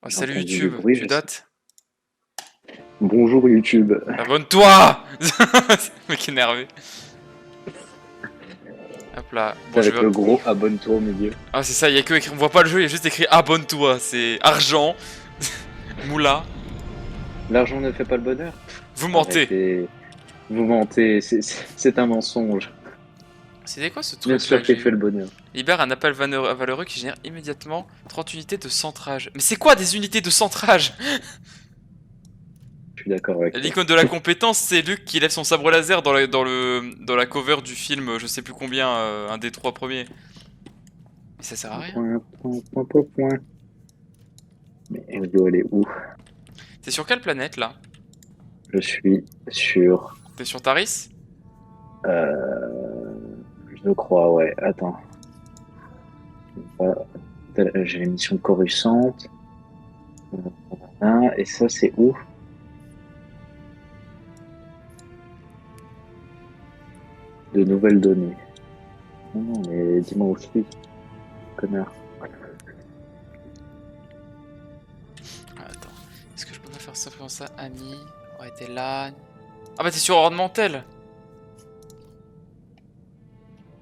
Oh, J'ai salut entendu du YouTube, bruit, tu dates? Bonjour YouTube. Abonne-toi. Mec énervé. Hop là. Bon, je Avec vais. le gros abonne-toi au milieu. Ah, c'est ça, il y a que écrit. On voit pas le jeu, il y a juste écrit abonne-toi. C'est argent, moula. L'argent ne fait pas le bonheur. Vous mentez. Arrêtez. Vous mentez, c'est un mensonge. C'était quoi ce Bien truc là sûr que qu'il j'ai fait eu? le bonheur. Libère un appel valeureux qui génère immédiatement 30 unités de centrage. Mais c'est quoi des unités de centrage? Je suis d'accord avec toi. L'icône de la compétence, c'est Luke qui lève son sabre laser dans la cover du film, je sais plus combien, un des 3 premiers. Mais ça sert à rien. Point. Mais Elio, elle est où? T'es sur quelle planète là? Je suis sur. T'es sur Taris? Je crois, ouais. Attends. J'ai les missions coruscantes. Et ça, c'est où? De nouvelles données. Non, mais dis-moi où je suis, connard. Attends, est-ce que je peux pas faire simplement ça? Ami, ouais, t'es là. Ah bah t'es sur Horde Mantel.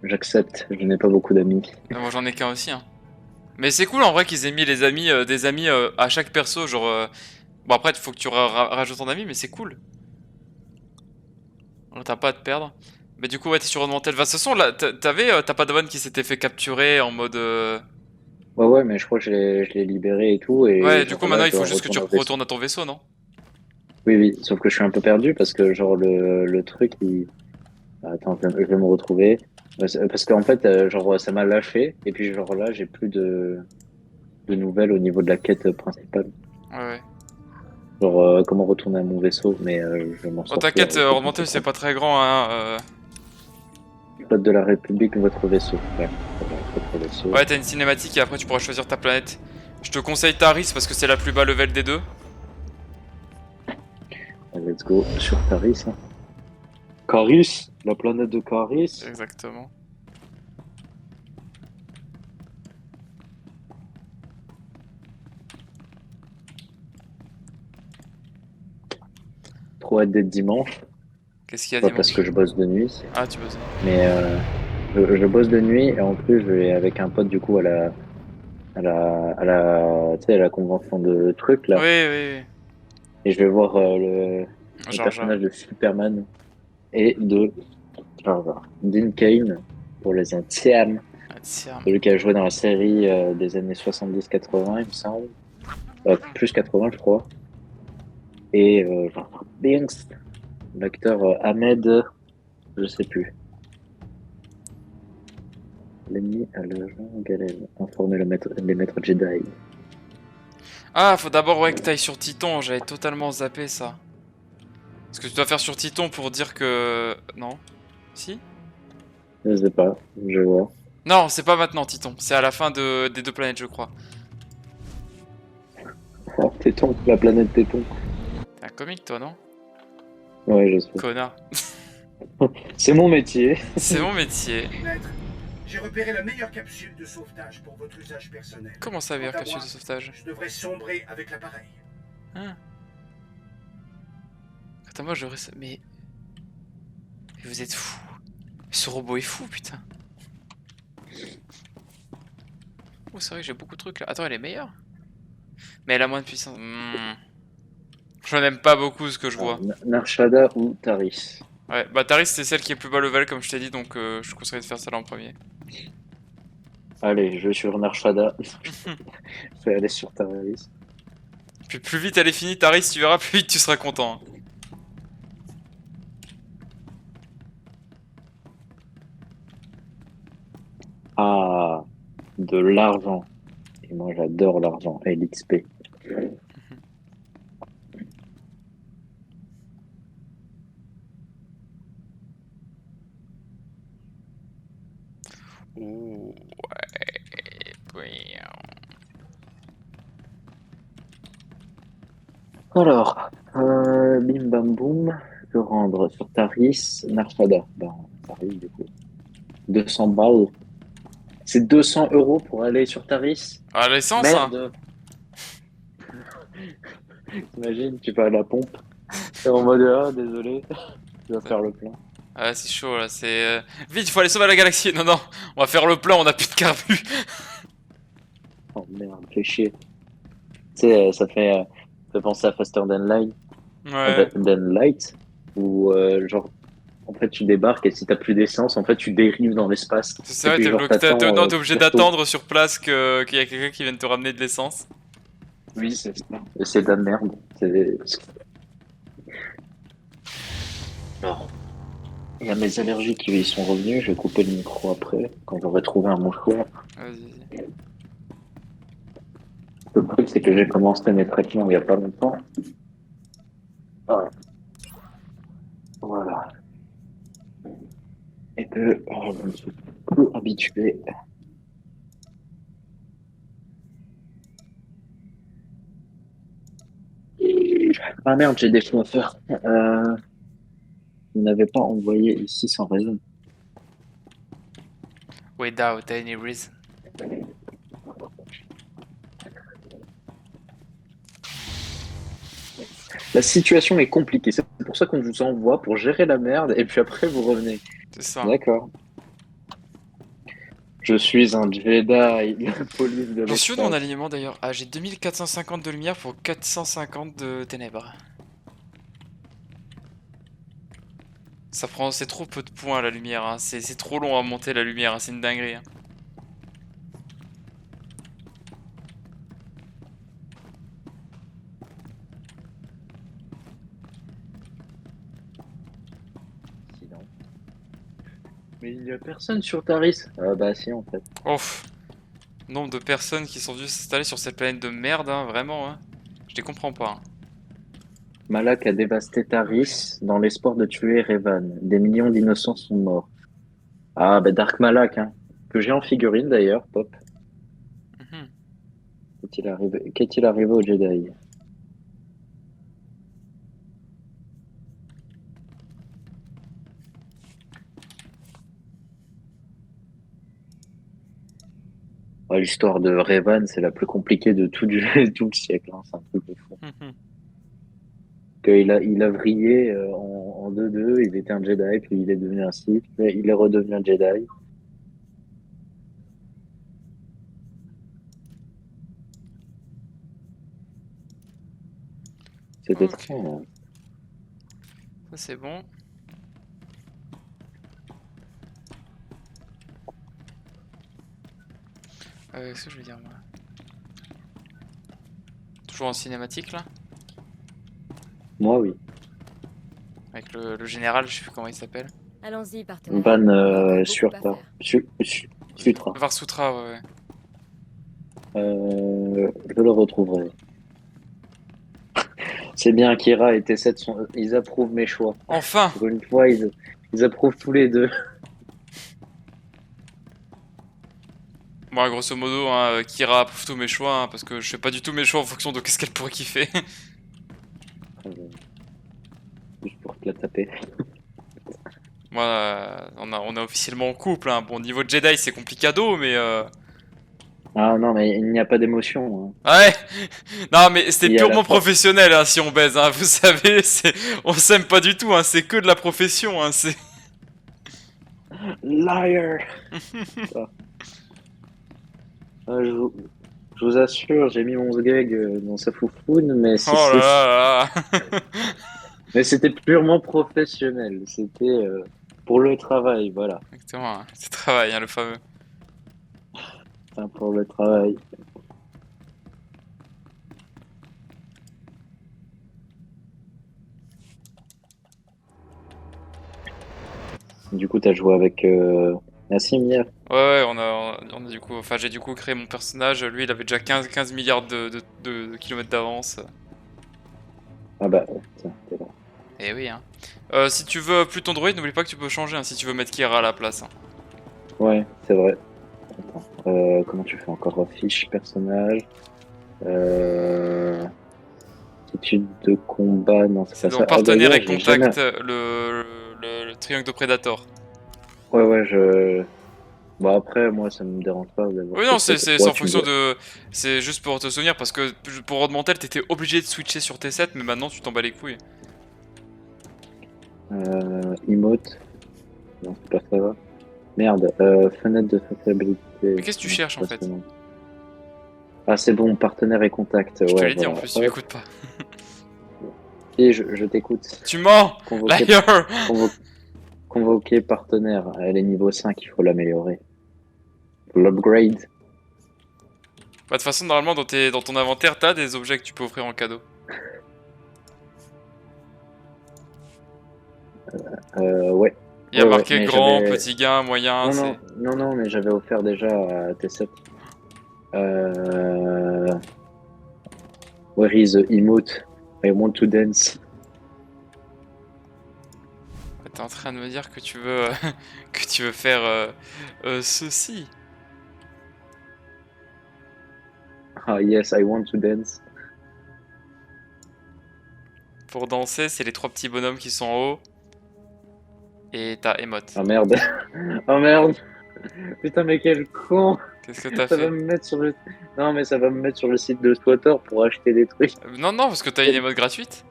J'accepte, je n'ai pas beaucoup d'amis. Ah, moi j'en ai qu'un aussi, hein. Mais c'est cool en vrai qu'ils aient mis les amis, des amis à chaque perso, genre. Bon après, il faut que tu rajoutes ton ami, mais c'est cool. Alors, t'as pas à te perdre. Mais du coup, ouais, t'es sur Horde Mantel. Bah, de toute façon, là, t'as pas de qui s'était fait capturer en mode. Ouais, mais je crois que je l'ai libéré et tout, et Ouais, du coup, genre là, maintenant je il faut dois juste que tu retourner au vaisseau. retournes à ton vaisseau, non? Oui, sauf que je suis un peu perdu parce que genre le truc, il... Attends, je vais me retrouver. Parce qu'en fait, genre, ça m'a lâché, et puis genre là, j'ai plus de nouvelles au niveau de la quête principale. Ouais, ouais. Genre, comment retourner à mon vaisseau, mais je vais m'en Oh, sortir, t'inquiète, je Horde Mantel, c'est comprends. pas très grand, hein. Code de la République, votre vaisseau. Ouais, votre vaisseau. Ouais, t'as une cinématique et après tu pourras choisir ta planète. Je te conseille Taris parce que c'est la plus bas level des deux. Let's go sur Caris. Hein. Caris, la planète de Caris. Exactement. Trop hâte d'être dimanche. Qu'est-ce qu'il y a Pas parce dimanche? que je bosse de nuit, Ah, tu bosses. mais je bosse de nuit et en plus je vais avec un pote du coup tu sais, à la convention de trucs Oui, là. oui, oui. Et je vais voir le Genre, personnage de Superman et de genre, Dean Cain pour les intièmes. ah, tiens. Celui qui a joué dans la série des années 70-80, il me semble. Plus 80, je crois. Et genre, Binks, l'acteur Ahmed, je sais plus. L'ennemi à l'agent galère. Informer les maîtres Jedi. Ah, faut d'abord ouais que t'ailles sur Titon, j'avais totalement zappé ça. Ce que tu dois faire sur Titon pour dire que... Non? Si? Je sais pas, je vois. Non, c'est pas maintenant Titon, c'est à la fin des deux planètes je crois. Oh, Téton, la planète Téton. T'es un comique toi, non? Ouais, je sais. Connard. C'est mon métier. C'est mon métier. Maître, j'ai repéré la meilleure capsule de sauvetage pour votre usage personnel. Comment ça, meilleure Quant à capsule moi, de sauvetage? Je devrais sombrer avec l'appareil. Hein? Attends, moi je reste... Mais vous êtes fous. Ce robot est fou, putain. Oh, c'est vrai que j'ai beaucoup de trucs là. Attends, elle est meilleure? Mais elle a moins de puissance. Je n'aime pas beaucoup ce que je vois. Narshada ou Taris. Ouais, bah Taris c'est celle qui est plus bas level comme je t'ai dit, donc je te conseillerais de faire celle en premier. Allez, je vais sur Narshada. Je vais aller sur Taris. Puis plus vite elle est finie Taris, tu verras, plus vite tu seras content. Hein. Ah, de l'argent. Et moi, j'adore l'argent et l'XP. Ouh, ouais. Alors, bim bam boum, je rendre sur Taris, Narshada. Ben, Taris, du coup. 200 balles. C'est 200 € pour aller sur Taris. Ah, l'essence, hein. Merde. T'imagines, tu vas à la pompe. T'es en mode ah désolé, tu vas faire le plein. Ah, c'est chaud là, c'est. Vite, il faut aller sauver la galaxie! Non, non, on va faire le plein, on a plus de carbu! Oh merde, fais chier. Tu sais, ça fait penser à Faster Than Light, Ouais. Than Light, où genre en fait tu débarques et si t'as plus d'essence, en fait tu dérives dans l'espace. C'est Et vrai, puis t'es genre bloqué, t'attends non, t'es obligé surtout. d'attendre sur place qu'il y a quelqu'un qui vienne te ramener de l'essence. Oui, c'est ça. Et c'est de la merde. Alors, il y a mes allergies qui y sont revenues. Je vais couper le micro après, quand j'aurai trouvé un mouchoir. Vas-y. Le truc, c'est que j'ai commencé mes traitements il y a pas longtemps. Ah, voilà. Et que je ne suis plus habitué. Ah merde, j'ai des choses à faire. Vous n'avez pas envoyé ici sans raison. Without any reason. La situation est compliquée. C'est pour ça qu'on vous envoie pour gérer la merde et puis après vous revenez. C'est ça. D'accord. Je suis un Jedi, la police de J'en suis où de mon l'espace. alignement d'ailleurs? Ah, j'ai 2450 de lumière pour 450 de ténèbres. Ça prend, c'est trop peu de points la lumière, hein. C'est trop long à monter la lumière, hein. C'est une dinguerie, hein. Sinon. Mais il n'y a personne sur Taris. Ah bah si en fait. Oh, nombre de personnes qui sont venues s'installer sur cette planète de merde, hein, vraiment, hein. Je les comprends pas, hein. Malak a dévasté Taris dans l'espoir de tuer Revan. Des millions d'innocents sont morts. Ah bah Dark Malak, hein. Que j'ai en figurine d'ailleurs, Pop. Mhm. Qu'est-il arrivé au Jedi? Ouais, l'histoire de Revan, c'est la plus compliquée de tout, tout le siècle, hein. C'est un truc de fou. Mhm. Il a vrillé en 2-2, il était un Jedi, puis il est devenu un Sith, puis il est redevenu un Jedi. C'était Ok, très... ça c'est bon. Qu'est-ce que je veux dire moi? Toujours en cinématique là? Moi, oui. Avec le général, je sais plus comment il s'appelle. Allons-y, partenaire. Van On a encore beaucoup à Suarta. faire. Sutra. Varsutra, ouais. Je le retrouverai. C'est bien, Kira et T7 ils approuvent mes choix. Enfin! Pour une fois, ils approuvent tous les deux. Bon, grosso modo, hein, Kira approuve tous mes choix, hein, parce que je fais pas du tout mes choix en fonction de qu'est-ce qu'elle pourrait kiffer. Juste pour te la taper. Moi, on est officiellement en couple, hein. Bon, niveau Jedi, c'est complicado, mais Ah non, mais il n'y a pas d'émotion, hein. ouais! Non, mais c'était Il y a la purement force. professionnel, hein, si on baise, hein. Vous savez, on s'aime pas du tout, hein. C'est que de la profession, hein. C'est... Liar! Je vous assure, j'ai mis mon gag dans sa foufoune, mais Oh là là là! mais c'était purement professionnel. C'était pour le travail, voilà. Exactement, hein. C'est travail, hein, le fameux. Enfin, pour le travail. Du coup, t'as joué avec Nassim hier? Ouais, on a du coup, enfin, j'ai du coup créé mon personnage. Lui, il avait déjà 15 milliards de kilomètres d'avance. Ah bah, tiens, t'es là. Eh oui, hein. Si tu veux plus ton droïde, n'oublie pas que tu peux changer, hein, si tu veux mettre Kira à la place, hein. Ouais, c'est vrai. Attends, comment tu fais encore fiche personnage? Attitude de combat, non, c'est C'est pas dans ça. Ah partenaire d'ailleurs, et j'ai jamais. contact, le triangle de Predator. Ouais, ouais, Bon, après, moi, ça me dérange pas d'avoir Oui, non, fait c'est ça. en Toi, tu fonction veux. de. C'est juste pour te souvenir, parce que pour Rodmantel, t'étais obligé de switcher sur T7, mais maintenant tu t'en bats les couilles. Emote. Non, c'est pas ça. Va. Merde, fenêtre de Mais sociabilité. qu'est-ce que tu Non, cherches c'est en pas fait? ça, non. Ah, c'est bon, partenaire et contact. Je te Ouais, l'ai dit en voilà. plus, tu Hop. m'écoutes pas. Et je t'écoute. Tu mens! Convoquer, Liar! convo- convoquer partenaire. Elle est niveau 5, il faut l'améliorer. Faut l'upgrade. Bah, de toute façon, normalement, dans ton inventaire, t'as des objets que tu peux offrir en cadeau. Ouais. Il y a Ouais, marqué mais grand, j'avais. petit gain, moyen, Non, c'est. non, mais j'avais offert déjà à T7. Euh... Where is the emote? I want to dance. T'es en train de me dire que tu veux, que tu veux faire ceci. Ah, yes, I want to dance. Pour danser, c'est les trois petits bonhommes qui sont en haut. Et t'as emote. Ah merde. Oh merde. Putain, mais quel con. Qu'est-ce que t'as Ça va fait? me mettre sur le. Non, mais ça va me mettre sur le site de Swatter pour acheter des trucs. Non, non, parce que t'as une emote gratuite.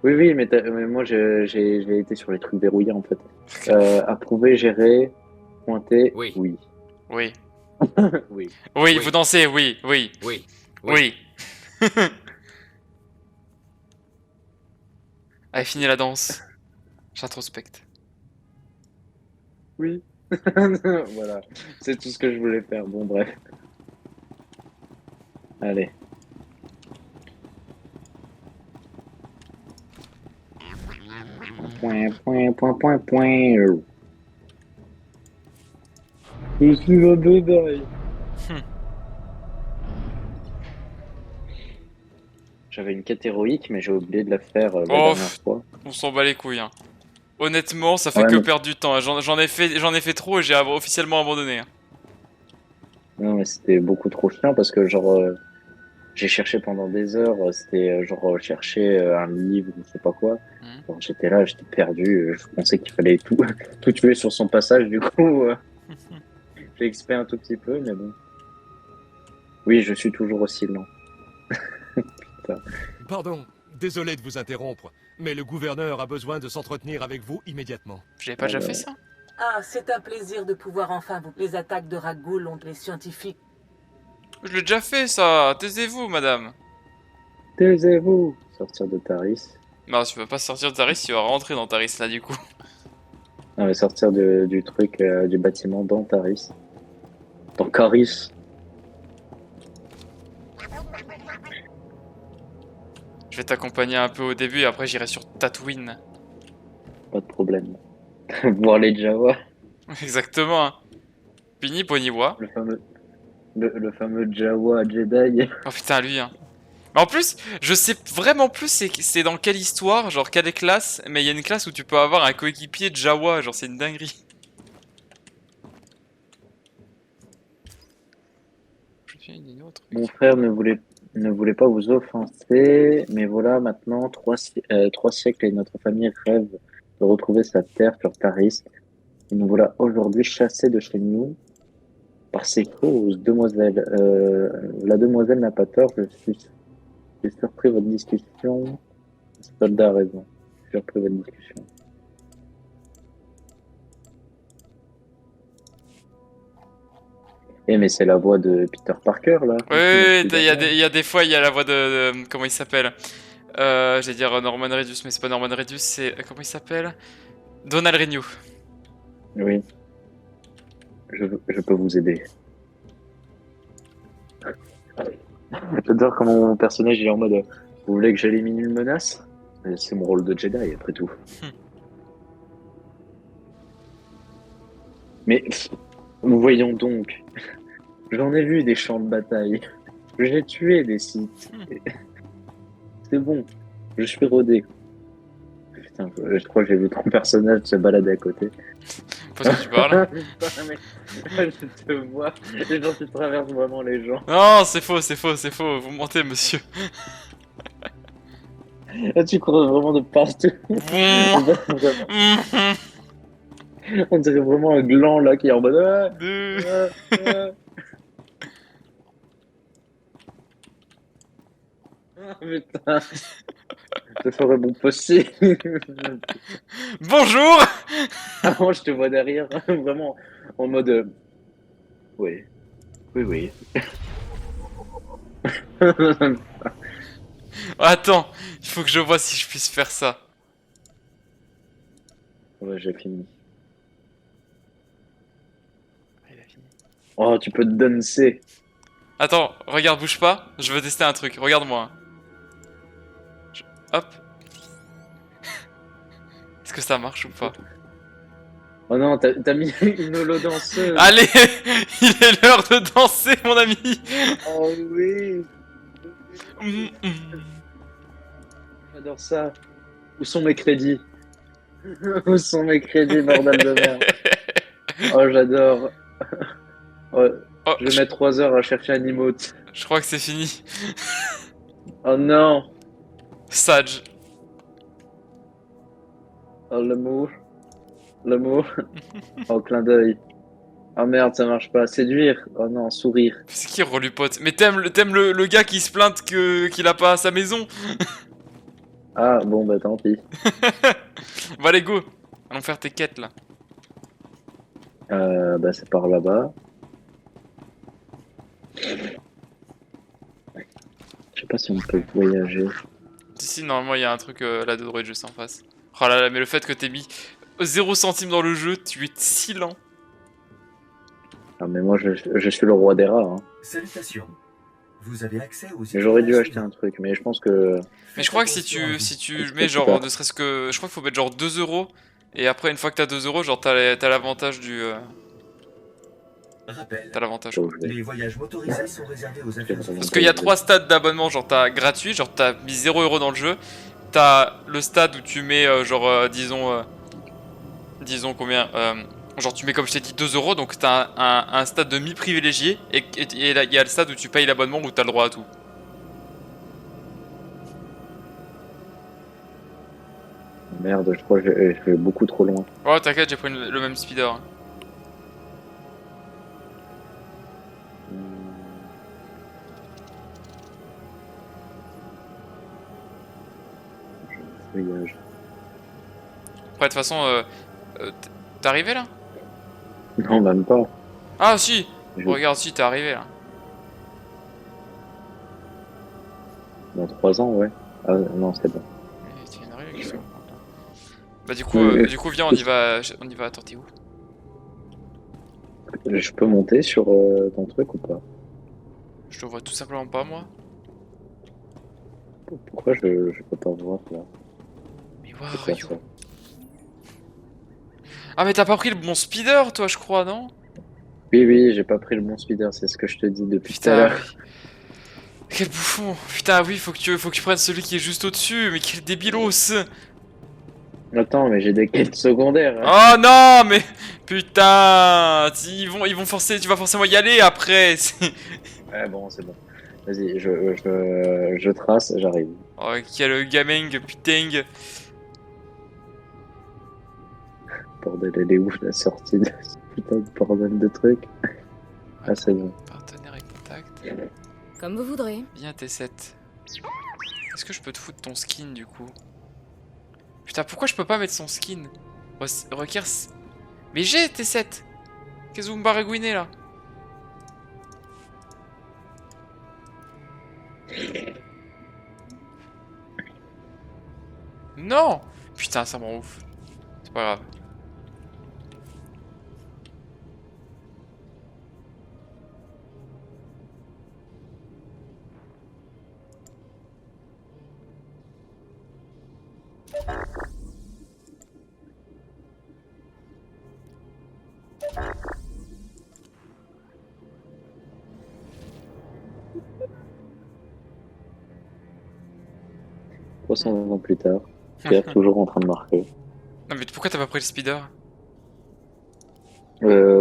Oui, oui, mais moi j'ai été sur les trucs verrouillés en fait. Approuver, gérer, pointer, Oui. oui. Oui. Oui. Oui, Oui. vous dansez, oui, oui, Oui. oui. Allez, fini la danse. J'introspecte. Oui. Voilà. C'est tout ce que je voulais faire. Bon, bref. Allez. Point. Je suis un bédaille. J'avais une quête héroïque, mais j'ai oublié de la faire la Oh, dernière fois. on s'en bat les couilles. Hein. Honnêtement, ça fait Ouais, que mais... perdre du temps. Hein. J'en ai fait trop et j'ai officiellement abandonné. Hein. Non, mais c'était beaucoup trop chiant parce que, genre, j'ai cherché pendant des heures. C'était, genre, chercher un livre ou je sais pas quoi. Mhm. Genre, j'étais là, j'étais perdu. Je pensais qu'il fallait tout, tout tuer sur son passage. Du coup, j'ai expé un tout petit peu, mais bon. Oui, je suis toujours aussi lent. Putain. Pardon, désolé de vous interrompre, mais le gouverneur a besoin de s'entretenir avec vous immédiatement. J'avais pas déjà fait ça? Ah, c'est un plaisir de pouvoir enfin vous... Les attaques de Ragoul ont les scientifiques. Je l'ai déjà fait ça. Taisez-vous, madame. Taisez-vous. Sortir de Taris. Non, tu vas pas sortir de Taris, tu vas rentrer dans Taris là du coup. Non, mais sortir du truc, du bâtiment dans Taris. Dans Caris. Je vais t'accompagner un peu au début et après j'irai sur Tatooine. Pas de problème. Voir les Jawa. Exactement. Hein. Pini Poniwa. Le fameux Jawa Jedi. Oh putain, lui. Hein. Mais en plus, je sais vraiment plus c'est dans quelle histoire, genre quelle classe, mais il y a une classe où tu peux avoir un coéquipier Jawa, genre c'est une dinguerie. Mon frère ne voulait pas vous offenser, mais voilà, maintenant, 3 siècles et notre famille rêve de retrouver sa terre sur Taris. Et nous voilà aujourd'hui chassés de chez nous par ces causes, demoiselle. La demoiselle n'a pas tort, j'ai surpris votre discussion. Soldat a raison, j'ai surpris votre discussion. Eh, mais c'est la voix de Peter Parker, là. Oui, il y a des fois, il y a la voix comment il s'appelle j'allais dire Norman Reedus, mais c'est pas Norman Reedus, c'est... Comment il s'appelle? Donald Renew. Oui. Je peux vous aider. J'adore comment mon personnage est en mode vous voulez que j'élimine une menace? C'est mon rôle de Jedi, après tout. Mais voyons donc. J'en ai vu des champs de bataille. J'ai tué des sites. C'est bon. Je suis rodé. Putain, je crois que j'ai vu ton personnage se balader à côté. Parce que tu parles. Putain, mais je te vois. Les gens, tu traverses vraiment les gens. Non, c'est faux, c'est faux, c'est faux. Vous mentez, monsieur. Là, tu cours vraiment de partout. On dirait vraiment un gland là qui est en mode. Euh. Ah, putain, je ferais mon possible. Bonjour. Avant, je te vois derrière, vraiment en mode. Oui, oui, oui. Attends, il faut que je vois si je puisse faire ça. Ouais, j'ai fini. Il a fini. Oh, tu peux te danser. Attends, regarde, bouge pas. Je veux tester un truc. Regarde-moi. Hop. Est-ce que ça marche ou pas? Oh non, t'as mis une holo danseuse. Allez, il est l'heure de danser, mon ami. Oh oui. Mm, mm. J'adore ça. Où sont mes crédits? Où sont mes crédits, bordel de merde? Oh, j'adore. Oh, Oh, je vais mettre 3 heures à chercher un emote. je crois que c'est fini. Oh non. Sage. Oh, l'amour. L'amour. Oh, clin d'œil. Oh merde, ça marche pas. Séduire. Oh non, sourire. C'est qui Relu Pote? Mais t'aimes le gars qui se plainte qu'il a pas sa maison? Ah, bon, bah tant pis. Bah allez, go. Allons faire tes quêtes là. Bah c'est par là-bas. Je sais pas si on peut voyager. Si, normalement il y a un truc là de droite juste en face. Oh là là, mais le fait que t'aies mis 0 centime dans le jeu, tu es si lent. Ah, mais moi, je suis le roi des rats. Hein. Salutations. Vous avez accès aux... Mais j'aurais dû acheter un truc, mais je pense que... Mais je crois que si tu mets genre, ne serait-ce que... Je crois qu'il faut mettre genre 2 euros. Et après, une fois que t'as 2 euros, genre t'as l'avantage du... Rappel. T'as l'avantage. Là où je vais. Les voyages motorisés sont réservés aux avions. Parce qu'il y a 3 stades d'abonnement, genre t'as gratuit, genre t'as mis 0 euros dans le jeu. T'as le stade où tu mets disons combien genre tu mets comme je t'ai dit 2 euros, donc t'as un stade de mi-privilégié. Et là il y a le stade où tu payes l'abonnement où t'as le droit à tout. Merde, je crois que je vais beaucoup trop loin. Oh t'inquiète, j'ai pris le même speeder. Voyage. Après de toute façon, t'es arrivé là? Non, même pas. Ah si. Je- Regarde, si t'es arrivé là. Dans 3 ans, ouais. Ah non, c'est bon. Mais tu viens d'arriver, qu'est-ce que- Bah du coup viens, on y va. Attends, t'es où? Je peux monter sur ton truc ou pas? Je te vois tout simplement pas moi. Pourquoi je peux pas voir là? Mais C'est waouh, quoi yo. ça? Ah mais t'as pas pris le bon speeder toi, je crois, non? Oui, oui, j'ai pas pris le bon speeder, c'est ce que je te dis depuis tout à Putain, l'heure. oui. Quel bouffon. Putain, oui, faut que tu prennes celui qui est juste au-dessus. Mais quel débilos. Attends, mais j'ai des quêtes secondaires. Hein. Oh non, mais putain, ils vont forcer, tu vas forcément y aller après. Ouais, bon, c'est bon. Vas-y, je trace, j'arrive. Oh, quel gaming, putain. Bordel, elle est ouf la sortie de ce putain de bordel de truc. Ah, c'est bon. Partenaire et contact. Comme vous voudrez. Bien T7. Est-ce que je peux te foutre ton skin du coup? Putain, pourquoi je peux pas mettre son skin? Requiert. Mais j'ai T7. Qu'est-ce que vous me baragouinez là? Non! Putain, ça m'en ouf. C'est pas grave. « 300 ans plus tard, Pierre toujours en train de marquer. Non mais pourquoi t'as pas pris le speeder?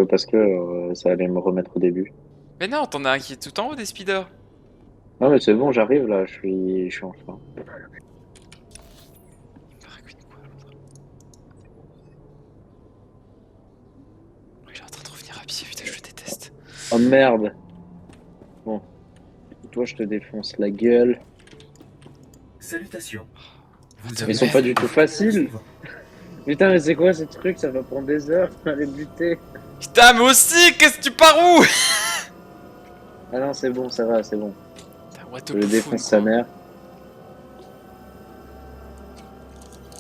Parce que ça allait me remettre au début. Mais non, t'en as un qui est tout en haut des speeders. Non mais c'est bon, j'arrive là, je suis en chemin. Oh merde. Bon. Toi, je te défonce la gueule. Salutations. De Ils sont pas du tout faciles. Suivant. Putain, mais c'est quoi ce truc? Ça va prendre des heures à les buter. Putain, mais aussi, qu'est-ce que tu pars où? Ah non, c'est bon, ça va, c'est bon. Putain, what the Je le buffoon, défonce sa quoi. mère.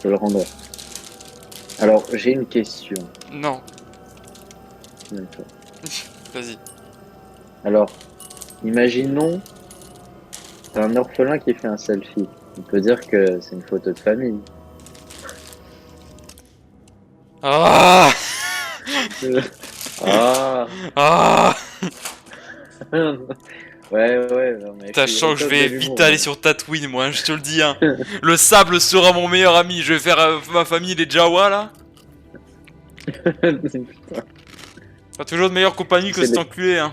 Je le rendrai. Alors, j'ai une question. Non, D'accord. vas-y. Alors, imaginons, t'as un orphelin qui fait un selfie. On peut dire que c'est une photo de famille. Ah Ah. Ah Ouais, non, mais Sachant que je vais de l'humour, vite aller ouais. sur Tatooine, moi, hein, je te le dis, hein. Le sable sera mon meilleur ami. Je vais faire ma famille, les Jawa, là. Putain. Pas toujours de meilleure compagnie que C'est cet les- enculé, hein.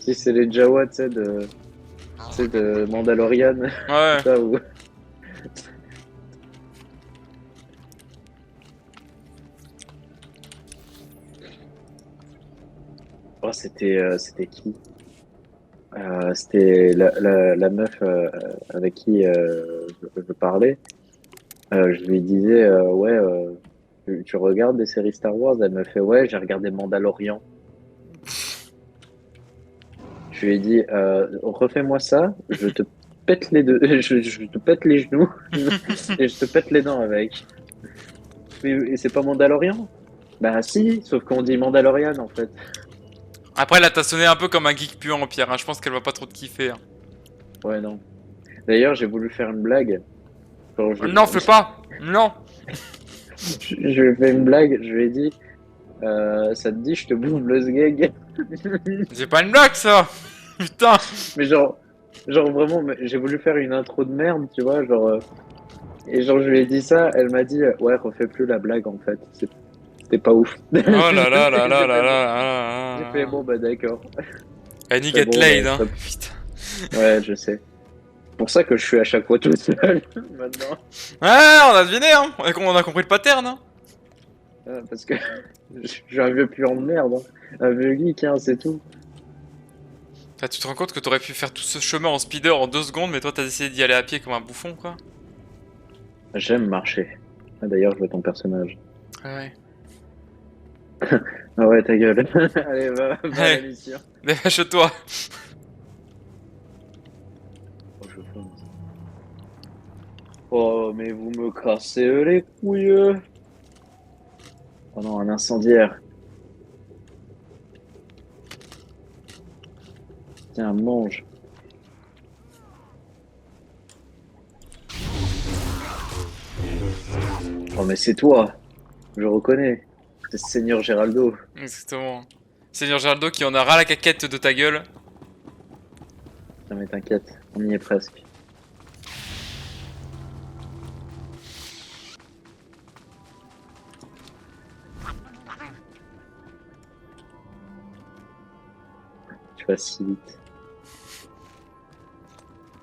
Si c'est les Jawa, tu sais, de Mandalorian, Ouais. ça ou. Oh, c'était qui? C'était la meuf avec qui je parlais. Je lui disais, ouais, tu regardes des séries Star Wars? Elle me fait, ouais, j'ai regardé Mandalorian. Je lui ai dit, refais-moi ça, je te pète les deux, je te pète les genoux et je te pète les dents avec. Et c'est pas Mandalorian? Bah si, sauf qu'on dit Mandalorian en fait. Après, là, t'as sonné un peu comme un geek puant, Pierre, hein. Je pense qu'elle va pas trop te kiffer, hein. Ouais, non. D'ailleurs, j'ai voulu faire une blague. Genre, Non, fais pas. Non. je lui ai fait une blague, je lui ai dit, ça te dit, je te bouffe le sgeg. C'est pas une blague, ça. Putain. Mais genre vraiment, j'ai voulu faire une intro de merde, tu vois, genre. Et genre, je lui ai dit ça, elle m'a dit, ouais, refais plus la blague en fait. C'était pas ouf. Oh là là là là là J'ai là fait, bon, là j'ai là fait, là. bon, bah d'accord. Annie C'est get bon, laid, bah, hein. stop. Putain. Ouais, je sais. C'est pour ça que je suis à chaque fois tout seul maintenant. Ouais, on a deviné, hein. On a compris le pattern, hein. Parce que je suis un vieux puant de merde. Hein. Un vieux geek, hein, c'est tout. Ah, tu te rends compte que t'aurais pu faire tout ce chemin en speeder en 2 secondes, mais toi t'as décidé d'y aller à pied comme un bouffon, quoi. J'aime marcher. Ah, d'ailleurs, je vois ton personnage. Ouais. Ah ouais, ta gueule. Allez, va à Ouais. la mission. Dépêche-toi. Oh, je fonce. Oh, mais vous me cassez les couilles. Oh non, un incendiaire. Tiens, mange. Oh, mais c'est toi. Je reconnais. C'est Seigneur Geraldo. Exactement. Seigneur Geraldo qui en a ras la caquette de ta gueule. Non, mais t'inquiète, on y est presque. Tu vas si vite.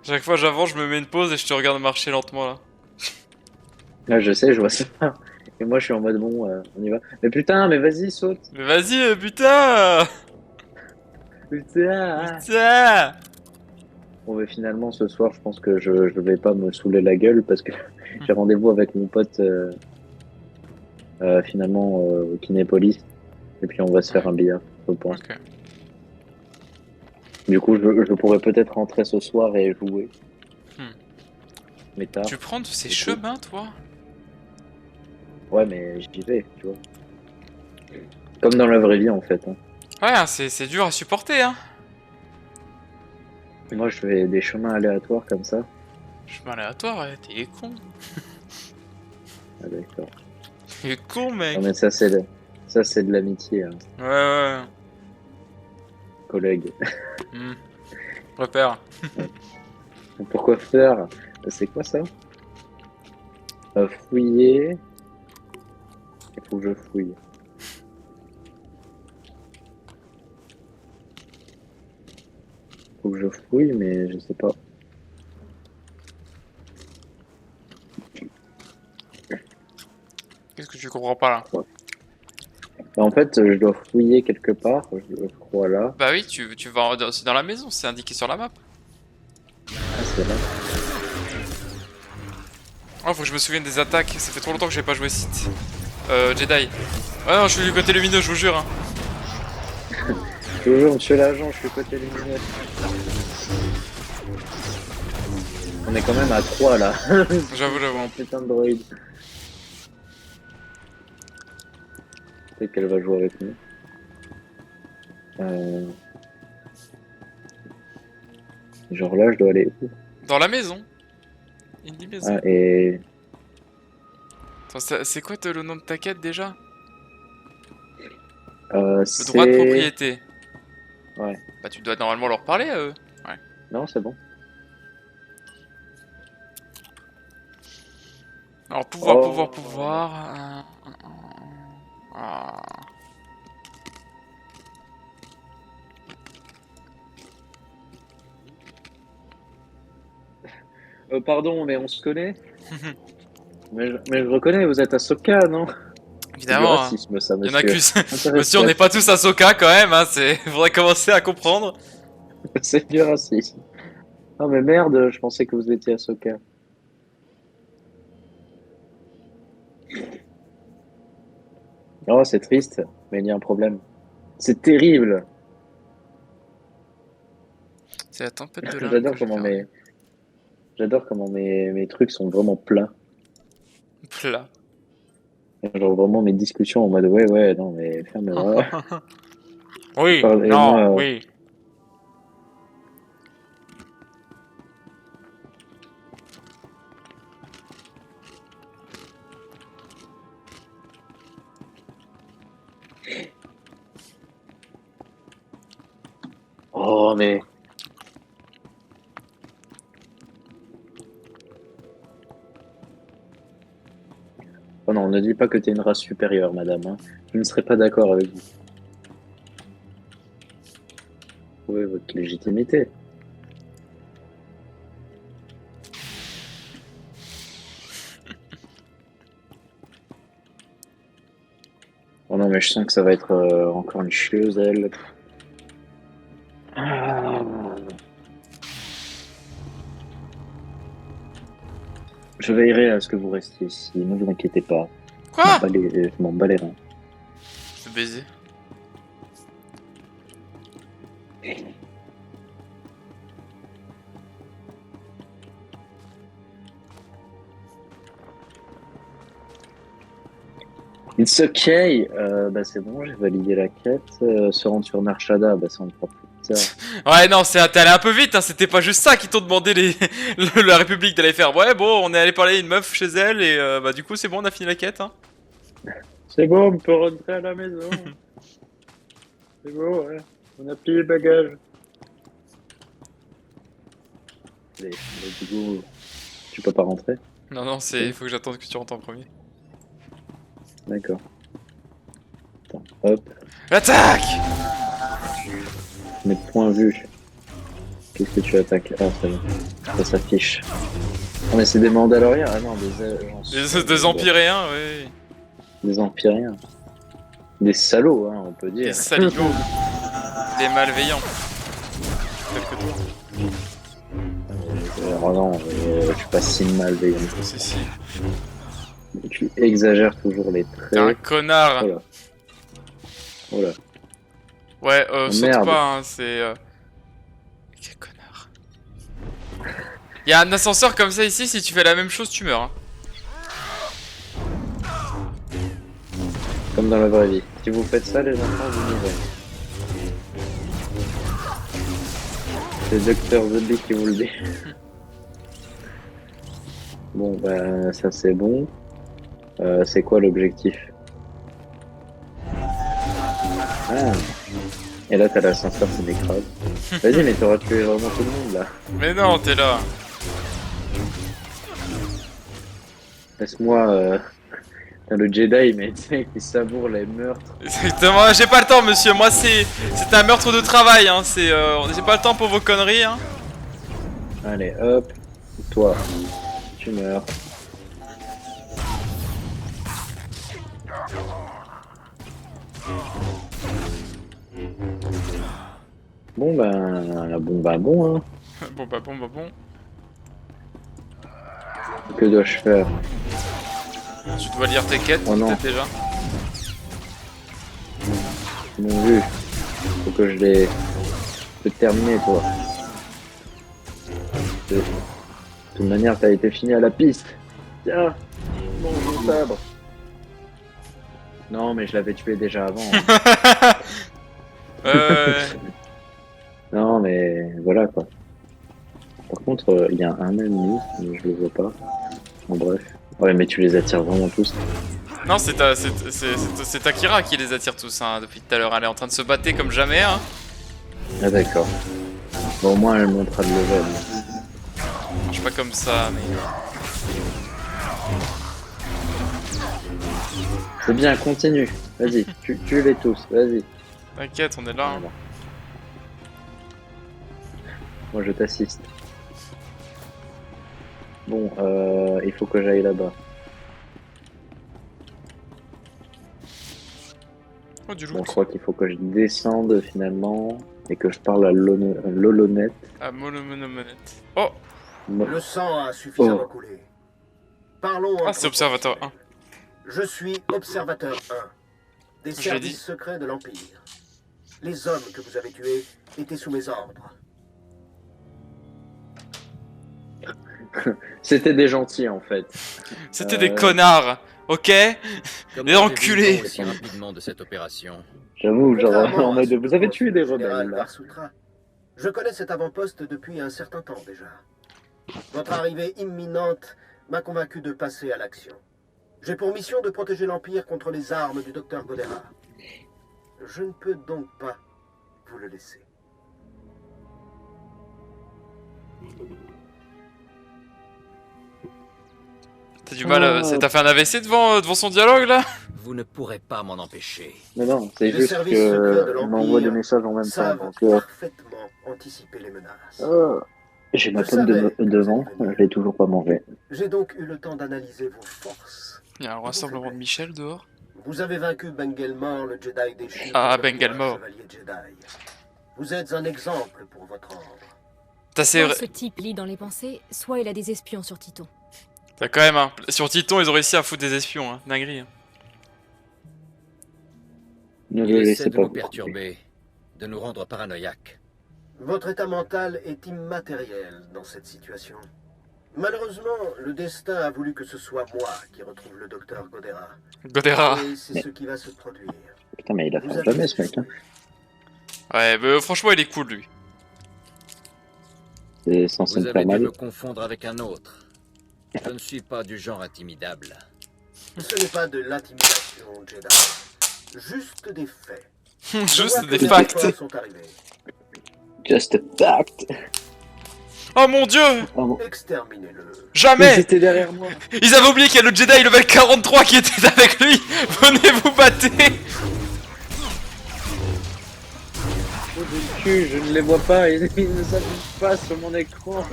Chaque fois j'avance, je me mets une pause et je te regarde marcher lentement là. Là, je sais, je vois ça. Et moi, je suis en mode bon, on y va. Mais putain, mais vas-y, saute. Mais vas-y, putain. Putain. Putain. Bon, mais finalement, ce soir, je pense que je vais pas me saouler la gueule parce que j'ai rendez-vous avec mon pote finalement au Kinépolis. Et puis, on va se faire un billard, je pense. Ok. Du coup, je pourrais peut-être rentrer ce soir et jouer. Mais tard. Tu prends de ces Du coup. chemins, toi? Ouais, mais j'y vais, tu vois. Comme dans la vraie vie, en fait. Hein. Ouais, hein, c'est dur à supporter, hein. Moi, je fais des chemins aléatoires comme ça. Chemin aléatoire, ouais, t'es con. Ah, d'accord. T'es con, mec. Non, mais ça, c'est de l'amitié, hein, Ouais, ouais. collègue. Hmm. Repère. Pourquoi faire? C'est quoi ça? Fouiller. Il faut que je fouille. Faut que je fouille, mais je sais pas. Qu'est-ce que tu comprends pas là? En fait, je dois fouiller quelque part, je crois là. Bah oui, tu vas c'est dans la maison, c'est indiqué sur la map. Ah, c'est là. Oh, faut que je me souvienne des attaques, ça fait trop longtemps que j'ai pas joué Sith. Jedi. Ouais, non, je suis du côté lumineux, je vous jure. Hein. Toujours, monsieur l'agent, je suis côté lumineux. On est quand même à 3 là. J'avoue, j'avoue. Un putain de droïde. Peut-être qu'elle va jouer avec nous. Genre là, je dois aller où? Dans la maison. Indie maison. Ah, et... Attends, c'est quoi le nom de ta quête déjà? c'est... Le droit de propriété. Ouais. Bah tu dois normalement leur parler à eux. Ouais. Non, c'est bon. Alors pouvoir, Oh. pouvoir. Ah. Pardon, mais on se connaît. mais je reconnais, vous êtes Ahsoka, non? Évidemment. C'est du Hein. racisme, ça, Il y en a monsieur. que. Monsieur, on n'est pas tous Ahsoka quand même. Hein. Faudrait commencer à comprendre. C'est du racisme. Ah mais merde, je pensais que vous étiez Ahsoka. Oh, c'est triste, mais il y a un problème. C'est terrible. C'est la tempête de l'âme. J'adore comment mes trucs sont vraiment plats. Plat. Genre vraiment mes discussions en mode ouais, non mais ferme-la. Oui, Parlez- non, moi, oui. Oh mais... Oh non, ne dis pas que t'es une race supérieure, madame. Hein. Je ne serais pas d'accord avec vous. Oui, votre légitimité. Oh non, mais je sens que ça va être encore une chieuse, elle. Ah. Je veillerai à ce que vous restiez ici, ne vous inquiétez pas. Quoi? Je m'en bats les reins. Je vais baiser. It's okay. Bah c'est bon, j'ai validé la quête. Se rendre sur Narshada, bah ça on fera plus tard. Ouais, non, t'es allé un peu vite, hein. C'était pas juste ça qui t'ont demandé la République d'aller faire. Ouais, bon, on est allé parler à une meuf chez elle et bah du coup, c'est bon, on a fini la quête. Hein. C'est bon, on peut rentrer à la maison. C'est bon, ouais. On a plié les bagages. Mais du coup, tu peux pas rentrer? Non, non, il faut que j'attende que tu rentres en premier. D'accord. Attends, hop. Attaque! Mes points vus. Qu'est-ce que tu attaques? Ah, c'est bon. Ça s'affiche. Oh, mais c'est des Mandaloriens? Ah non, Des Empyréens, ouais. Des Empyréens. Des salauds, hein, on peut dire. Des saligots. Des malveillants. Tels que toi. Alors non, je suis pas si malveillant. Si, si. Tu exagères toujours les traits. T'es un connard. Oh là. Oh là. Ouais, saute merde. pas, hein, c'est... Quel connard. Y'a un ascenseur comme ça ici, si tu fais la même chose, tu meurs. Hein. Comme dans la vraie vie. Si vous faites ça, les enfants, vous mourrez. C'est Dr. Zombie qui vous le dit. Bon, bah, ça c'est bon. C'est quoi l'objectif? Ah. Et là, t'as l'ascenseur qui m'écrase. Vas-y, mais t'auras tué vraiment tout le monde là. Mais non, t'es là. Laisse-moi. T'as le Jedi, mais tu sais, qui savoure les meurtres. Exactement, j'ai pas le temps, monsieur. Moi, c'est un meurtre de travail. Hein. J'ai pas le temps pour vos conneries. Hein. Allez, hop. Toi, tu meurs. Bon, bon, hein. Bon bah bon bah bon. Que dois-je faire? Tu dois lire tes quêtes, Oh non. peut-être déjà. Ils m'ont vu. Faut que je les... peux te terminer, toi. De toute manière, t'as été fini à la piste. Tiens, mon sabre. Non, mais je l'avais tué déjà avant. Euh... Non, mais voilà, quoi. Par contre, il y a un ennemi, mais je le vois pas. En bref. Ouais, mais tu les attires vraiment tous. Non, c'est Akira qui les attire tous hein, depuis tout à l'heure. Elle est en train de se battre comme jamais. Hein. Ah, d'accord. Bon, au moins, elle montrera de level. Je suis pas comme ça, mais... C'est bien, continue. Vas-y, tue-les tous, vas-y. T'inquiète, on est là. Hein. Voilà. Moi, je t'assiste. Bon, il faut que j'aille là-bas. Oh, du Bon, loot. je crois qu'il faut que je descende finalement et que je parle à l'Holonette. Ah, monomonette. Oh, Le sang a suffisamment Oh. coulé. Parlons ah en c'est Observateur 1. Je suis Observateur 1, des Je l'ai services dit. secrets de l'Empire. Les hommes que vous avez tués étaient sous mes ordres. C'était des gentils en fait. C'était des connards, ok? Comment Les enculés. avez-vous si rapidement de cette opération? J'avoue, genre Contrairement en à mode ce que vous avez pense tué des le général rebelles là. Varsoutra, je connais cet avant-poste depuis un certain temps déjà. Votre arrivée imminente m'a convaincu de passer à l'action. J'ai pour mission de protéger l'Empire contre les armes du docteur Godera. Je ne peux donc pas vous le laisser. T'as du mal, t'as fait un AVC devant son dialogue là? Vous ne pourrez pas m'en empêcher. Mais non, c'est Les juste services secrets de que on m'envoie des l'Empire messages en même temps. savent Donc, parfaitement anticiper les menaces. j'ai ma Je pomme savais que vous devant, alliez venir. je l'ai toujours pas mangée. J'ai donc eu le temps d'analyser vos forces. Il y a un rassemblement de Michel dehors. Vous avez vaincu Bengelmore, le Jedi déchu. Ah, devenu un Bengelmore. chevalier Jedi. Vous êtes un exemple pour votre ordre. T'as Soit ce type lit dans les pensées, soit il a des espions sur Titon. T'as quand même, hein. Sur Titon, ils ont réussi à foutre des espions, hein. Dinguerie. Hein. Ne Il le essaie laissez de pas nous vous perturber, de nous rendre paranoïaques. Votre état mental est immatériel dans cette situation. Malheureusement, le destin a voulu que ce soit moi qui retrouve le docteur Godera. Godera. Et c'est ce qui va se produire. Putain, mais il a Vous fait avez jamais ce mec. Hein. Ouais, bah, franchement, il est cool lui. C'est censé Vous me avez faire dû mal. me confondre avec un autre. Je ne suis pas du genre intimidable. Ce n'est pas de l'intimidation, Jedi. Juste des faits. Je Juste vois que des les facts. renforts sont arrivés. Just a fact. Oh mon dieu! Oh, bon. Exterminez-le. Ils Jamais! étaient derrière moi. Ils avaient oublié qu'il y a le Jedi level 43 qui était avec lui! Venez vous battre! Oh, je le tue, je ne les vois pas, ils ne s'affichent pas sur mon écran.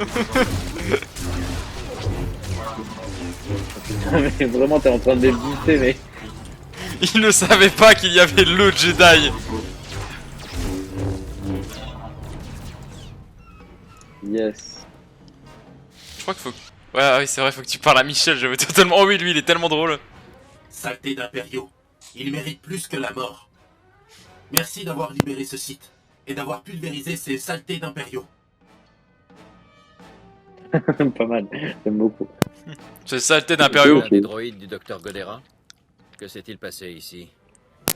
Putain, mais vraiment, t'es en train de les buter, mais. Ils ne savaient pas qu'il y avait le Jedi! Yes. Je crois qu'il faut... Ouais, ah oui, c'est vrai, faut que tu parles à Michel, j'avais totalement... Oh oui, lui, il est tellement drôle. Saleté d'impériaux. Il mérite plus que la mort. Merci d'avoir libéré ce site et d'avoir pulvérisé ces saletés d'impériaux. Pas mal, j'aime beaucoup. C'est saleté d'impériaux. Un des droïdes du docteur Godera? Que s'est-il passé ici?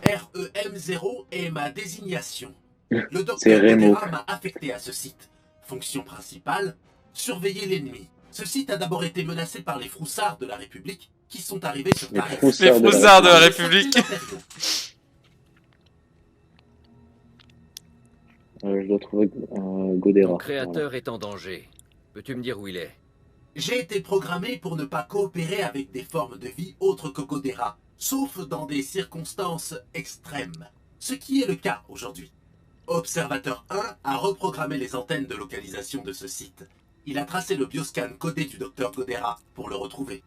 REM0 est ma désignation. Le C'est docteur Remo. Godera m'a affecté à ce site. Fonction principale, surveiller l'ennemi. Ce site a d'abord été menacé par les froussards de la République qui sont arrivés sur Les Paris. froussards Les froussards de la République. Je dois trouver Godera. Ton créateur est en danger. Peux-tu me dire où il est? J'ai été programmé pour ne pas coopérer avec des formes de vie autres que Godera, sauf dans des circonstances extrêmes. Ce qui est le cas aujourd'hui. Observateur 1 a reprogrammé les antennes de localisation de ce site. Il a tracé le bioscan codé du docteur Godera pour le retrouver.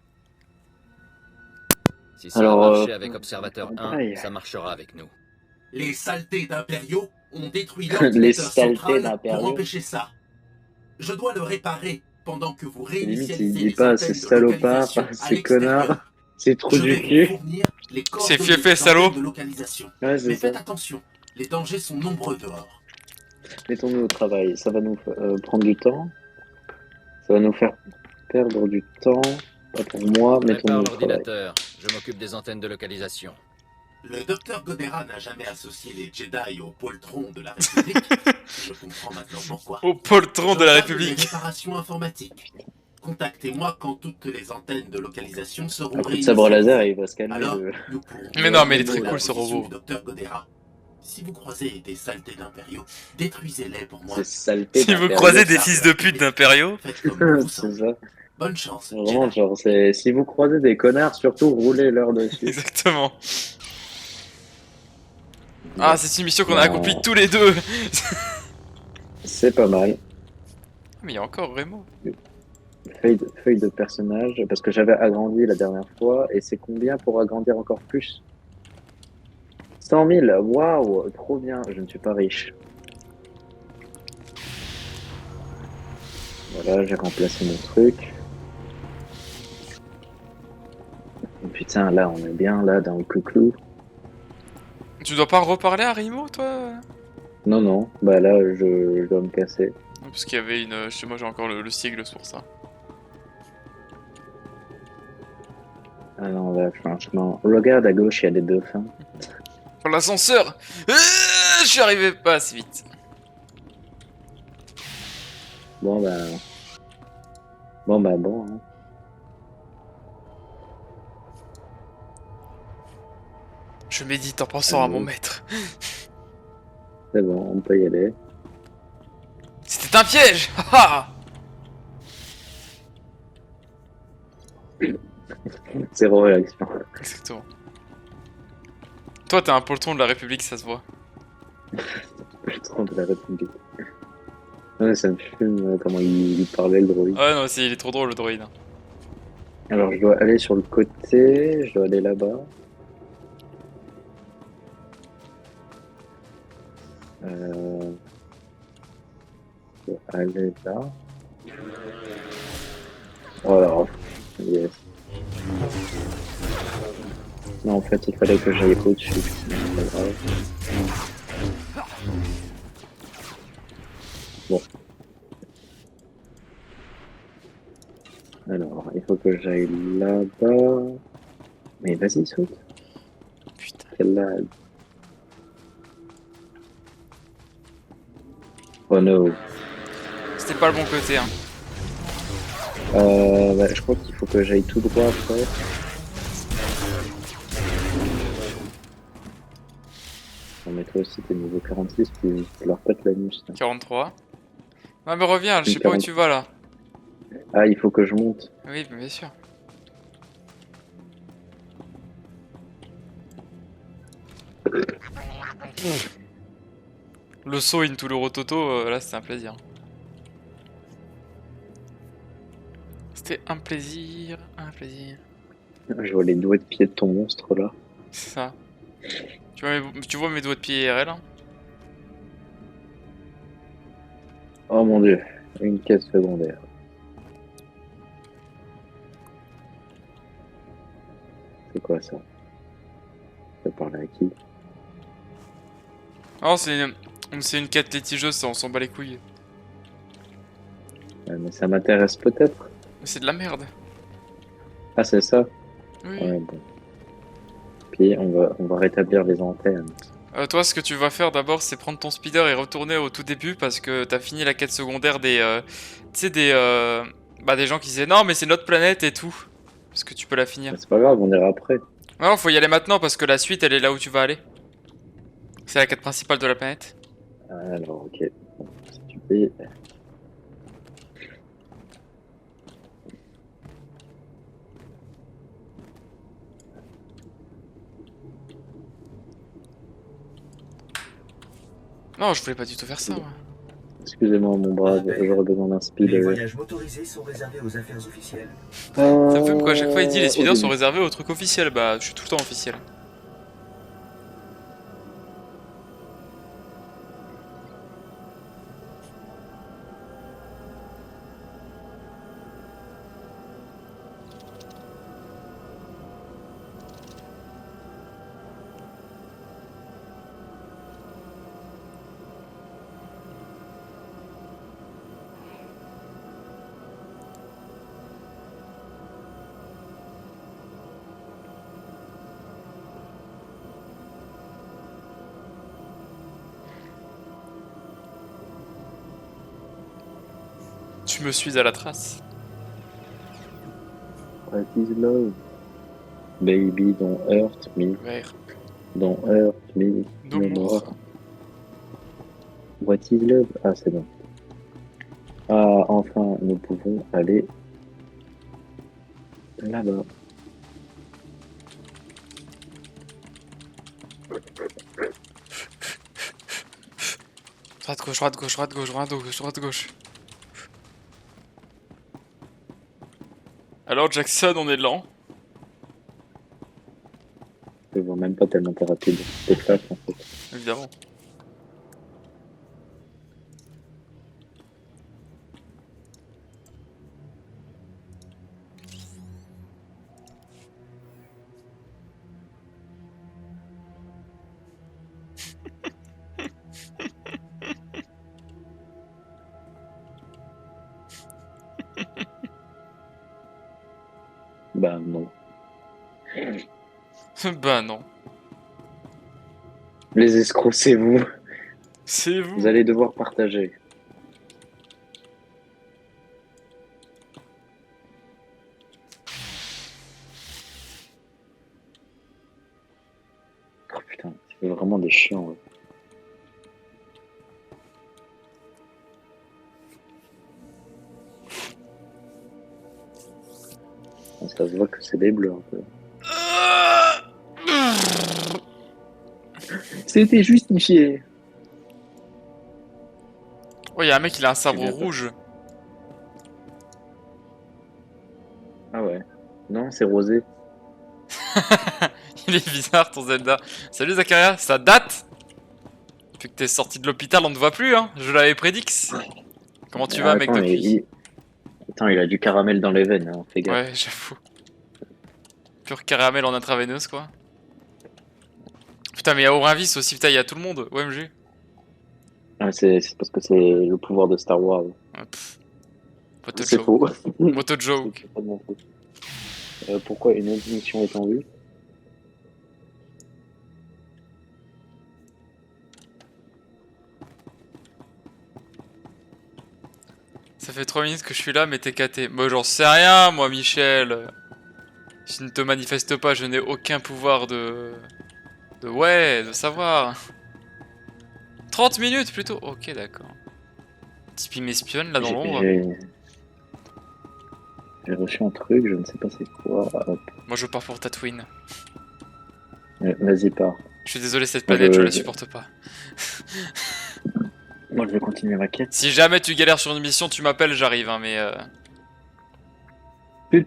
Si ça Alors, a marché avec Observateur 1, pareil. ça marchera avec nous. Les saletés d'impériaux On détruit Les l'ordinateur saletés central d'Imperium. pour empêcher ça. Je dois le réparer pendant que vous Limite, réinitialisez il dit les pas antennes ces de salopards, localisation à ces l'extérieur. connards, ces trous Je du vais vous cul. fournir les C'est coordonnées fiefé, des salaud. antennes de localisation. Ouais, c'est Mais ça. faites attention, les dangers sont nombreux dehors. Mettons-nous au travail. Ça va nous prendre du temps. Ça va nous faire perdre du temps. Pas pour moi, mettons-nous Prépare au travail. l'ordinateur. Je m'occupe des antennes de localisation. Le docteur Godera n'a jamais associé les Jedi au poltron de la République. Je comprends maintenant pourquoi. Au poltron de la J'entame République. les réparations informatiques. Contactez-moi quand toutes les antennes de localisation seront Un coup de sabre laser et il va se calmer. Alors, le- nous pourrons Mais non, mais il est retrouver très la cool, ce position robot. du Dr Godera. Si vous croisez des saletés d'impériaux, détruisez-les pour moi. C'est saleté. Si vous d'impériaux. croisez des fils de pute d'impériaux. Faites comme bon vous C'est semble. ça. Bonne chance. Vraiment, Jedi. genre, c'est si vous croisez des connards, surtout roulez-leur dessus. Exactement. Ah, c'est une mission qu'on a Non. accomplie tous les deux. C'est pas mal. Mais il y a encore Remo. Feuille de personnage, parce que j'avais agrandi la dernière fois, et c'est combien pour agrandir encore plus? 100 000, waouh, trop bien, je ne suis pas riche. Voilà, j'ai remplacé mon truc. Oh, putain, là, on est bien, là, dans le coucou. Tu dois pas reparler à Remo, toi? Non, non, bah là, je dois me casser. Non, parce qu'il y avait une... Chez moi, j'ai encore le sigle c'est pour ça. Ah non, là, franchement, regarde à gauche, il y a des dauphins. Pour l'ascenseur. Je suis arrivé pas assez vite. Bon, bah... Bon, hein. Je médite en pensant à mon maître. C'est bon, on peut y aller. C'était un piège. Haha. Zéro réaction. Exactement. Toi, t'es un poltron de la République, ça se voit. Je trompe de la République. Ouais, ça me fume comment il parlait le droïde. Ouais, non, il est trop drôle le droïde. Alors je dois aller sur le côté, je dois aller là-bas. Je dois aller là. Voilà. Yes. Non, en fait, il fallait que j'aille au-dessus. C'est pas grave. Bon. Alors, il faut que j'aille là-bas. Mais vas-y, saute. Putain. Quelle lag. Oh no. C'était pas le bon côté, hein. Bah, je crois qu'il faut que j'aille tout droit après. Non, mais toi aussi, t'es niveau 46, puis tu leur pètes la nuit. 43. Ouais, mais reviens, je sais pas où tu vas là. Ah, il faut que je monte. Oui, bien sûr. Le saut into le rototo, là c'était un plaisir. C'était un plaisir, un plaisir. Je vois les doigts de pied de ton monstre là. C'est ça. Tu vois mes doigts de pied IRL hein. Oh mon dieu, une caisse secondaire. C'est quoi ça? Ça parle à qui? Oh, c'est une quête litigeuse, ça, on s'en bat les couilles. Mais ça m'intéresse peut-être. Mais c'est de la merde. Ah, c'est ça? Oui. Ouais, bon. Puis on va rétablir les antennes. Toi, ce que tu vas faire d'abord, c'est prendre ton speeder et retourner au tout début parce que t'as fini la quête secondaire des, tu sais, des gens qui disaient non, mais c'est notre planète et tout. Parce que tu peux la finir. C'est pas grave, on ira après. Non, faut y aller maintenant parce que la suite, elle est là où tu vas aller. C'est la quête principale de la planète. Alors, ok. Bon, si tu peux. Non, je voulais pas du tout faire ça, moi. Excusez-moi, mon brave, j'aurais besoin d'un Les speeder. voyages motorisés sont réservés aux affaires officielles. Ça me fume quoi, à chaque fois il dit les speeders au sont début. réservés aux trucs officiels. Bah, je suis tout le temps officiel. Tu me suis à la trace. What is love? Baby, don't hurt me. Vert. Don't hurt me. No more. What is love? Ah, c'est bon. Ah, enfin, nous pouvons aller là-bas. Droite, gauche, droite, gauche, droite, gauche, droite, gauche, droite, gauche. Alors Jackson, on est lent. Je vois même pas tellement t'es rapide. T'es flash en fait. Évidemment. Bah non. Bah non. Les escrocs, c'est vous. C'est vous. Vous allez devoir partager. Oh putain, c'est vraiment des chiants. Ouais. Ça se voit que c'est des bleus un peu. C'était justifié. Oh, y'a un mec, il a un sabre bien pas. rouge. Ah ouais. Non, c'est rosé. Il est bizarre ton Zelda. Salut Zakaria, ça date? Depuis que t'es sorti de l'hôpital, on ne te voit plus, hein. Je l'avais prédix. Comment tu vas, mec, Attends, depuis? Attends, il a du caramel dans les veines, hein. Fais gaffe. Ouais, j'avoue. Pur caramel en intraveineuse, quoi. Putain, mais y'a Orinvis aussi, putain, y'a tout le monde. OMG. Ah, c'est parce que c'est le pouvoir de Star Wars. What a C'est joke. faux. What a joke. C'est pas de mon faute. Pourquoi une autre mission est en vue? Ça fait 3 minutes que je suis là, mais t'es caté. Moi, j'en sais rien, moi, Michel. Si tu ne te manifestes pas, je n'ai aucun pouvoir de savoir. 30 minutes plutôt. Ok, d'accord. Tipeee m'espionne là dans l'ombre. J'ai reçu un truc, je ne sais pas c'est quoi. Hop. Moi, je pars pour Tatooine. Vas-y, pars. Je suis désolé, cette planète, je la supporte pas. Moi, je vais continuer ma quête. Si jamais tu galères sur une mission, tu m'appelles, j'arrive, hein, mais ouais,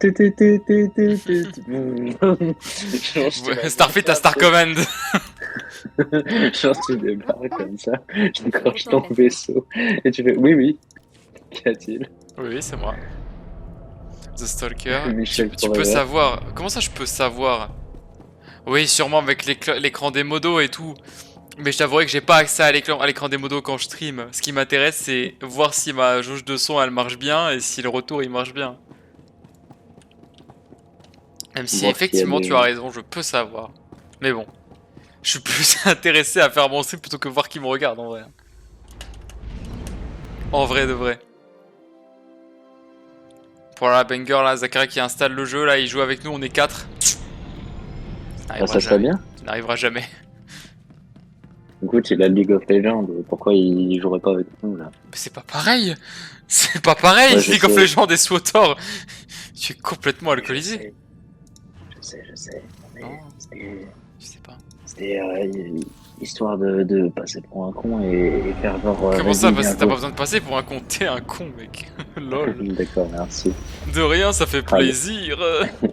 Starfleet à Star Command. Genre, tu débarques comme ça, je décroche ton vaisseau, et tu fais oui, oui. Qu'y a-t-il? Oui, c'est moi. The Stalker. Michel Tu peux savoir. Comment ça, je peux savoir? Oui, sûrement avec l'écran des modos et tout. Mais je t'avouerai que j'ai pas accès à l'écran des modos quand je stream. Ce qui m'intéresse, c'est voir si ma jauge de son elle marche bien et si le retour il marche bien. Même si Voir effectivement s'il y a tu as raison, je peux savoir. Mais bon, je suis plus intéressé à faire mon stream plutôt que voir qui me regarde en vrai. En vrai de vrai. Pour la banger là, Zachary qui installe le jeu là, il joue avec nous, on est 4. Ah, ça serait bien. Il n'arrivera jamais. Écoute, il a League of Legends, pourquoi il jouerait pas avec nous là? Mais c'est pas pareil. C'est pas pareil, Ouais, League of Legends et SWTOR. Tu es complètement alcoolisé. Je sais. Mais Non. c'était... Je sais pas. C'était histoire de passer pour un con et faire genre... Comment ça, parce que t'as go. pas besoin de passer pour un con, t'es un con mec. Lol. D'accord, merci. De rien, ça fait plaisir.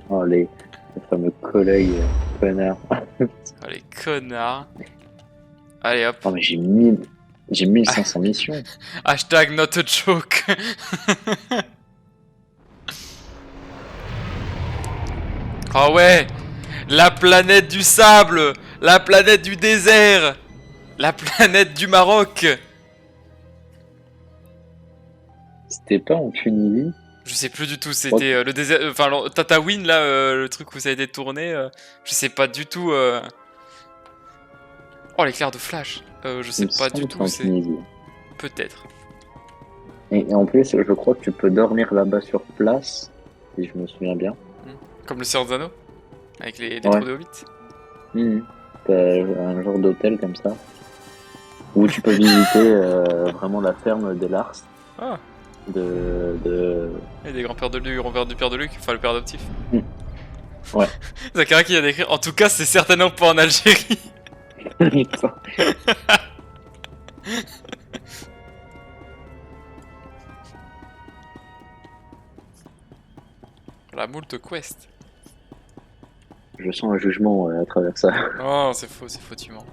Oh, les fameux collègues connards. Allez, connard. Allez hop. Oh, mais j'ai 1500 missions. Hashtag not a joke. Oh ouais. La planète du sable. La planète du désert. La planète du Maroc. C'était pas en Tunisie? Je sais plus du tout, c'était le désert, enfin Tatooine là, le truc où ça a été tourné, je sais pas du tout. Oh l'éclair de flash, je sais pas du tout, c'est peut-être. Et en plus, je crois que tu peux dormir là-bas sur place, si je me souviens bien. Comme le Seigneur des Anneaux, avec les Ouais. trous de Hobbit. T'as un genre d'hôtel comme ça, où tu peux visiter vraiment la ferme des Lars. Ah, De... et des grands-pères de Luc, grand-père du père de Luc, enfin le père adoptif. Ouais. Zachary qui a décrit. En tout cas, c'est certainement pas en Algérie. La moult quest. Je sens un jugement à travers ça. Oh, c'est faux, tu mens.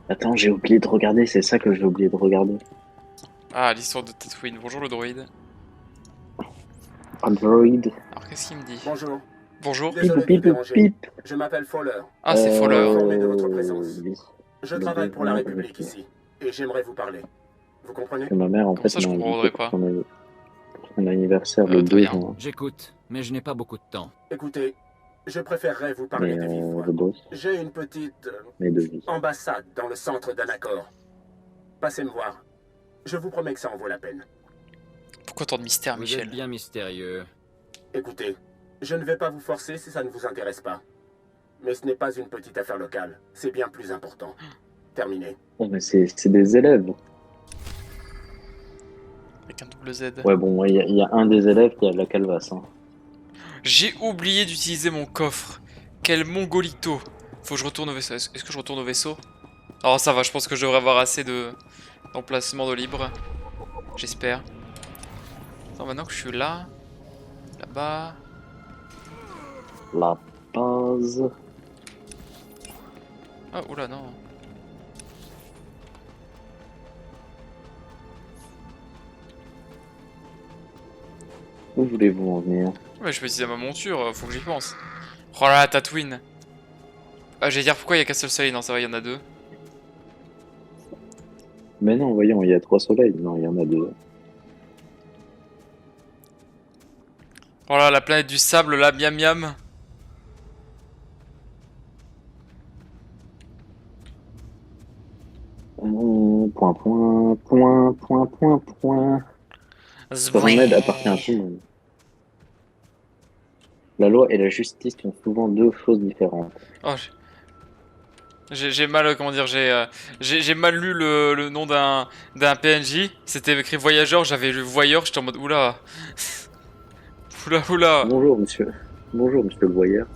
Attends, j'ai oublié de regarder, c'est ça que j'ai oublié de regarder. Ah, l'histoire de Tatooine. Bonjour le droïde. Android. Alors, qu'est-ce qu'il me dit? Bonjour. Bonjour. Pip, Désolé de pip, vous déranger. pip. Je m'appelle Fowler. Ah, c'est Fowler. Informé de votre présence. Oui. Je Le travaille pour la devenir République avec- ici. Et j'aimerais vous parler. Vous comprenez? Que ma mère, en Comment fait, ça, je m'a comprendrais invité pas pour son anniversaire le 2 Adrien. juin. J'écoute, mais je n'ai pas beaucoup de temps. Écoutez, je préférerais vous parler Mais de vive voix. je bosse, J'ai une petite mes devis. ambassade dans le centre d'Anacor. Passez me voir. Je vous promets que ça en vaut la peine. Pourquoi tant de mystère, Vous Michel? êtes bien mystérieux. Écoutez, je ne vais pas vous forcer si ça ne vous intéresse pas. Mais ce n'est pas une petite affaire locale. C'est bien plus important. Terminé. Oh, mais c'est des élèves. Avec un double Z. Ouais, bon, il y a un des élèves qui a de la calvasse. Hein. J'ai oublié d'utiliser mon coffre. Quel mongolito. Faut que je retourne au vaisseau. Est-ce que je retourne au vaisseau? Alors ça va, je pense que je devrais avoir assez d'emplacement de libre. J'espère. Attends, maintenant que je suis là. Là-bas. La base. Ah, oula, non. Où voulez-vous en venir? Ouais, je peux utiliser ma monture, faut que j'y pense. Oh là là, Tatooine. Ah, j'allais dire pourquoi il y a qu'un seul soleil. Non, ça va, il y en a deux. Mais non, voyons, il y a 3 soleils. Non, il y en a 2. Oh là, la planète du sable, là, miam miam. Point, point, point, point, point, point. Paramède appartient à tout le monde. La loi et la justice sont souvent deux choses différentes. Oh, j'ai mal, comment dire, j'ai mal lu le nom d'un PNJ. C'était écrit voyageur, j'avais lu voyeur, j'étais en mode oula. Oula, oula. Bonjour, monsieur. Bonjour, monsieur le voyeur.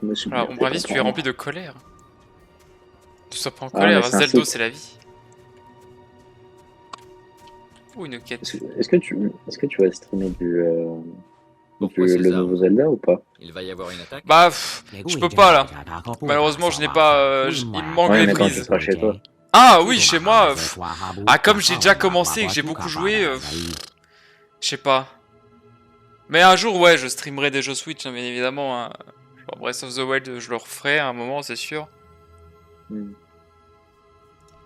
Je me suis Alors, bien on fait Bravis, tu es comprendre. rempli de colère. Tu sois pas en Ah, colère, mais c'est un Zeldo, site. c'est la vie. Ou une quête. Est-ce que tu vas streamer Pourquoi le César? nouveau Zelda ou pas? Il va y avoir une attaque? Bah, je peux pas là. Malheureusement, je n'ai pas. Il me manque Ouais, les mais quand tu prises. seras chez toi. Ah oui, chez moi. Ah, comme j'ai déjà commencé et que j'ai beaucoup joué, je sais pas. Mais un jour, ouais, je streamerai des jeux Switch, hein, bien évidemment. Hein. Genre Breath of the Wild, je le referai à un moment, c'est sûr.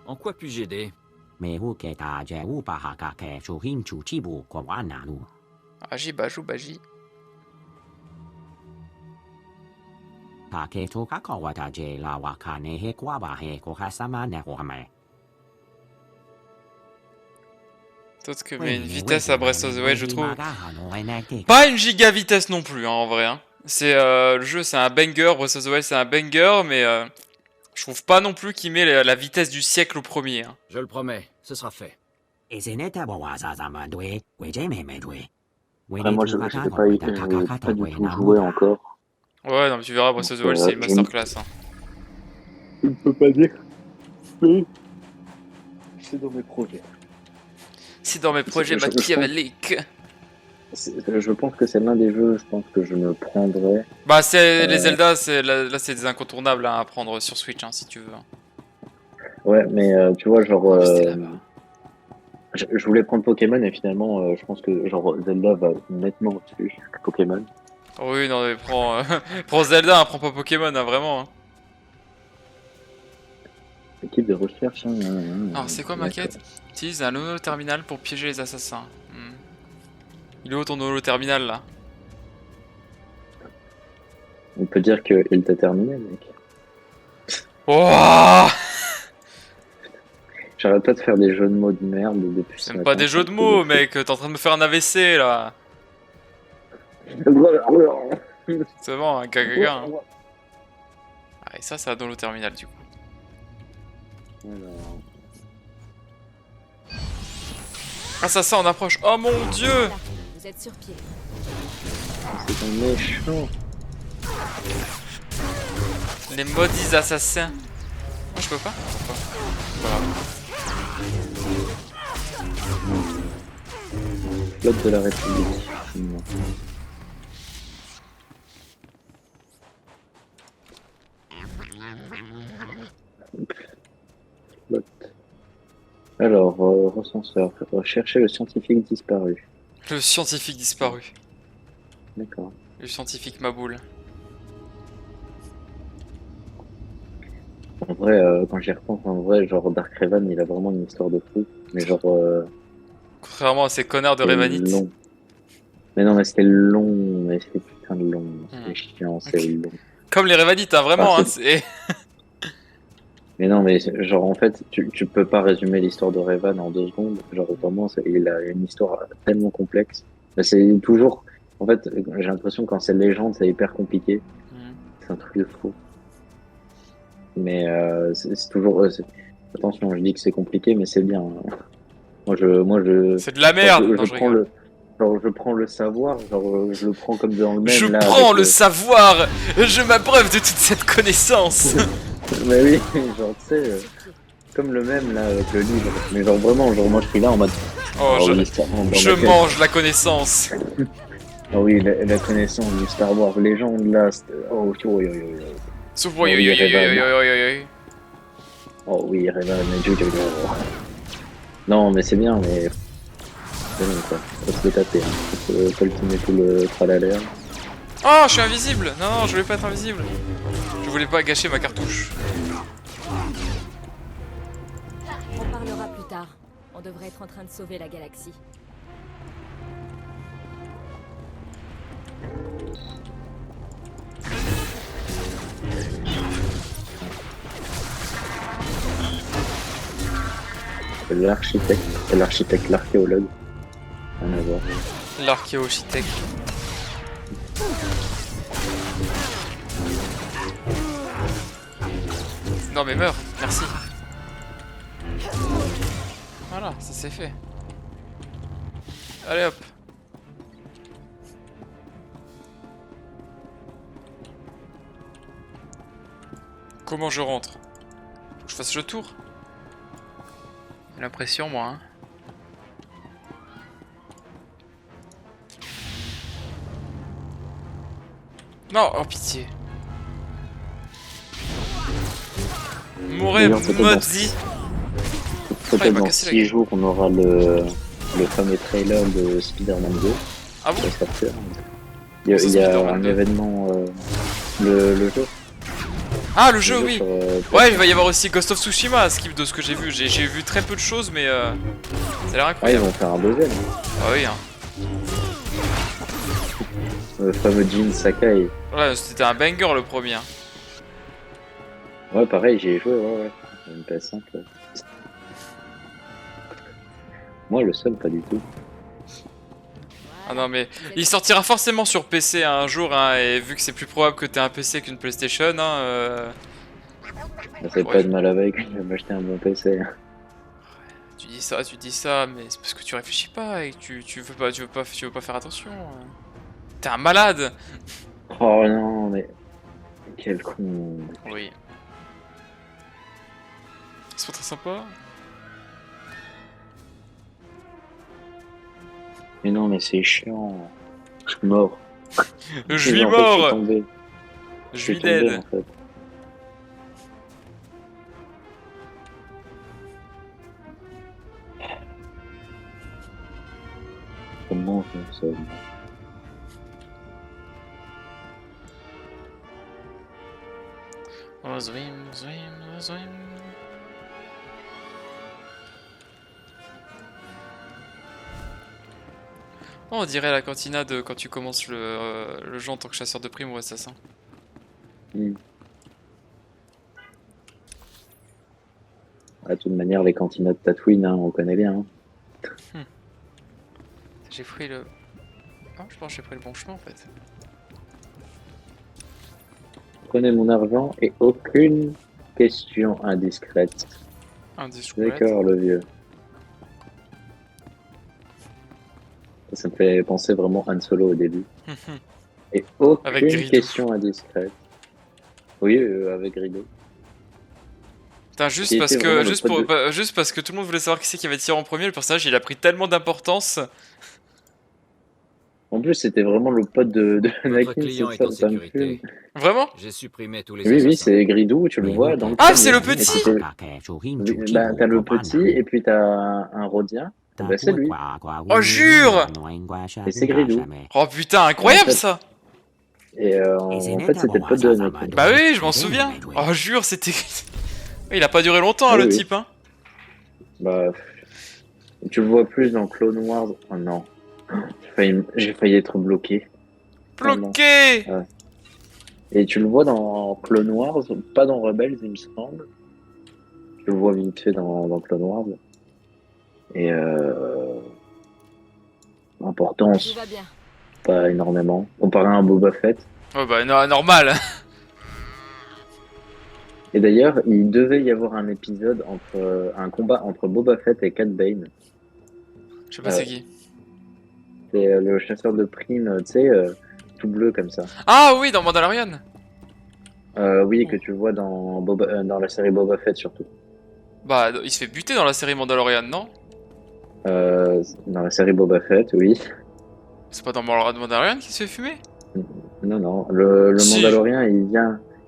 En quoi puis-je aider? Agi, bajou, baji. D'autres que mais une vitesse à Breath of the Wild, je trouve. Pas une giga vitesse non plus, hein, en vrai. Hein. C'est le jeu, c'est un banger. Breath of the Wild, c'est un banger, mais je trouve pas non plus qu'il met la vitesse du siècle au premier. Hein. Je le promets, ce sera fait. Après, moi, je n'ai pas du tout joué encore. Ouais, non, mais tu verras, Breath of the Wild, c'est une masterclass. Hein. Je ne peux pas dire, mais c'est dans mes projets. C'est dans mes projets machiavéliques. Je pense que c'est l'un des jeux, je pense que je me prendrais. Bah, c'est les Zelda, là, c'est des incontournables hein, à prendre sur Switch, hein, si tu veux. Ouais, mais tu vois, genre. Oh, c'était là-bas. Je voulais prendre Pokémon et finalement, je pense que genre Zelda va nettement au-dessus que Pokémon. Oui, non, mais prends Zelda, hein, prends pas Pokémon, hein, vraiment. Hein. Équipe de recherche. Alors, c'est quoi ma quête? Utilise un holo-terminal pour piéger les assassins. Il est où ton holo-terminal là? On peut dire qu'il t'a terminé, mec. Oh, J'arrête pas de faire des jeux de mots de merde depuis ce c'est matin. pas des jeux de mots, mec. T'es en train de me faire un AVC là. C'est bon, un gaga. Hein. Ah, et ça va dans le terminal du coup. Alors, Ah, ça, on approche. Oh mon dieu! Vous êtes sur pied. c'est un méchant. Les maudits assassins. Moi, je peux pas? Voilà. Flotte de la République. Non. Flotte. Alors, recenseur. Rechercher le scientifique disparu. Le scientifique disparu. D'accord. Le scientifique Maboule. En vrai, quand j'y repense, en vrai, genre Dark Revan, il a vraiment une histoire de fou. Mais genre, Contrairement à ces connards de c'était Revanites. long. Mais non, mais c'était long, mais c'était putain de long. C'était Hmm. chiant, c'est long. Comme les Revanites, hein, vraiment. Ah, Hein, c'est... Mais non, mais genre en fait, tu peux pas résumer l'histoire de Revan en 2 secondes. Genre vraiment, il a une histoire tellement complexe. Mais c'est toujours, en fait, j'ai l'impression que quand c'est légende, c'est hyper compliqué. Hmm. C'est un truc de fou. Mais c'est toujours, attention, je dis que c'est compliqué, mais c'est bien. Hein. Moi je, C'est de la merde. je Non, je prends rigole. genre je prends le savoir, genre je le prends comme dans le même. Je là, prends avec le savoir. Je m'abreuve de toute cette connaissance. Mais oui, genre tu sais, comme le même là avec le livre. Mais genre vraiment, genre moi je suis là en mode. Oh, oui, ça rentre dans je ma tête. mange la connaissance. Ah oui, la connaissance du Star Wars légende là, oh oui, oui, oui, oui. Souffle. Oui, oui, oui, oui, oui, oui, oui, oui. Oh oui, Revan, non, mais c'est bien, mais. C'est bon quoi, faut se le taper, hein. Faut ultimer tout le tralala. Oh, je suis invisible. Non, non, je voulais pas être invisible. Je voulais pas gâcher ma cartouche. On parlera plus tard. On devrait être en train de sauver la galaxie. L'architecte, l'archéologue. Rien à voir. L'archéochitech. Non mais meurs, merci. Voilà, ça c'est fait. Allez hop. Comment je rentre? Faut que je fasse le tour. J'ai l'impression moi hein. Non, oh pitié. Mourez, D'ailleurs, peut-être dans- Mozzi. Peut-être il m'a dans cassé la 6 gueule. jours, on aura le fameux trailer de Spider-Man 2 Ah qui bon? va sortir. Il y a, C'est il y a Spider-Man un 2. événement, le jeu. Ah le jeu oui. sur, Ouais, il va y avoir aussi Ghost of Tsushima à Skip de ce que j'ai vu. J'ai vu très peu de choses, mais ça a l'air Ah, ils incroyable. vont faire un deuxième. Ah oui, hein. Le fameux Jin Sakai. Ouais, c'était un banger le premier. Hein. Ouais, pareil, j'y ai joué, ouais. Une PS5. Ouais. Moi, le seul, pas du tout. Ah non, mais il sortira forcément sur PC un jour, hein, et vu que c'est plus probable que t'aies un PC qu'une PlayStation, hein, Ça fait Ouais. pas de mal avec, je vais m'acheter un bon PC. tu dis ça, mais c'est parce que tu réfléchis pas et que tu veux pas faire attention. T'es un malade. Oh non, mais. Quel con. Oui. C'est pas très sympa. Mais non, mais c'est chiant. Je suis mort. Je Mais suis en fait, je suis mort. tombé. Je suis suis tombé, dead. en fait. Comment je me sauve? Oh, zwim, zwim, zwim. Oh, on dirait la cantina de quand tu commences le jeu en tant que chasseur de primes ou assassin. De toute manière, les cantines de Tatooine, hein, on connaît bien. Hein. J'ai pris le... Ah, je pense que j'ai pris le bon chemin en fait. Prenez mon argent et aucune question indiscrète. Indiscret. D'accord, le vieux. Ça me fait penser vraiment Han Solo au début. Et Avec aucune Grido. question indiscrète. Oui, avec Grido. Putain, juste Qui parce était que vraiment le juste pote pour de- bah, juste parce que tout le monde voulait savoir qui c'est qui avait tiré en premier, le personnage il a pris tellement d'importance. En plus, c'était vraiment le pote de Votre Anakin, client est ça, en ça me sécurité. fume. Vraiment? J'ai supprimé tous les Oui, oui, assassins. c'est Grido, tu le vois dans le Ah, premier. c'est le Et petit! puis bah, t'as le petit, et puis t'as un Rhodien. Bah, c'est lui. Oh, jure! Et c'est Grido. Oh putain, incroyable En fait, ça! Et en fait, c'était le pote de Anakin. Bah oui, je m'en souviens. Oh, jure, c'était... Il a pas duré longtemps, hein, Oui, le oui. type, hein. Bah, tu le vois plus dans Clone Wars. Oh non. J'ai failli être bloqué. Bloqué! Et tu le vois dans Clone Wars, pas dans Rebels, il me semble. Tu le vois vite fait dans Clone Wars. Et Tout importance, va bien. pas énormément. Comparé à un Boba Fett. Oh bah non, normal. Et d'ailleurs, il devait y avoir un épisode un combat entre Boba Fett et Cad Bane. Je sais pas c'est qui. C'est le chasseur de primes, tu sais, tout bleu comme ça. Ah oui, dans Mandalorian. Oui, que tu vois dans la série Boba Fett surtout. Bah, il se fait buter dans la série Mandalorian, non? Dans la série Boba Fett, oui. C'est pas dans Mandalorian qu'il se fait fumer? Non, non. Le Si. Mandalorien,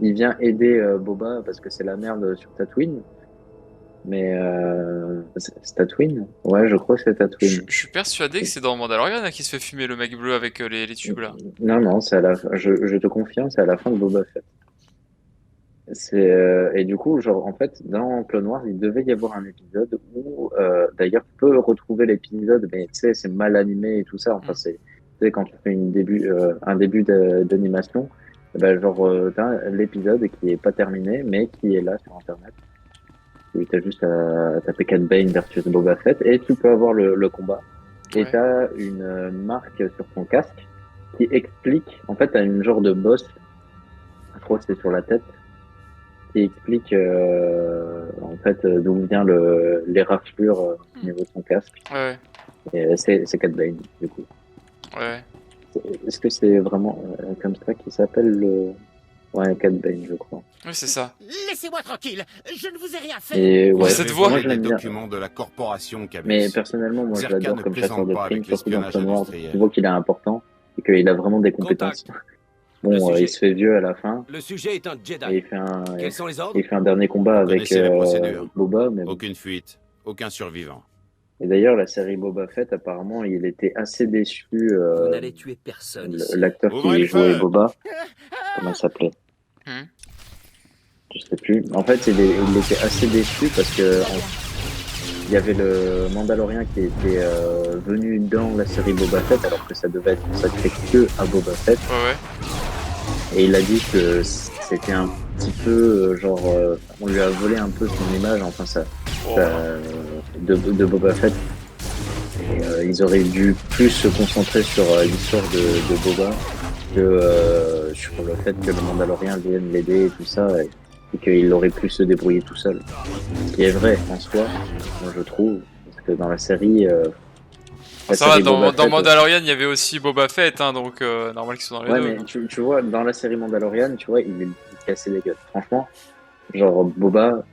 il vient aider Boba parce que c'est la merde sur Tatooine. Mais c'est Tatooine? Ouais, je crois que c'est Tatooine. Je suis persuadé que c'est dans Mandalorian hein, qu'il se fait fumer le mec bleu avec les tubes là. Non, non, c'est à la fin. Je te confirme, c'est à la fin de Boba Fett. Et du coup, genre, en fait, dans Clone Wars, il devait y avoir un épisode où, d'ailleurs, tu peux retrouver l'épisode, mais tu sais, c'est mal animé et tout ça. Enfin, tu sais, quand tu fais un début d'animation, ben, genre, t'as l'épisode qui est pas terminé, mais qui est là sur Internet. Et t'as juste à taper Cad Bane versus Boba Fett et tu peux avoir le combat. Et Ouais. t'as une marque sur ton casque qui explique, en fait, t'as une genre de boss, je crois que c'est sur la tête, qui explique en fait d'où vient les raflures au niveau de son casque. Ouais, Et c'est Cad Bane, du coup. ouais. Est-ce que c'est vraiment comme ça qu'il s'appelle le... Ouais, Cad Bane, je crois. Oui, c'est ça. Laissez-moi tranquille, je ne vous ai rien fait. Et ouais, cette voix. moi je les l'aime bien. documents de la corporation Cabus. Mais personnellement, moi je Zerka l'adore ne comme plaisante chasseur de pas primes, avec surtout dans l'espionnage Clone Wars. industriel. Tu vois qu'il est important et qu'il a vraiment des compétences. Le Bon, sujet. il se fait vieux à la fin Le sujet est un et Jedi. il Quels sont les ordres? fait un dernier combat Vous avec connaissez la procédure. Boba. Mais... Aucune fuite, aucun survivant. Et d'ailleurs, la série Boba Fett, apparemment, il était assez déçu. Vous n'allez tuer personne ici. L'acteur Ouvrez qui le jouait feu. Boba, comment il s'appelait? Hmm. Je sais plus. En fait, il était assez déçu parce que il y avait le Mandalorien qui était venu dans la série Boba Fett alors que ça devait être consacré que à Boba Fett. Ouais, ouais. Et il a dit que c'était un petit peu on lui a volé un peu son image, enfin Oh. de Boba Fett. Et ils auraient dû plus se concentrer sur l'histoire de Boba que sur le fait que le Mandalorien vienne l'aider et tout ça, et qu'il aurait pu se débrouiller tout seul. Ce qui est vrai en soi, moi je trouve, parce que dans la série... Ça va, dans Boba Fett, Mandalorian, il y avait aussi Boba Fett, hein, donc normal qu'ils soient dans les ouais, deux. mais tu vois, dans la série Mandalorian, tu vois, il cassait les gueules. Franchement, genre Boba,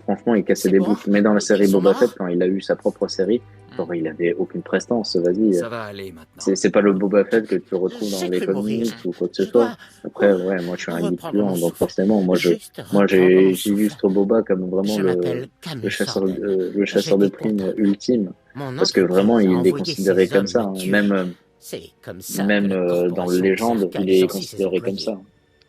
franchement, il cassait C'est des bon. bouts. Mais dans la série Ils sont Boba morts. Fett, quand il a eu sa propre série, genre, il avait aucune prestance, vas-y. Ça va aller maintenant. C'est pas le Boba Fett que tu retrouves dans J'ai les cru comics mourir. ou quoi que ce Je soit. dois Après, ouais, moi je suis un geek reprendre mon puant, donc souffle. forcément, moi j'ai Reprendre mon Boba comme vraiment Je le m'appelle Camus chasseur, Sordel. le chasseur de J'habite primes Pontaine. ultime. Mon Parce que entreprise vraiment, a il est envoyé considéré ses comme hommes ça. me Hein. tuer. Même C'est comme ça même que la dans corporation Légende, Zerka il est licencie ses considéré comme employés. ça.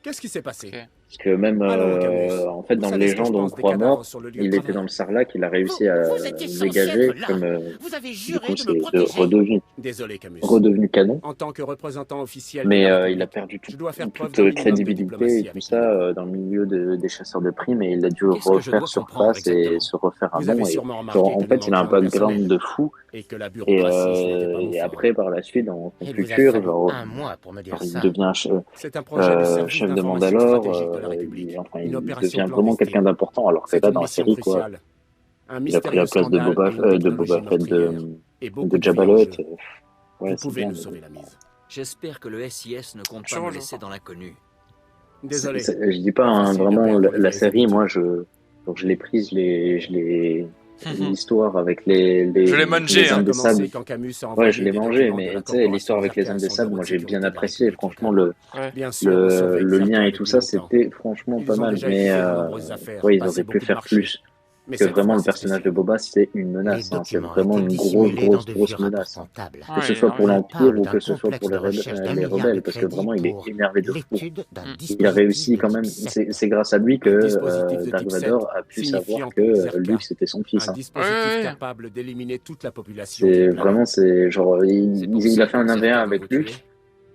Qu'est-ce qui s'est passé? Ok. Parce que même, Allons, Camus. en fait, Vous dans savez ce que je Légende, on pense le des croit cadavres mort, sur le lieu de il était travail. dans le Sarlac, il a réussi à Vous étiez le censé dégager, être là. comme Vous avez du juré coup, de c'est me protéger. Désolé, Camus. redevenu canon. En tant que représentant officiel de Mais la il a République, perdu je dois faire preuve toute d'un minimum de crédibilité et diplomatie tout avec ça dans le milieu des chasseurs de primes et il a dû Qu'est-ce que je dois refaire comprendre surface et se refaire un Vous avez nom. Et sûrement genre, remarqué en que nous fait, il a un manquions de background personnel de fou. et que la Et, bureaucratie n'était pas nos et formes. après, par la suite, dans son Il vous a futur, fallu genre, 1 mois pour me dire il ça. devient C'est un projet du service chef de d'information Mandalore, stratégique de la République. enfin, Une il opération devient vraiment clandestine. quelqu'un d'important, alors que C'est là, une dans la mission série, quoi, cruciale. Un il a pris la mystérieux place de scandale et une Boba technologie Fett, meurtrière et de beaucoup de Jabba vie en le jeu. Hutt. Ouais, Vous c'est pouvez bien. nous sauver la mise. J'espère que le SIS ne compte Je pas me vois. laisser dans l'inconnu. Désolé. Je dis pas, Pas hein, facile de vraiment, perdre les la vieilles série, habitudes. moi, donc je l'ai prise, l'histoire avec les Je l'ai mangé, les hein. hommes de sable. Quand Camus a Ouais, envoyé je l'ai des mangé, documents de mais la tu sais, l'histoire corporation avec les Zerka hommes à de son sable, bureau moi de j'ai bien sécurité de la apprécié. République Franchement, locale. Ouais. Bien sûr, vous sauvez le lien Zerka et tout depuis ça, longtemps. c'était franchement pas Ils ont mal. déjà Mais étudié de nombreuses affaires, ouais, ils passé auraient pu beaucoup de faire marchés. plus. Mais Parce que cette fois, vraiment, le c'est personnage de spécial. Boba, c'est une Les menace. Hein. C'est documents vraiment étaient une dissimulés dans des grosse vieux rapports menace. comptables. Que ce Ouais, soit pour ouais. l'Empire Parle ou d'un que ce soit complexe pour de recherche d'1 les milliard de rebelles, parce que crédits vraiment, il est pour énervé de fou. l'étude d'un Mm. Il a réussi dispositif de quand même. type 7. C'est grâce à lui Un que dispositif de Dark type 7 Vador a pu savoir signifiant que pour Zerka Luke c'était son fils. un Hein. dispositif Ouais. capable d'éliminer toute la population C'est d'une planète. vraiment, c'est genre, C'est pour il ça a fait un que 1v1 Zerka veut avec vous tuer. Luke.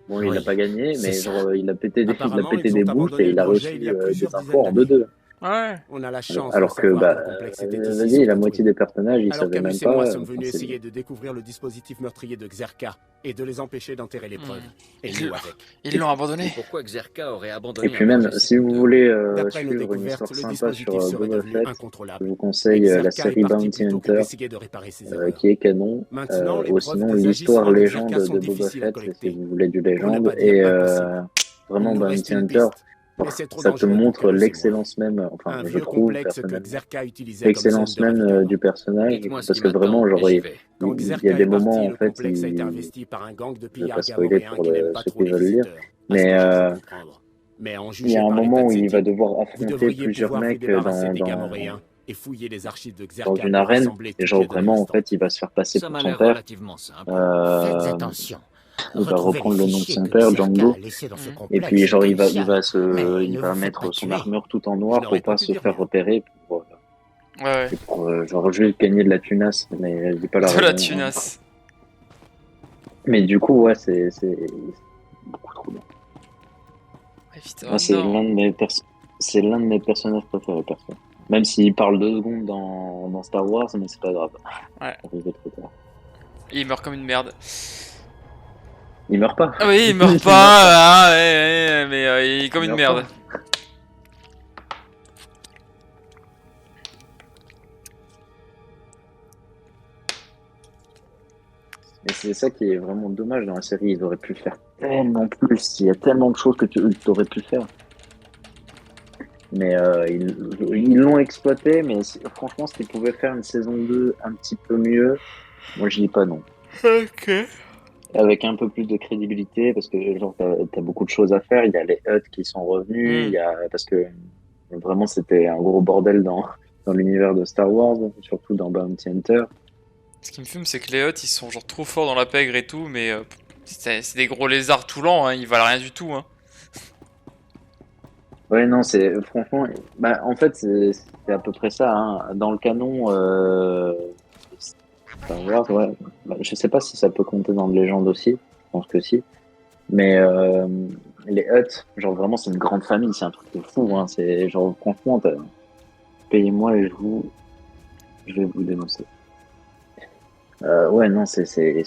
Bon, il Oui, n'a pas gagné, c'est mais ça. genre, il a pété Apparemment, ils des ont bouches abandonné et il le a projet reçu il y a plusieurs des dizaines infos en d'années. 2-2. Ouais. On a la chance de Alors que, savoir bah, que le complexe était ici vas-y, sous la contrôle. moitié des personnages, ils Alors savaient Camus même et moi pas. sommes Enfin, venus c'est- essayer de découvrir le dispositif meurtrier de Xerka et de les empêcher d'enterrer les preuves. Et Ils nous avec. Ils l'ont abandonné. Et pourquoi Xerka aurait abandonné Et puis un même, projet si vous coûteux voulez D'après nos suivre une découvertes, histoire le sympa dispositif sur serait Boba devenu Fett, je incontrôlable. vous conseille Et la Xerka série est parti Bounty plutôt que Hunter, d'essayer de réparer ses erreurs. qui est canon. Maintenant, les Ou preuves sinon, des l'histoire agissements de légende Xerka sont de Boba difficiles à Fett, collecter. si vous voulez du Pour ne légende. pas dire Et impossible. vraiment, Il nous reste Bounty une Hunter, piste, mais c'est trop ça te dangereux pour montre Camus et moi. l'excellence même, enfin, Un je vieux trouve complexe que personnellement, Xerka utilisait comme scène l'excellence de même ravitaillement. du personnage, Dites-moi ce parce qui que m'attend vraiment, et genre, j'y vais. Quand il y Xerka a des est parti, moments, en le fait, complexe a été investi par un gang de je vais pillards pas spoiler gamoréens pour qui n'aiment pas ceux trop qui les veulent lire, visiteurs. À mais ce que je peux comprendre. Mais en il y juger a un par l'état moment de où ses il va types, devoir vous affronter devriez plusieurs pouvoir vous mecs débarrasser des gamoréens et fouiller les archives de dans Xerka une pour arène, rassembler et toutes genre les données vraiment, en restantes. fait, il va se faire passer Ça pour m'a son l'air père. relativement simple. Faites Euh, attention. il va Retrouvez reprendre les le nom de fichiers son que père, Xerka Django, a laissés dans ce et complexe puis genre il crucial. va Mais ne vous faites mettre pas son tuer. armure tout en Je noir n'aurais pour pas pu se dire faire mieux. repérer, Ouais. genre juste gagner de la tunasse, mais je dis pas la De raison. la Hein. tunasse. Mais du coup, ouais, c'est beaucoup trop bien. Ouais, putain, Moi, c'est non. l'un de mes personnages préférés, perso. Même s'il parle 2 secondes dans Star Wars, mais c'est pas grave. Ouais. Ça arrive trop tard. Et il meurt comme une merde. Il meurt pas. Ah oui, il meurt pas, hein, ouais, mais il est comme Il une meurt merde. Et c'est ça qui est vraiment dommage dans la série. Ils auraient pu faire tellement plus. Il y a tellement de choses que tu aurais pu faire. Mais ils l'ont exploité. Mais franchement, s'ils pouvaient faire une saison 2 un petit peu mieux, moi je dis pas non. Ok. Avec un peu plus de crédibilité, parce que genre t'as beaucoup de choses à faire. Il y a les Hutt qui sont revenus. Il y a parce que vraiment c'était un gros bordel dans l'univers de Star Wars, surtout dans Bounty Hunter. Ce qui me fume, c'est que les Hutt, ils sont genre trop forts dans la pègre et tout, mais c'est des gros lézards tout lents, hein, ils valent rien du tout. Hein. Ouais, non, c'est franchement, bah en fait c'est à peu près ça. Hein. Dans le canon, Star Wars, ouais. Bah, je sais pas si ça peut compter dans le Légende aussi. Je pense que si. Mais les Hutt, genre vraiment, c'est une grande famille, c'est un truc de fou. Hein. C'est genre franchement, payez-moi et je vais vous dénoncer. Ouais, non, c'est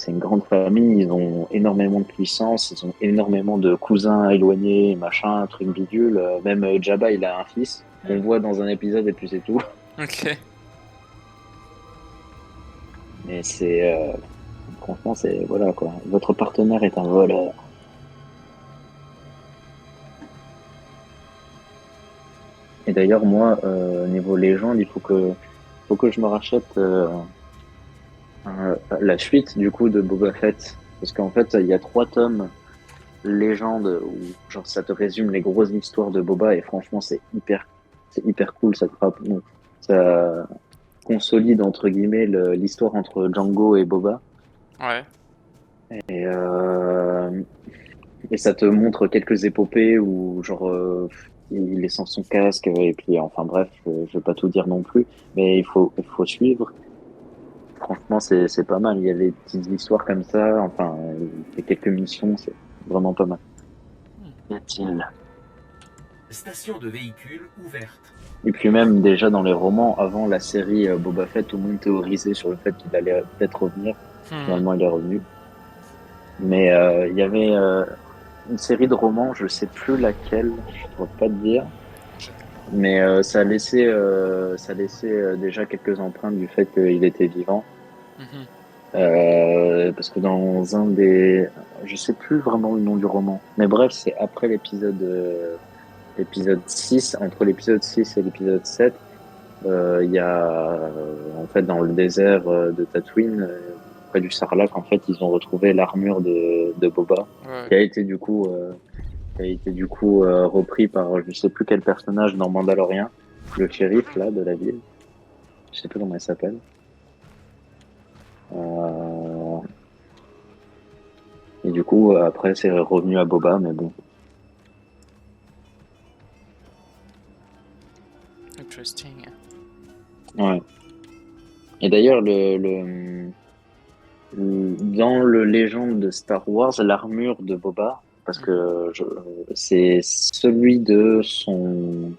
une grande famille, ils ont énormément de puissance, ils ont énormément de cousins éloignés, machin, truc bidule. Même Jabba, il a un fils, on voit dans un épisode et puis c'est tout. Ok. Mais c'est... franchement, c'est... Voilà, quoi. Votre partenaire est un voleur. Et d'ailleurs, moi, niveau légende, il faut que je me rachète... la suite du coup de Boba Fett, parce qu'en fait il y a 3 tomes légende où genre ça te résume les grosses histoires de Boba et franchement c'est hyper cool, ça consolide entre guillemets l'histoire entre Django et Boba. Ouais. Et ça te montre quelques épopées où genre il est sans son casque, et puis enfin bref, je vais pas tout dire non plus, mais il faut suivre. Franchement, c'est pas mal. Il y a des petites histoires comme ça, enfin, il y a quelques missions, c'est vraiment pas mal. Y a-t-il? Station de véhicules ouverte. Et puis même déjà dans les romans, avant la série Boba Fett, tout le monde théorisait sur le fait qu'il allait peut-être revenir. Finalement, il est revenu. Mais il y avait une série de romans, je sais plus laquelle, je ne pourrais pas te dire. Mais ça laissait déjà quelques empreintes du fait qu'il était vivant. Parce que dans un des... Je sais plus vraiment le nom du roman. Mais bref, c'est après l'épisode 6, entre l'épisode 6 et l'épisode 7, il y a en fait dans le désert de Tatooine, près du Sarlacc, en fait, ils ont retrouvé l'armure de Boba, qui a été du coup repris par je sais plus quel personnage dans Mandalorian, le shérif là de la ville. Je sais plus comment il s'appelle. Et du coup, après, c'est revenu à Boba, mais bon. Interesting. Ouais. Et d'ailleurs, dans le légende de Star Wars, l'armure de Boba, parce que c'est celui de son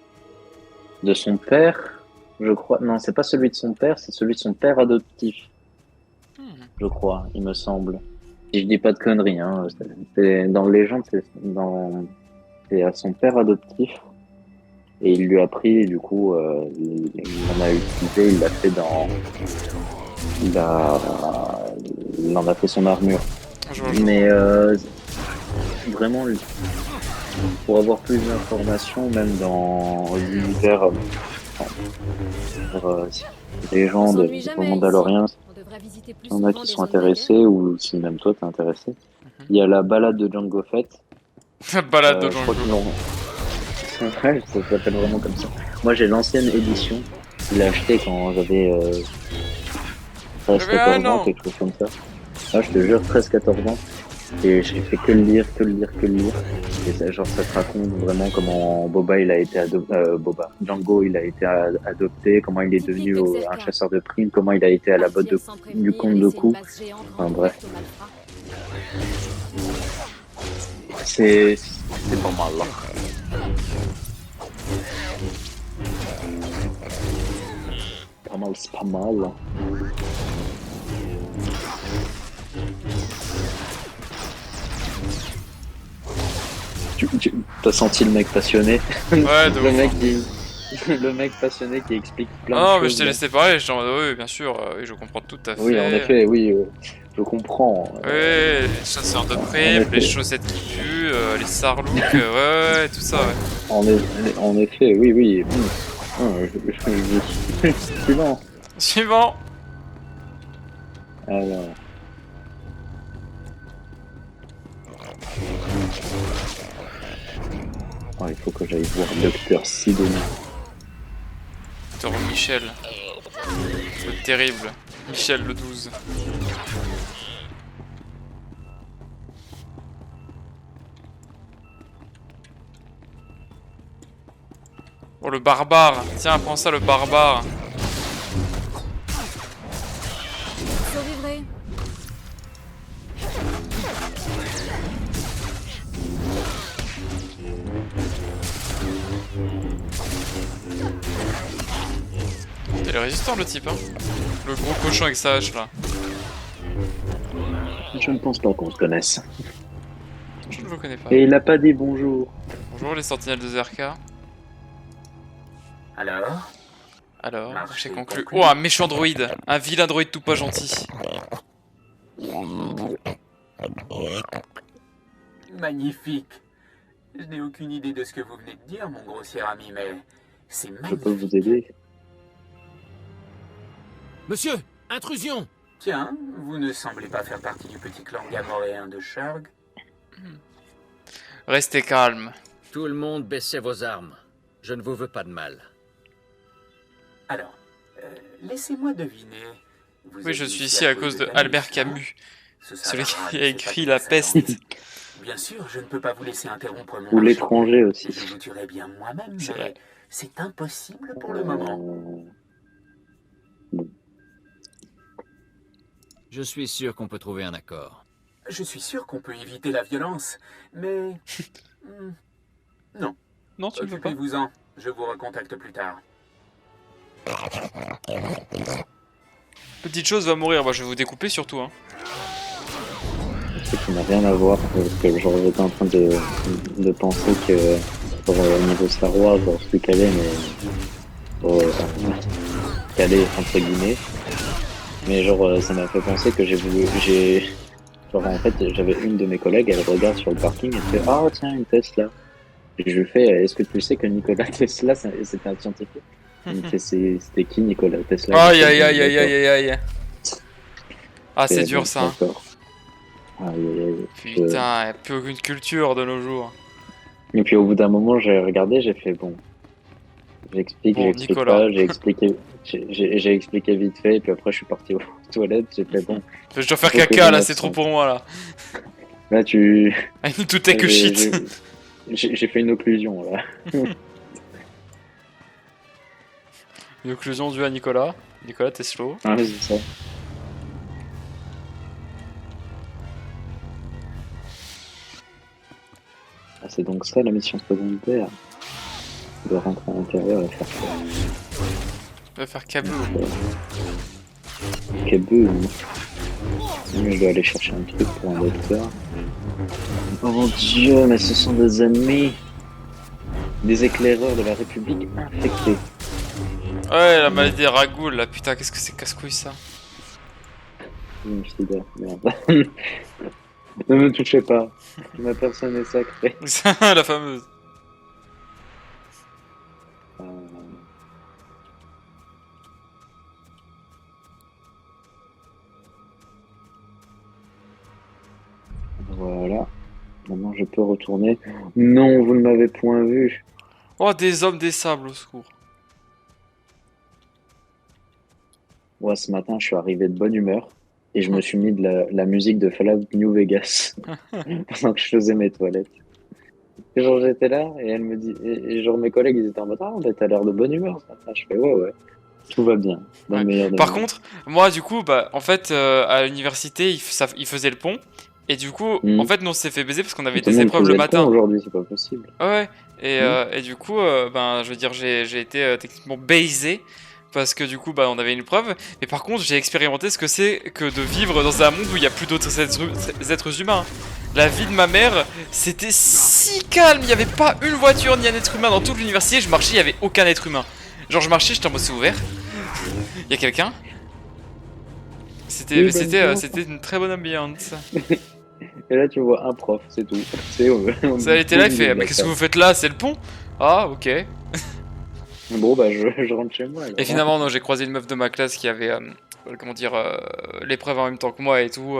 père, je crois. Non, c'est pas celui de son père, c'est celui de son père adoptif. Je crois, il me semble. Si je dis pas de conneries, hein. Dans le légende, c'est à son père adoptif. Et il lui a pris, et du coup, il en a utilisé, il l'a fait il en a fait son armure. Mais vraiment, pour avoir plus d'informations, même dans l'univers des gens de Mandalorian, il y en a qui sont intéressés, ou si même toi t'es intéressé. Il y a la balade de Jango Fett. La balade de Jango. Ouais, ça s'appelle vraiment comme ça. Moi j'ai l'ancienne édition, je l'ai acheté quand j'avais 13-14 ans, quelque chose comme ça. Là je te jure, 13-14 ans. Et j'ai fait que le lire. Et ça, genre ça te raconte vraiment comment Django il a été adopté, comment il est devenu un chasseur de primes, comment il a été à la botte du comte de Dooku. Enfin bref. C'est pas mal là. C'est pas mal. T'as senti le mec passionné? Ouais, de le mec passionné qui explique plein de choses. choses. Mais je t'ai laissé parler, je suis en mode oui, bien sûr, oui, je comprends tout à fait. Oui, en effet, oui, je comprends. Oui, les chasseurs de primes, les chaussettes qui puent, les sarlouks, ouais, tout ça, ouais. En effet, oui. Suivant. Alors... Oh, il faut que j'aille voir Docteur Sidonie. Docteur Michel. C'est terrible. Michel le 12. Oh, le barbare. Tiens, prends ça, le barbare. Survivrai. Il est résistant le type, hein. Le gros cochon avec sa hache là. Je ne pense pas qu'on se connaisse. Je ne le connais pas. Et il a pas dit bonjour. Bonjour les sentinelles de Zerka. Alors, j'ai conclu. Oh, un méchant droïde. Un vilain droïde tout pas gentil. Magnifique. Je n'ai aucune idée de ce que vous venez de dire, mon grossier ami, mais c'est magnifique. Je peux vous aider? Monsieur, intrusion! Tiens, vous ne semblez pas faire partie du petit clan gamoréen de Shurg. Restez calme. Tout le monde, baissez vos armes. Je ne vous veux pas de mal. Alors, laissez-moi deviner. Oui, je suis ici à cause de Albert Camus, celui qui a écrit La Peste. Bien sûr, je ne peux pas vous laisser interrompre mon Ou marché. l'étranger aussi. Je vous tuerai bien moi-même, C'est vrai. mais c'est impossible pour le moment. Je suis sûr qu'on peut trouver un accord. Je suis sûr qu'on peut éviter la violence, mais... non. Non, tu ne veux pas. Occupez-vous-en. Je vous recontacte plus tard. Petite chose va mourir, bah, je vais vous découper surtout. Hein. C'est qui n'a rien à voir, parce que genre j'étais en train de penser que pour au niveau Star Wars, genre je suis calé, mais calé entre guillemets. Mais genre ça m'a fait penser que genre en fait j'avais une de mes collègues, elle regarde sur le parking, elle fait ah tiens une Tesla. Et je lui fais est-ce que tu sais que Nikola Tesla c'était un scientifique? Il me fait c'était qui Nikola Tesla? Aïe aïe aïe aïe aïe aïe aïe. Ah c'est dur ça. Hein. Aïe, aïe, aïe. Putain, y'a plus aucune culture de nos jours. Et puis au bout d'un moment, j'ai regardé, j'ai fait bon. J'explique Nicolas. pas, j'ai expliqué vite fait, et puis après je suis parti aux toilettes, j'ai fait bon. Je dois faire caca là, c'est trop pour moi là. Là tu. Tout est que shit. J'ai fait une occlusion là. Une occlusion due à Nicolas. Nicolas Tesla. Ah oui, c'est ça. Ah, c'est donc ça la mission secondaire. De rentrer à l'intérieur et faire quoi? Je vais faire kaboom. Kaboom. Je dois aller chercher un truc pour un docteur. Oh mon dieu, mais ce sont des ennemis. Des éclaireurs de la République infectés. Ouais, la maladie des ragoules là, putain, qu'est-ce que c'est casse-couille ça? Merde. Ne me touchez pas. Ma personne est sacrée. La fameuse. Voilà. Maintenant je peux retourner. Non, vous ne m'avez point vu. Oh, des hommes des sables, au secours. Moi, ce matin, je suis arrivé de bonne humeur. Et je me suis mis de la musique de Fallout New Vegas pendant que je faisais mes toilettes. Et genre j'étais là et elle me dit et genre mes collègues ils étaient en mode ah bah t'as l'air de bonne humeur ce matin. Je fais ouais tout va bien dans le meilleur des Par moments. contre moi du coup bah en fait à l'université ils faisaient le pont et du coup en fait nous on s'est fait baiser parce qu'on avait des épreuves le matin. Aujourd'hui c'est pas possible. Ouais et du coup ben je veux dire j'ai été techniquement baisé. Parce que du coup, bah, on avait une preuve. Mais par contre, j'ai expérimenté ce que c'est que de vivre dans un monde où il n'y a plus d'autres êtres humains. La vie de ma mère, c'était si calme. Il n'y avait pas une voiture ni un être humain dans toute l'université. Je marchais, il n'y avait aucun être humain. Genre, je marchais, j'étais en mode c'est ouvert. Il y a quelqu'un. C'était une très bonne ambiance. Et là, tu vois un prof, c'est tout. Ça a été là, il fait mais qu'est-ce que vous faites là? C'est le pont? Ah, ok. Bon bah je rentre chez moi alors. Et finalement non, j'ai croisé une meuf de ma classe qui avait comment dire l'épreuve en même temps que moi et tout.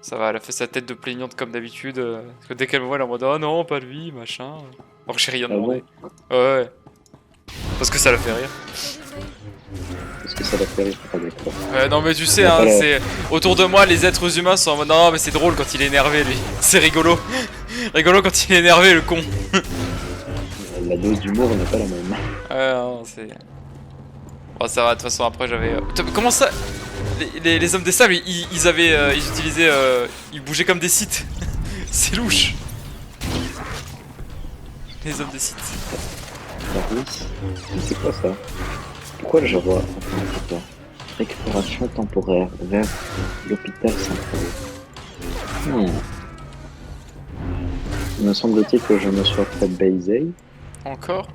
Ça va, elle a fait sa tête de plaignante comme d'habitude. Parce que dès qu'elle me voit elle est en mode oh non pas lui machin. Alors j'ai rien demandé. Bon ouais. Parce que ça l'a fait rire. Parce que ça l'a fait rire, pas d'accord. Ouais non mais tu sais hein, c'est autour de moi les êtres humains sont en mode non mais c'est drôle quand il est énervé lui. C'est rigolo. Rigolo quand il est énervé le con. La dose d'humour n'est pas la même. Non, c'est... Oh, ça va, de toute façon, après, j'avais... Comment ça les hommes des sables, ils avaient... ils utilisaient... ils bougeaient comme des sites. C'est louche. Les hommes des sites. C'est quoi ça? Pourquoi je vois... c'est quoi? Récupération temporaire vers l'hôpital central. Il me semble-t-il que je me sois fait baiser. Encore?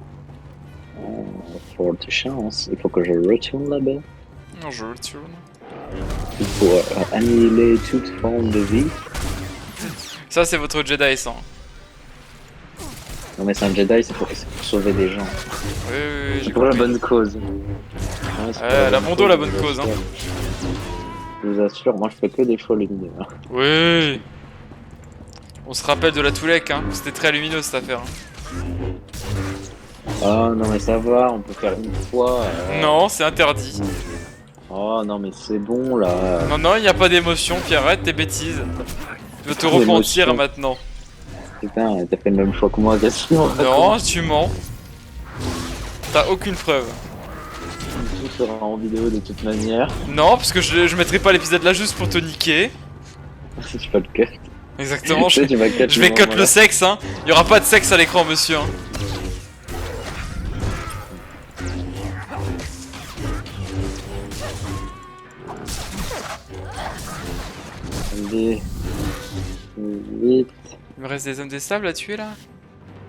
Forte chance, il faut que je retourne là-bas. Non, je retourne. Il faut annihiler toute forme de vie. Ça, c'est votre Jedi, ça. Non mais c'est un Jedi, c'est pour sauver des gens. Oui, c'est pour la bonne cause. La bon dos, la bonne cause, hein. Je vous assure, moi je fais que des folles lumineux. Oui. On se rappelle de la Toulek, hein. C'était très lumineux cette affaire. Hein. Oh non mais ça va, on peut faire une fois. Non, c'est interdit. Oh non mais c'est bon là. Non, il n'y a pas d'émotion, Pierre, arrête tes bêtises. Tu veux te repentir maintenant. Putain, t'as fait le même choix que moi, quasiment. Non, tu mens. T'as aucune preuve. Tout sera en vidéo de toute manière. Non, parce que je mettrai pas l'épisode là juste pour te niquer. Si tu vas le cut. Exactement, Tu sais, tu vas cut je vais le cut moment, le là. sexe, hein. Il y aura pas de sexe à l'écran, monsieur. Hein. Allez. Vite. Il me reste des hommes des sables à tuer là.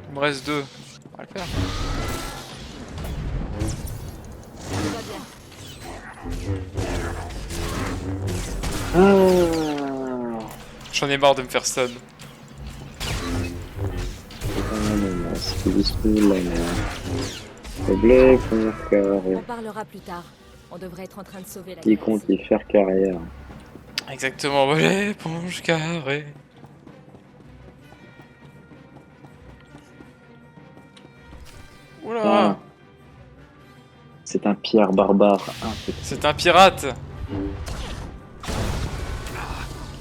Il me reste 2. On va le faire. Ah. J'en ai marre de me faire stun. On parlera plus tard. On devrait être en train de sauver la Qui galaxie. compte y faire carrière. Exactement, l'éponge carrée. Oula. Ah. C'est un Pierre barbare. C'est un pirate.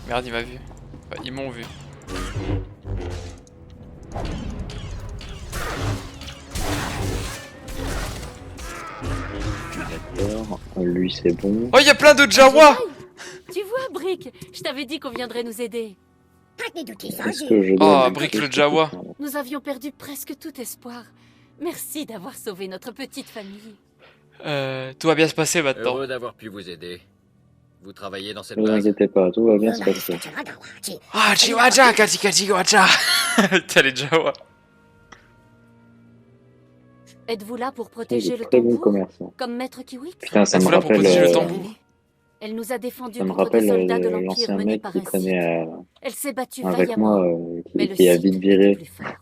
Merde, il m'a vu. Enfin, ils m'ont vu. D'accord. Lui, c'est bon. Oh, il y a plein de Jawa. Tu vois, Brick, je t'avais dit qu'on viendrait nous aider. Est-ce que je dois Oh, Brick le Jawa. Nous avions perdu presque tout espoir. Merci d'avoir sauvé notre petite famille. Tout va bien se passer maintenant. Heureux d'avoir pu vous aider. Vous travaillez dans cette Ne vous base? inquiétez pas, tout va bien se passer. Ah, Chiwaja, Kachikachiwaja. T'as les Jawa. Êtes-vous là pour Il protéger est le très bon tambour commerçant. comme Maître Kiwix? Putain, ça me Êtes-vous là pour rappelle, protéger le tambour? Elle nous a défendus ça me contre des rappelle soldats de l'Empire l'ancien menés mec par qui un Sith. traînait Elle s'est battue avec vaillamment. moi, mais le qui a Sith vite était viré plus fort.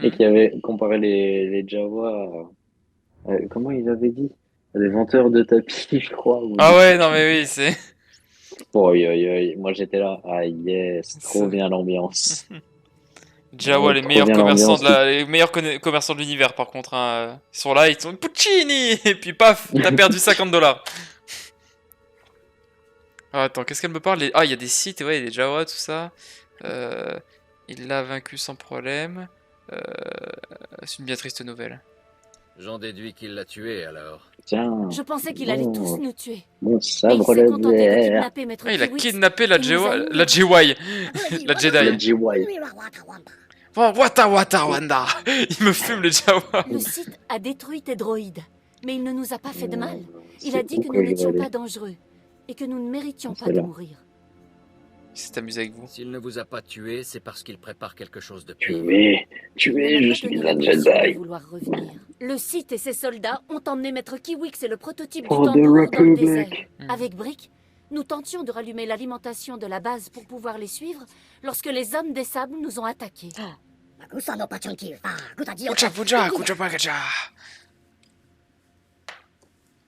et qui avait comparé les Jawa à, comment il avait dit? À des venteurs de tapis, je crois. ou- Ah ouais, non mais oui, c'est... Oi, oi, oi. Moi j'étais là, ah yes, trop Ça- bien l'ambiance. Jawa, Ouais, les trop meilleurs bien commerçants l'ambiance, de la... les meilleurs commerçants de l'univers par contre. Hein. Ils sont là, ils sont Puccini et puis paf, t'as perdu 50 $. Ah, attends, qu'est-ce qu'elle me parle? Ah, il y a des sites, ouais, des Jawa, tout ça. Il l'a vaincu sans problème. C'est une bien triste nouvelle. J'en déduis qu'il l'a tué alors. Tiens. Je pensais qu'il allait tous nous tuer. Mon Et il sabre s'est contenté de laser. kidnapper Maître Ah, il a Kiwix kidnappé la et nous Jawa, a mis- la JY, la La Jedi. GY. Oh, Wata Wata Wanda. Il me fume les Jawa. Le Sith a détruit tes droïdes, mais il ne nous a pas fait de mal. Il C'est a dit où que que nous je vais n'étions aller pas dangereux et que nous ne méritions pas C'est de là. mourir. Il s'est amusé avec vous. S'il ne vous a pas tué, c'est parce qu'il prépare quelque chose de Tu pire. es, Il n'a je pas suis tenu la l'impression de Jedi. vouloir revenir. Le Sith et ses soldats ont emmené Maître Kiwix et le prototype For du the tambour dans le Republic. désert. Hmm. Avec Brick, nous tentions de rallumer l'alimentation de la base pour pouvoir les suivre lorsque les hommes des sables nous ont attaqués. Kucha Puja, Kucha Pakacha.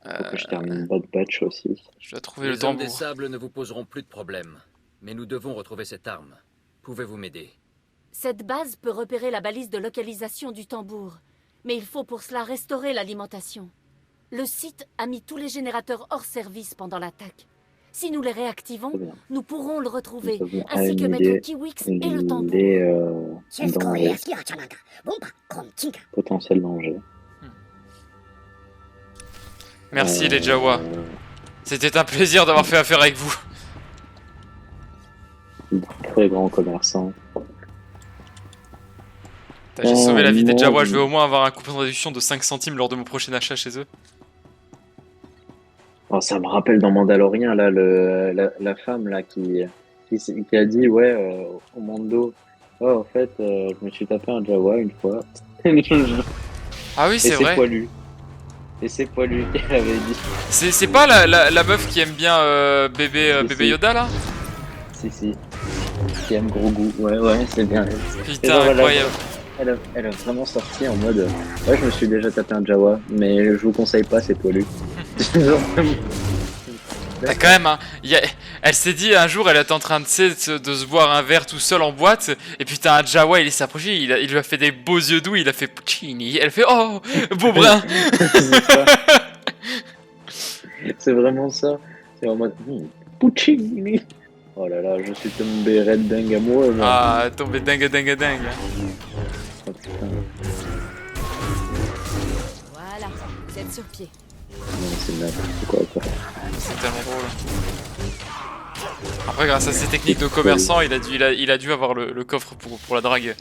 Faut que je termine Bad Batch aussi. Je dois trouver le Les hommes des tambour. sables ne vous poseront plus de problème. Mais nous devons retrouver cette arme. Pouvez-vous m'aider? Cette base peut repérer la balise de localisation du tambour, mais il faut pour cela restaurer l'alimentation. Le site a mis tous les générateurs hors service pendant l'attaque. Si nous les réactivons, Très bien. nous pourrons le retrouver, Très bien. ainsi que Une Maître idée- Kiwix et une le tambour. idée, danger. Potentiel danger. Merci les Jawa. C'était un plaisir d'avoir fait affaire avec vous. Très grand commerçant. J'ai sauvé la vie des mon Jawa, je Dieu. vais au moins avoir un coupon de réduction de 5 centimes lors de mon prochain achat chez eux. Oh, ça me rappelle dans Mandalorian, là, la femme là, qui a dit, ouais, au Mando, oh, en fait, je me suis tapé un Jawa une fois. Ah oui, Et c'est vrai. poilu. Et c'est poilu qu'elle avait dit. C'est pas la meuf qui aime bien bébé Si. Yoda là? Si. Qui aime gros goût. Ouais, c'est bien. Putain, Et genre, incroyable. Elle a vraiment sorti en mode, ouais, je me suis déjà tapé un Jawa, mais je vous conseille pas, c'est poilu. Genre, T'as quand même, hein, elle s'est dit un jour, elle était en train de se boire un verre tout seul en boîte, et puis t'as un Jawa, il s'est approché, il lui a fait des beaux yeux doux, il a fait Puccini, elle fait oh, beau brun. c'est vraiment ça. C'est en mode, Puccini. Oh là là, je suis tombé red dingue amoureux, moi. Ah, tombé dingue, dingue, dingue. Oh, putain. Voilà, vous êtes sur pied. Non, c'est n'importe quoi. C'est tellement drôle. Après, grâce à ses techniques de commerçant, il a dû avoir le coffre pour la drague.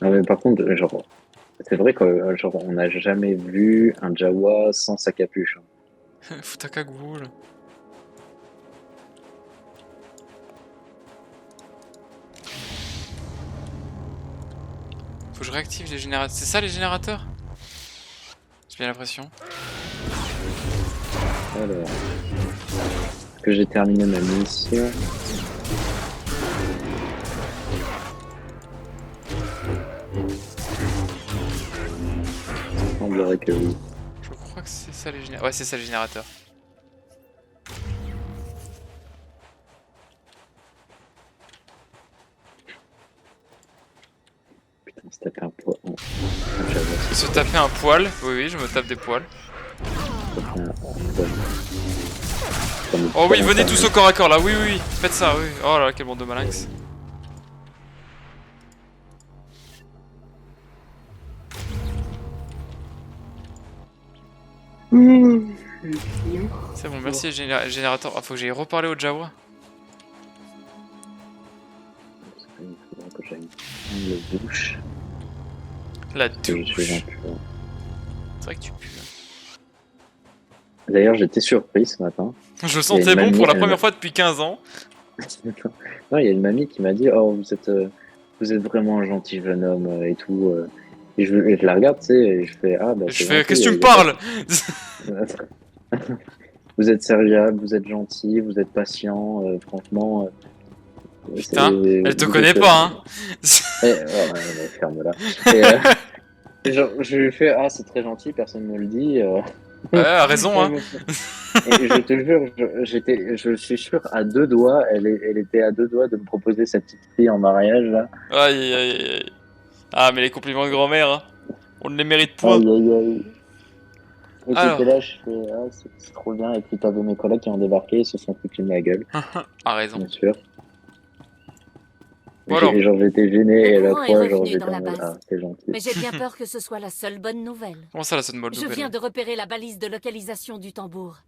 Ah, mais par contre, genre, c'est vrai que genre, on n'a jamais vu un Jawa sans sa capuche. Futaka Ghoul. Faut que je réactive les générateurs. C'est ça les générateurs? J'ai bien l'impression. Alors, est-ce que j'ai terminé ma mission? Il semblerait que oui. Je crois que c'est ça les générateurs. Ouais, c'est ça les générateurs. Putain, on se tape un poil. Un Jawa, Se taper un poil. Oui, oui, je me tape des poils. Oh oui, venez tous au corps à corps là. Oui, oui, oui. Faites ça, oui. Oh là là, quel bande de malinx. C'est bon, merci générateur. Ah, faut que j'aille reparler au Jawa. Il faudra que j'aille prendre le douche. La Parce que je suis douche. un peu- C'est vrai que tu pues. D'ailleurs, j'étais surpris ce matin. Je le sentais bon pour la première fois depuis 15 ans. Non, il y a une mamie qui m'a dit « Oh, vous êtes vraiment un gentil jeune homme et tout. » Et je la regarde, tu sais, et je fais « Ah, bah Je c'est fais, gentil, qu'est-ce que tu me il y a parles? pas- Vous êtes serviable, vous êtes gentil, vous êtes patient, franchement... Putain, elle te vous connaît êtes, pas, hein. ouais, ferme-la. Et genre, je lui fais « Ah, c'est très gentil, personne me le dit. Ouais, a raison, hein. Et je te jure, je suis sûr à deux doigts, elle était à deux doigts de me proposer sa petite fille en mariage là. Aïe, aïe, aïe, aïe. Ah, mais les compliments de grand-mère, hein. On ne les mérite point. Aïe aïe aïe. Et Alors. t'étais là, je fais ah, c'est trop bien. Et puis t'avais mes collègues qui ont débarqué, ils se sont foutus de ma gueule. A raison. Bien sûr. Bon alors. Genre j'étais gêné et à la courant est fois genre revenu j'étais dans en la mode base. ah c'est gentil. Mais j'ai bien peur que ce soit la seule bonne nouvelle. Comment ça, la sonne molle Je viens de repérer la balise de localisation du tambour.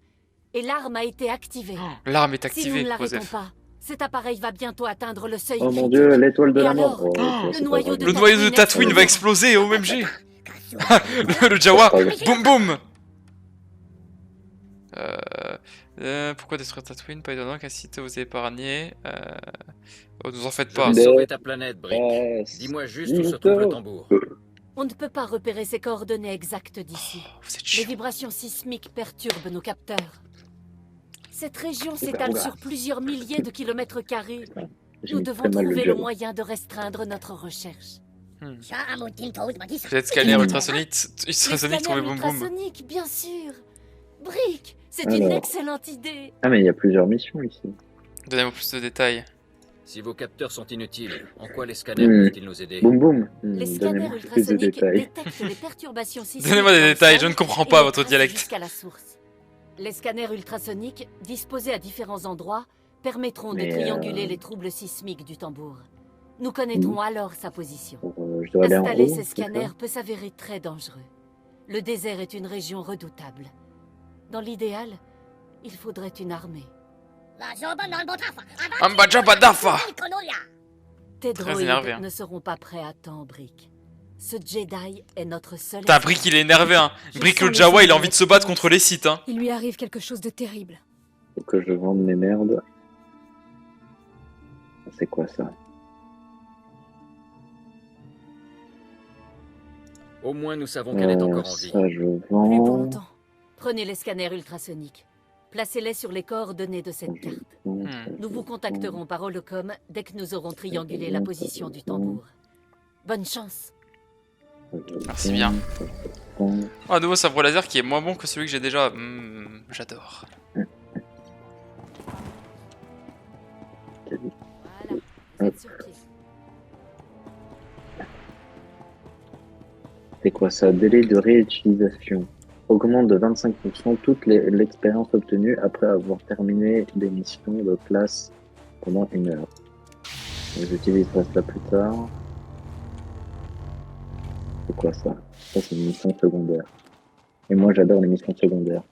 Et l'arme a été activée. L'arme est Si nous activée, ne l'arrêtons Joseph. pas, cet appareil va bientôt atteindre le seuil Oh mon critique. dieu, l'étoile de Et la alors, mort. le noyau de Le noyau de Tatooine va exploser, OMG. Le Jawa, boum boum. Pourquoi détruire Tatooine? Pas étonnant qu'un site vous ait épargné. Oh, nous en faites Je pas. vais sauver ta planète, Brick. Dis-moi juste où se trouve le tambour. On ne peut pas repérer ses coordonnées exactes d'ici. Vous êtes Les chiant. vibrations sismiques perturbent nos capteurs. Cette région s'étale oula. sur plusieurs milliers de kilomètres carrés. J'ai Nous mis devons très mal trouver le Jawa. moyen de restreindre notre recherche. Vous êtes scanner ultrasonique, trouvé boum boum. Ultrasonique, bien sûr. Brick, c'est Alors. une excellente idée. Ah mais il y a plusieurs missions ici. Donnez-moi plus de détails. Si vos capteurs sont inutiles, en quoi les scanners Hmm. peuvent-ils nous aider? Boum boum. Les scanners Donnez-moi plus de ultrasoniques détails. détectent les perturbations sismiques. Donnez-moi des dans le détails, sol je ne comprends et pas les votre tracent dialecte. jusqu'à la source. Les scanners ultrasoniques, disposés à différents endroits, permettront de Mais, trianguler les troubles sismiques du tambour. Nous connaîtrons alors sa position. Je dois aller en Installer haut. ces c'est ça scanners peut s'avérer très dangereux. Le désert est une région redoutable. Dans l'idéal, il faudrait une armée. Ambajabadafa. Tes Très droïdes énervé, hein. ne seront pas prêts à temps, Brick. Ce Jedi est notre seul... Putain, Brick il est énervé, hein. Je Brick sens le Jawa, les il a envie de se battre contre les sites, hein. Il lui arrive quelque chose de terrible. Faut que je vende mes merdes. C'est quoi ça? Au moins, nous savons qu'elle est encore en vie. Ça je Plus pour vends. longtemps. Prenez les scanners ultrasoniques. Placez-les sur les coordonnées de cette carte. Nous vous contacterons par holocom dès que nous aurons triangulé la position du tambour. Bonne chance. Merci bien. Ah, nouveau sabre laser qui est moins bon que celui que j'ai déjà. J'adore. Voilà, vous êtes sur pied. C'est quoi ça? Délai de réutilisation. augmente de 25% l'expérience obtenue après avoir terminé des missions de classe pendant 1 heure. J'utiliserai ça plus tard. C'est quoi ça? Ça c'est une mission secondaire. Et moi j'adore les missions secondaires.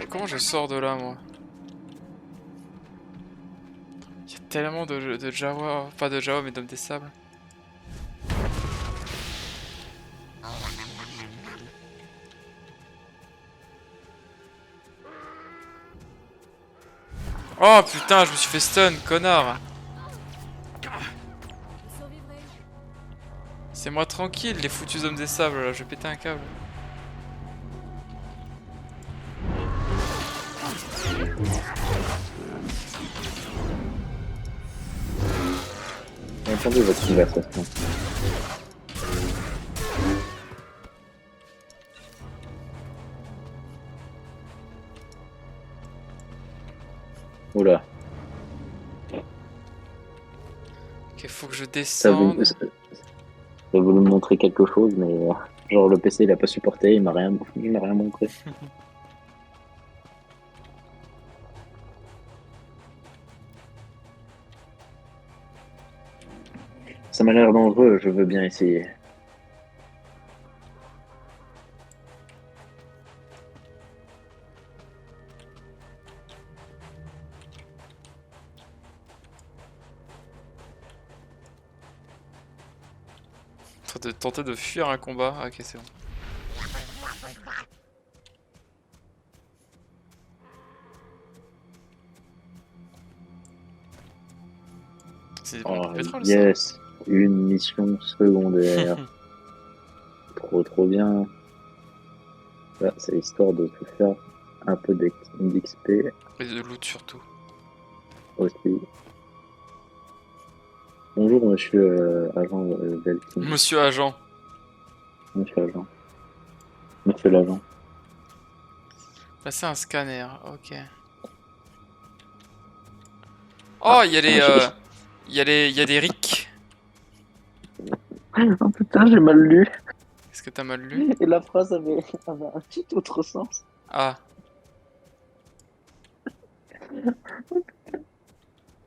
Comment je sors de là, moi? Il y a tellement de Jawa, pas de Jawa, mais d'hommes des sables. Oh putain, je me suis fait stun, connard! C'est moi tranquille, les foutus hommes des sables, là, je vais péter un câble. Entendez votre conversation. Oula. Ok, faut que je Ça descende. voulu me montrer quelque chose, mais genre le PC il a pas supporté, il m'a rien montré. Ça m'a l'air dangereux, je veux bien essayer. En train de tenter de fuir un combat. Ah, ok, c'est bon. C'est des bombes de pétrole, ça. Yes, une mission secondaire. Trop bien. Là, c'est histoire de se faire un peu d'XP Et de loot surtout. aussi. Bonjour monsieur agent Velkin. Monsieur agent. Monsieur agent. Monsieur l'agent. Là, c'est un scanner, ok. Oh, il y a les. Il y a des RIC. Oh putain, j'ai mal lu. Est-ce que t'as mal lu? Et la phrase avait un tout autre sens. Ah.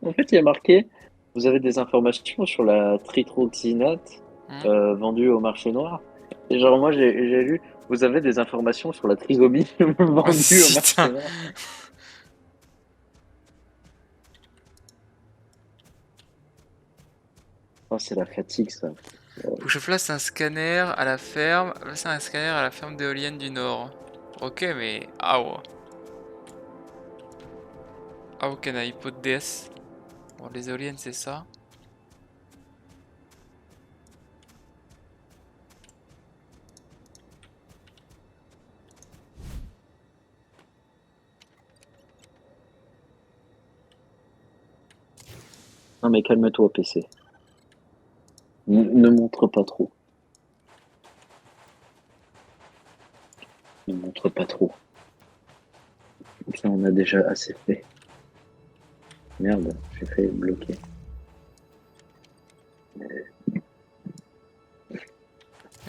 En fait, il y a marqué, vous avez des informations sur la tritroxinate vendue au marché noir. Et genre moi j'ai lu, vous avez des informations sur la trisomie vendue au marché noir. Oh, c'est la fatigue ça. Faut que je place un scanner à la ferme. Placer un scanner à la ferme d'éoliennes du Nord. Ok, mais. How? How can I put this? Bon, les éoliennes, c'est ça. Non mais calme-toi PC. Ne montre pas trop. Ne montre pas trop. Ça on a déjà assez fait. Merde, j'ai fait bloquer. Il n'y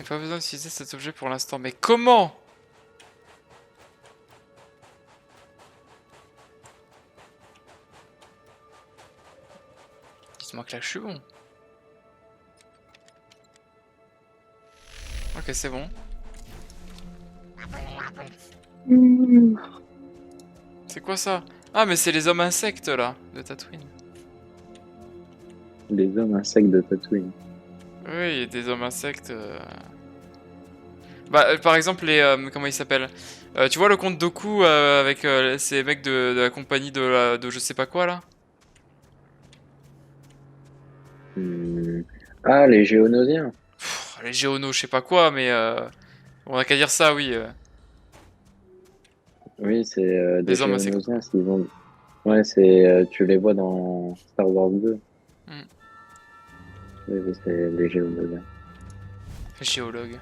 a pas besoin d'utiliser cet objet pour l'instant. Mais comment? Dites-moi que là je suis bon. Ok, c'est bon. C'est quoi ça? Ah, mais c'est les hommes insectes là, de Tatooine. Les hommes insectes de Tatooine. Oui, il y a des hommes insectes. Bah, par exemple, les. Comment ils s'appellent? Tu vois le compte Doku avec ces mecs de la compagnie de je sais pas quoi là? Ah, les géonosiens. Pff, les géonos, je sais pas quoi, mais. On a qu'à dire ça, oui. Oui, c'est des hommes insectes. géonosiens. Vont... Ouais, c'est tu les vois dans Star Wars 2. Oui, c'est les géologues. Géologue.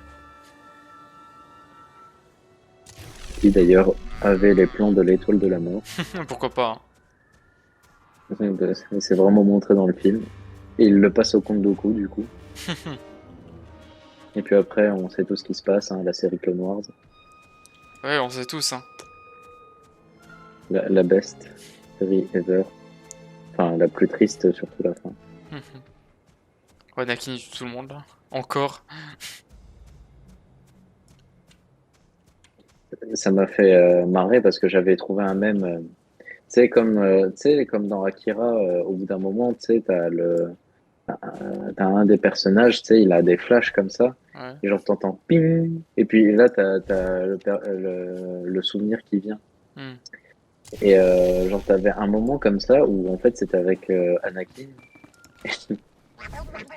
Qui d'ailleurs avait les plans de l'étoile de la mort. Pourquoi pas? C'est vraiment montré dans le film. Et il le passe au compte Doku du coup. Et puis après, on sait tout ce qui se passe, hein, la série Clone Wars. Ouais, on sait tous, hein. La best série ever. Enfin, la plus triste, surtout la fin. Ouais, Anakin il tue tout le monde, là. Encore. Ça m'a fait marrer parce que j'avais trouvé un mème. Tu sais, comme dans Akira, au bout d'un moment, tu sais, t'as un des personnages, tu sais, il a des flashs comme ça. Ouais. Et genre, t'entends ping. Et puis là, t'as le souvenir qui vient. Hmm. Et genre, t'avais un moment comme ça où en fait, c'était avec Anakin.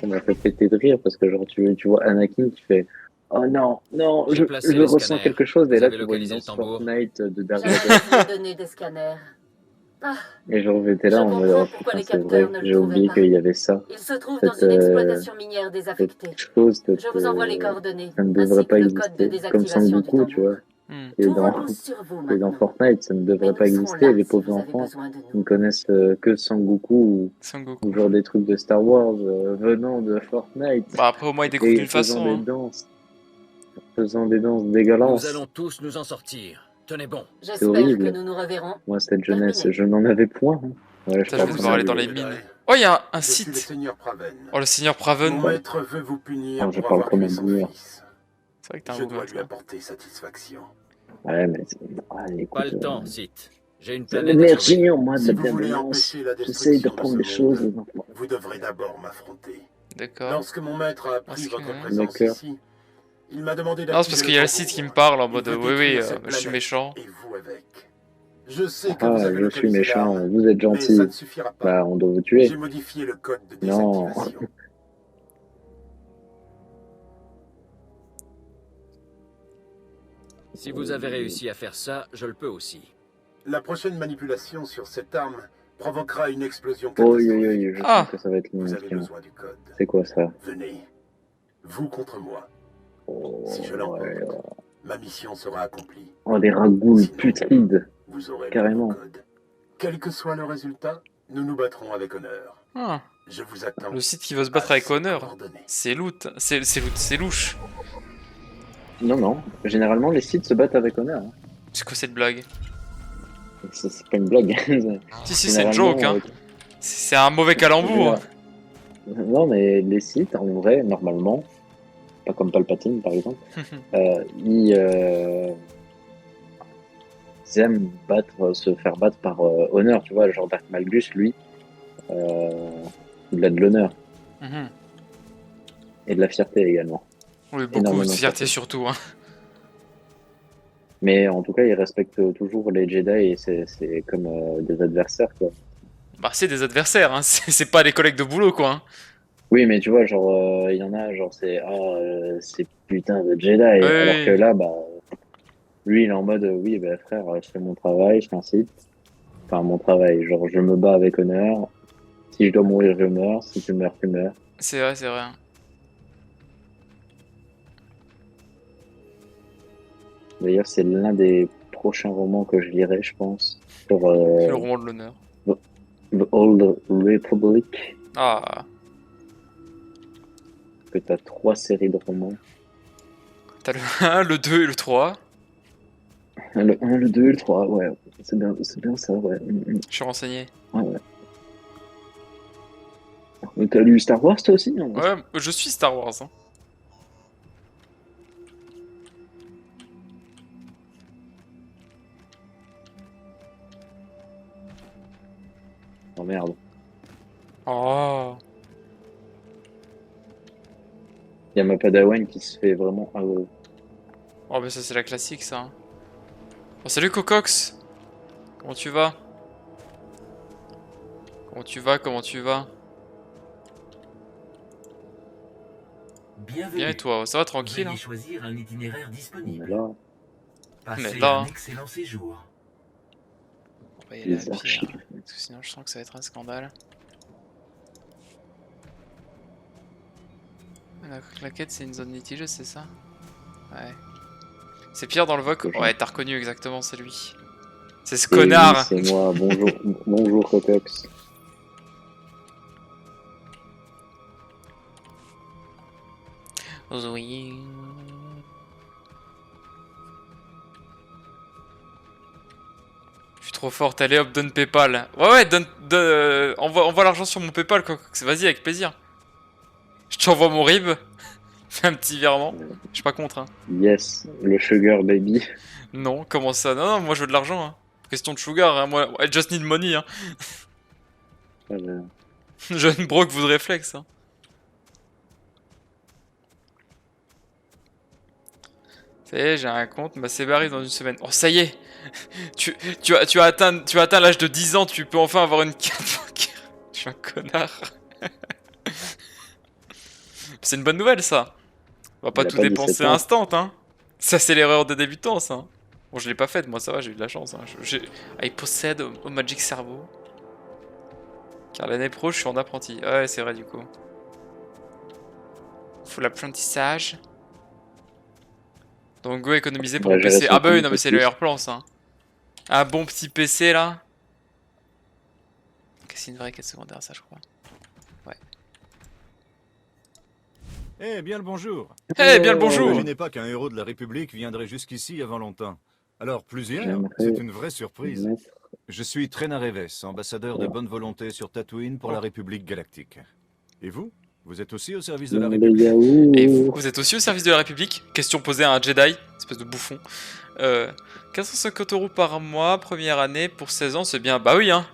Ça m'a fait péter de rire parce que genre, tu vois Anakin qui fait. Oh non, non, J'ai placé je les ressens scanners. quelque chose. Et Vous là, avez tu vois une localisé le danse tambour. Fortnite de Dark J'avais Vader. vous donner des scanners. Ah, Et genre, j'étais là Je en mode, comprends oh pourquoi putain, les c'est vrai, capteurs ne le j'ai oublié trouvaient pas. qu'il y avait ça. il se trouve dans Cette, une exploitation minière cette désaffectée. chose, Je vous envoie les coordonnées, ça ne devrait ainsi que pas le code de exister. Comme désactivation du Sangoku, tu tambour. vois. Hmm. Et Tout dans, repose sur vous et dans maintenant. Fortnite, ça ne Mais devrait nous pas serons exister. là Les si pauvres vous avez enfants, besoin de ils nous. ne connaissent que Sangoku Sangoku. ou genre des trucs de Star Wars venant de Fortnite Bah après, au moins, il découvre et d'une façon, hein. faisant des danses Nous dégueulasses. allons tous nous en sortir. Tenez bon. C'est J'espère que horrible. nous nous reverrons. Moi, cette jeunesse, Terminé. je n'en avais point. Hein. Ouais, Putain, je vais pense devoir aller dans les mines. Oh, il y a un Je suis le site. seigneur Praven. Oh, le seigneur Mon Praven. maître veut vous punir Ah, je pour parle avoir comme tué un son boomer. fils. C'est vrai que t'es un Je beau dois gosse, lui là. apporter satisfaction. Ouais, mais écoute, Pas le temps, Sith. J'ai une ça planète à m'énergie, sauver. moi, de Si la vous voulez bienveillance. empêcher la J'essaye destruction de d'apprendre ce des choses, monde, les enfants. vous devrez d'abord m'affronter. D'accord. Lorsque mon maître a appris Parce que- votre présence D'accord. ici, il m'a demandé Non, c'est parce qu'il y a le site qui me parle en Il mode veut oui, détruire oui, cette je suis planète, méchant. et vous avec. Je sais que Ah, vous avez je suis localisé méchant, l'arme, vous êtes mais gentil. ça ne suffira pas. Bah, on doit vous tuer. J'ai modifié le code de Non. désactivation. Si vous avez réussi à faire ça, je le peux aussi. La prochaine manipulation sur cette arme provoquera une explosion Oh, catastrophique. je Ah. sens que ça va être Vous mon avez besoin du code. C'est quoi ça? Venez. Vous contre moi. Oh, Si je l'emporte, ouais. ma mission sera accomplie. Oh, des ragoules Sinon, putrides. Vous aurez Carrément. le code. Quel que soit le résultat, nous nous battrons avec honneur. Ah, Je vous attends. le site qui veut se battre avec ces honneur. coordonnées. C'est loot. C'est louche. Non, non. Généralement, les sites se battent avec honneur. Hein. C'est quoi cette blague? C'est pas une blague. Si, si, c'est une joke, hein. C'est un mauvais calembour. Non, mais les sites, en vrai, normalement, pas comme Palpatine par exemple, ils aiment se faire battre par honneur, tu vois. Genre Dark Malgus, lui, il a de l'honneur Mhm. et de la fierté également. Oui, beaucoup Énormément de de fierté fierté. surtout. Hein. Mais en tout cas, il respecte toujours les Jedi et c'est comme des adversaires, quoi. Bah, c'est des adversaires, hein. C'est pas des collègues de boulot, quoi. Hein. Oui, mais tu vois, genre, il y en a, genre, c'est putain de Jedi. Alors que là, bah, lui, il est en mode, oui, bah, frère, je fais mon travail, je t'incite. Enfin, mon travail, genre, je me bats avec honneur. Si je dois mourir, je meurs. Si tu meurs, tu meurs. C'est vrai, c'est vrai. D'ailleurs, c'est l'un des prochains romans que je lirai, je pense. Sur C'est le roman de l'honneur. The Old Republic. Ah, Que t'as 3 séries de romans. t'as le 1, le 2 et le 3. Le 1, le 2 et le 3, ouais. C'est bien ça, ouais. Je suis renseigné. Ah ouais. T'as lu Star Wars toi aussi, non? Ouais, je suis Star Wars. Hein. Oh merde. Oh. Il y a ma padawan qui se fait vraiment Oh, mais ça, c'est la classique, ça. Hein. Oh, salut Cocox. Comment tu vas? Comment tu vas? Comment tu vas? Bienvenue. Bien et toi? Ça va tranquille? Veuillez Hein? choisir un itinéraire disponible. là. Passez Mais là, un hein. excellent séjour. On va y aller Les à pied, archives. hein, parce que sinon je sens que ça va être un scandale. La quête c'est une zone litigieuse, c'est ça? Ouais. C'est Pierre dans le VOC? Ouais, t'as reconnu exactement, c'est lui. C'est ce Et oui, connard! c'est moi, bonjour, bonjour Cocox. Oui. Je suis trop forte, allez hop, donne Paypal. Ouais, envoie l'argent sur mon Paypal, quoi. Vas-y, avec plaisir. Je t'envoie mon RIB. Fais un petit virement. Je suis pas contre, hein. Yes, le sugar baby. Non, comment ça? Non, non, moi je veux de l'argent, hein. Question de sugar, hein. Moi, I just need money, hein. Jeune broc voudrait flex, hein. Ça y est, j'ai un compte, bah c'est barré dans une semaine. Oh, ça y est. Tu as atteint l'âge de 10 ans, tu peux enfin avoir une carte bancaire. Je suis un connard. C'est une bonne nouvelle, ça. On va pas tout dépenser instant, hein. Ça, c'est l'erreur de débutant, ça. Bon, je l'ai pas faite, moi, ça va, j'ai eu de la chance. Hein. Il possède au Magic Cerveau. Car l'année pro, je suis en apprenti. Ouais, c'est vrai, du coup. Faut l'apprentissage. Donc, go économiser pour le PC. Ah bah oui, non, mais c'est le meilleur plan, ça. Un bon petit PC, là. C'est une vraie quête secondaire, ça, je crois. Ouais. Eh bien le bonjour. Eh bien le bonjour. N'imaginez pas qu'un héros de la République viendrait jusqu'ici avant longtemps. Alors plusieurs, c'est une vraie surprise. Je suis Trena Reves, ambassadeur de bonne volonté sur Tatooine pour la République Galactique. Et vous? Vous êtes aussi au service de la République? Et vous êtes aussi au service de la République? Question posée à un Jedi, espèce de bouffon. 450 € par mois, première année, pour 16 ans, c'est bien. Bah oui, hein.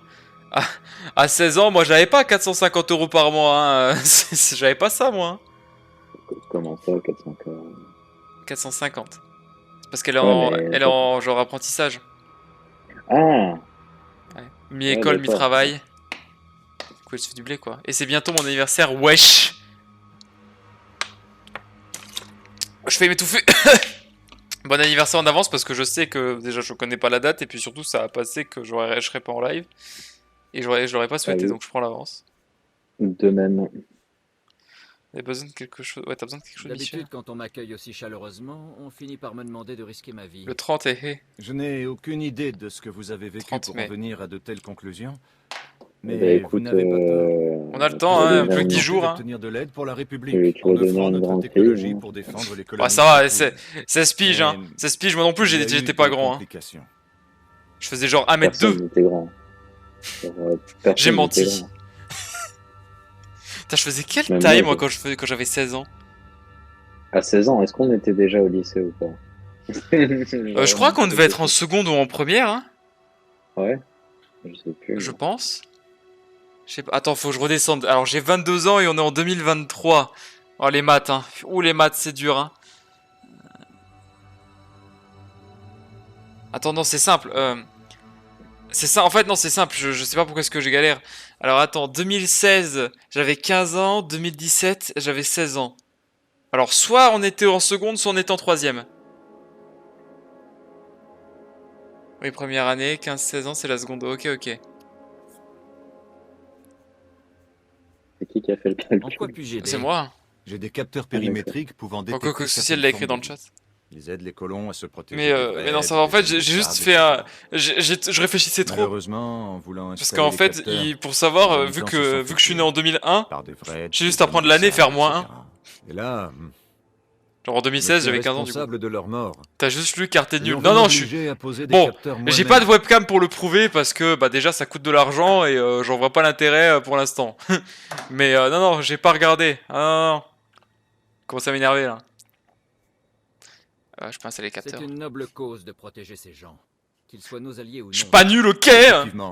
À 16 ans, moi j'avais pas 450 € par mois, hein. J'avais pas ça, moi. Comment ça, 450? 450. C'est parce qu'elle est en genre apprentissage. Ah. Ouais. Mi-école, mi-travail. Du coup, elle se fait du blé, quoi. Et c'est bientôt mon anniversaire, wesh. Je vais m'étouffer. Bon anniversaire en avance parce que je sais que déjà je connais pas la date et puis surtout ça va passer que je serai pas en live. Et je l'aurais pas souhaité, donc je prends l'avance. De même. T'as besoin de quelque chose? Ouais, t'as besoin de quelque chose, Michel. D'habitude, quand on m'accueille aussi chaleureusement, on finit par me demander de risquer ma vie. Le 30 Je n'ai aucune idée de ce que vous avez vécu pour en venir à de telles conclusions. Mais bah, écoute, vous n'avez pas tort. On a le temps, hein, plus que 10 jours. Hein. De l'aide pour la République, en offrant notre technologie pour défendre les colonies. Ouais, ça va, 16 piges, hein. 16 piges, moi non plus, j'étais pas grand. Hein. Je faisais genre 1m2. J'ai menti. Putain, je faisais quelle taille, moi, quand j'avais 16 ans? À 16 ans, est-ce qu'on était déjà au lycée ou pas? Je crois qu'on devait être en seconde ou en première, hein. Ouais, je sais plus. Je pense. Je sais pas. Attends, faut que je redescende. Alors, j'ai 22 ans et on est en 2023. Oh, les maths, hein. Ouh, les maths, c'est dur, hein. Attends, non, c'est simple. C'est ça, en fait, non, c'est simple. Je sais pas pourquoi est-ce que je galère. Alors, attends, 2016, j'avais 15 ans. 2017, j'avais 16 ans. Alors, soit on était en seconde, soit on était en troisième. Oui, première année, 15-16 ans, c'est la seconde. Ok, ok. C'est qui a fait le calcul? En quoi puis-je aider? C'est moi. J'ai des capteurs périmétriques pouvant détecter... Quoi que ceci, elle l'a écrit dans le chat. Ils aident les colons à se protéger. Mais non, ça va, en fait, j'ai juste fait un... Je réfléchissais trop. Malheureusement, en voulant parce qu'en fait, pour savoir, vu que je suis né en 2001, j'ai juste à prendre l'année et faire -1. Et là... Genre en 2016, j'avais 15 ans, du coup. De leur mort. T'as juste lu car t'es nul. Non, non, je suis... Bon, j'ai pas de webcam pour le prouver parce que, bah déjà, ça coûte de l'argent et j'en vois pas l'intérêt pour l'instant. Mais non, non, j'ai pas regardé. Ah, non, non. Commence à m'énerver, là. Je peux installer les capteurs. C'est une noble cause de protéger ces gens. Qu'ils soient nos alliés ou non. Je suis pas nul, ok.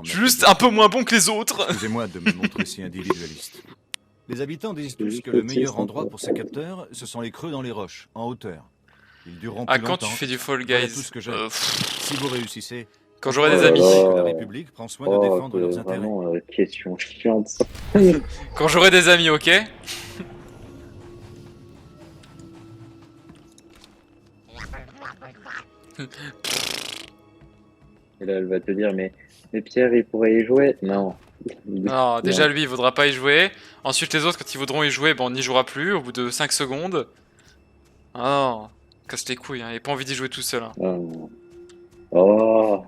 Je suis juste un peu moins bon que les autres. Excusez-moi de me montrer si individualiste. Les habitants disent tous que le meilleur endroit pour ces capteurs, ce sont les creux dans les roches, en hauteur. Ils dureront plus longtemps. Quand tu fais du Fall Guys, tout ce que j'ai. Si vous réussissez, quand j'aurai des amis. La République prend soin de défendre leurs intérêts. Vraiment, question chiante. Quand j'aurai des amis, ok. Et là, elle va te dire, mais Pierre, il pourrait y jouer? Non. Non, déjà lui, il voudra pas y jouer. Ensuite, les autres, quand ils voudront y jouer, bon, on n'y jouera plus au bout de 5 secondes. Ah non, casse les couilles, hein. Il a pas envie d'y jouer tout seul. Hein. Oh.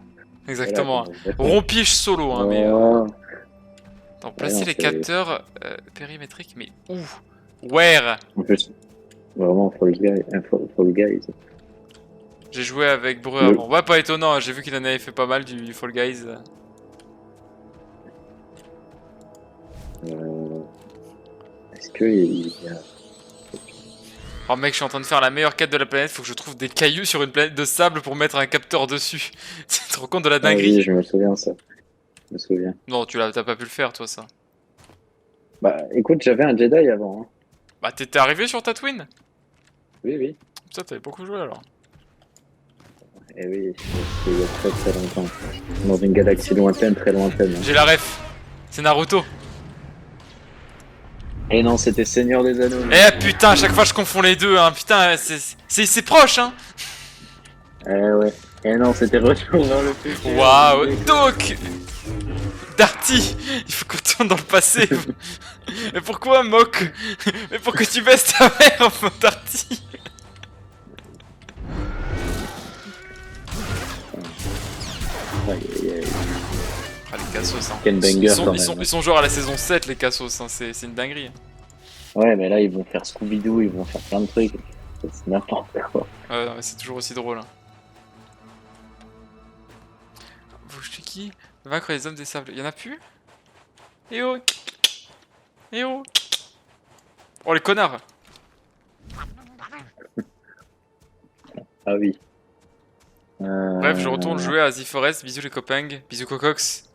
Exactement. Rompige solo, hein, mais. Attends, placer les capteurs périmétriques, mais où? Where? En plus, Vraiment Fall Guys. J'ai joué avec Breu avant. Ouais, pas étonnant, j'ai vu qu'il en avait fait pas mal du Fall Guys. Est-ce que il y a... Oh mec, je suis en train de faire la meilleure quête de la planète, faut que je trouve des cailloux sur une planète de sable pour mettre un capteur dessus. Tu te rends compte de la dinguerie? Oui, je me souviens ça. Je me souviens. Non, t'as pas pu le faire toi ça. Bah écoute, j'avais un Jedi avant. Hein. Bah t'étais arrivé sur Tatooine? Oui, oui. Putain, t'avais beaucoup joué alors. Eh oui, c'était il y a très très longtemps. Dans une galaxie lointaine, très lointaine. Hein. J'ai la ref. C'est Naruto. Et non, c'était Seigneur des Anneaux. Eh putain, à chaque fois je confonds les deux, hein. Putain, c'est proche, hein. Eh ouais. Et non, c'était Retour vers le futur. Waouh, donc Darty, il faut qu'on tourne dans le passé. Mais pourquoi, Mock? Mais pourquoi tu baisses ta mère, Darty? Ah, les Cassos, hein. Ils sont genre à la saison 7, les Cassos, hein. C'est une dinguerie. Ouais, mais là, ils vont faire Scooby-Doo, ils vont faire plein de trucs. C'est n'importe quoi. Ouais, non, mais c'est toujours aussi drôle. Hein. Vous, je suis qui? Vaincre les hommes des sables. Y'en a plus? Eh oh! Eh oh! Oh, les connards! Ah oui. Bref, je retourne jouer à The Forest. Bisous les copains. Bisous Cocox.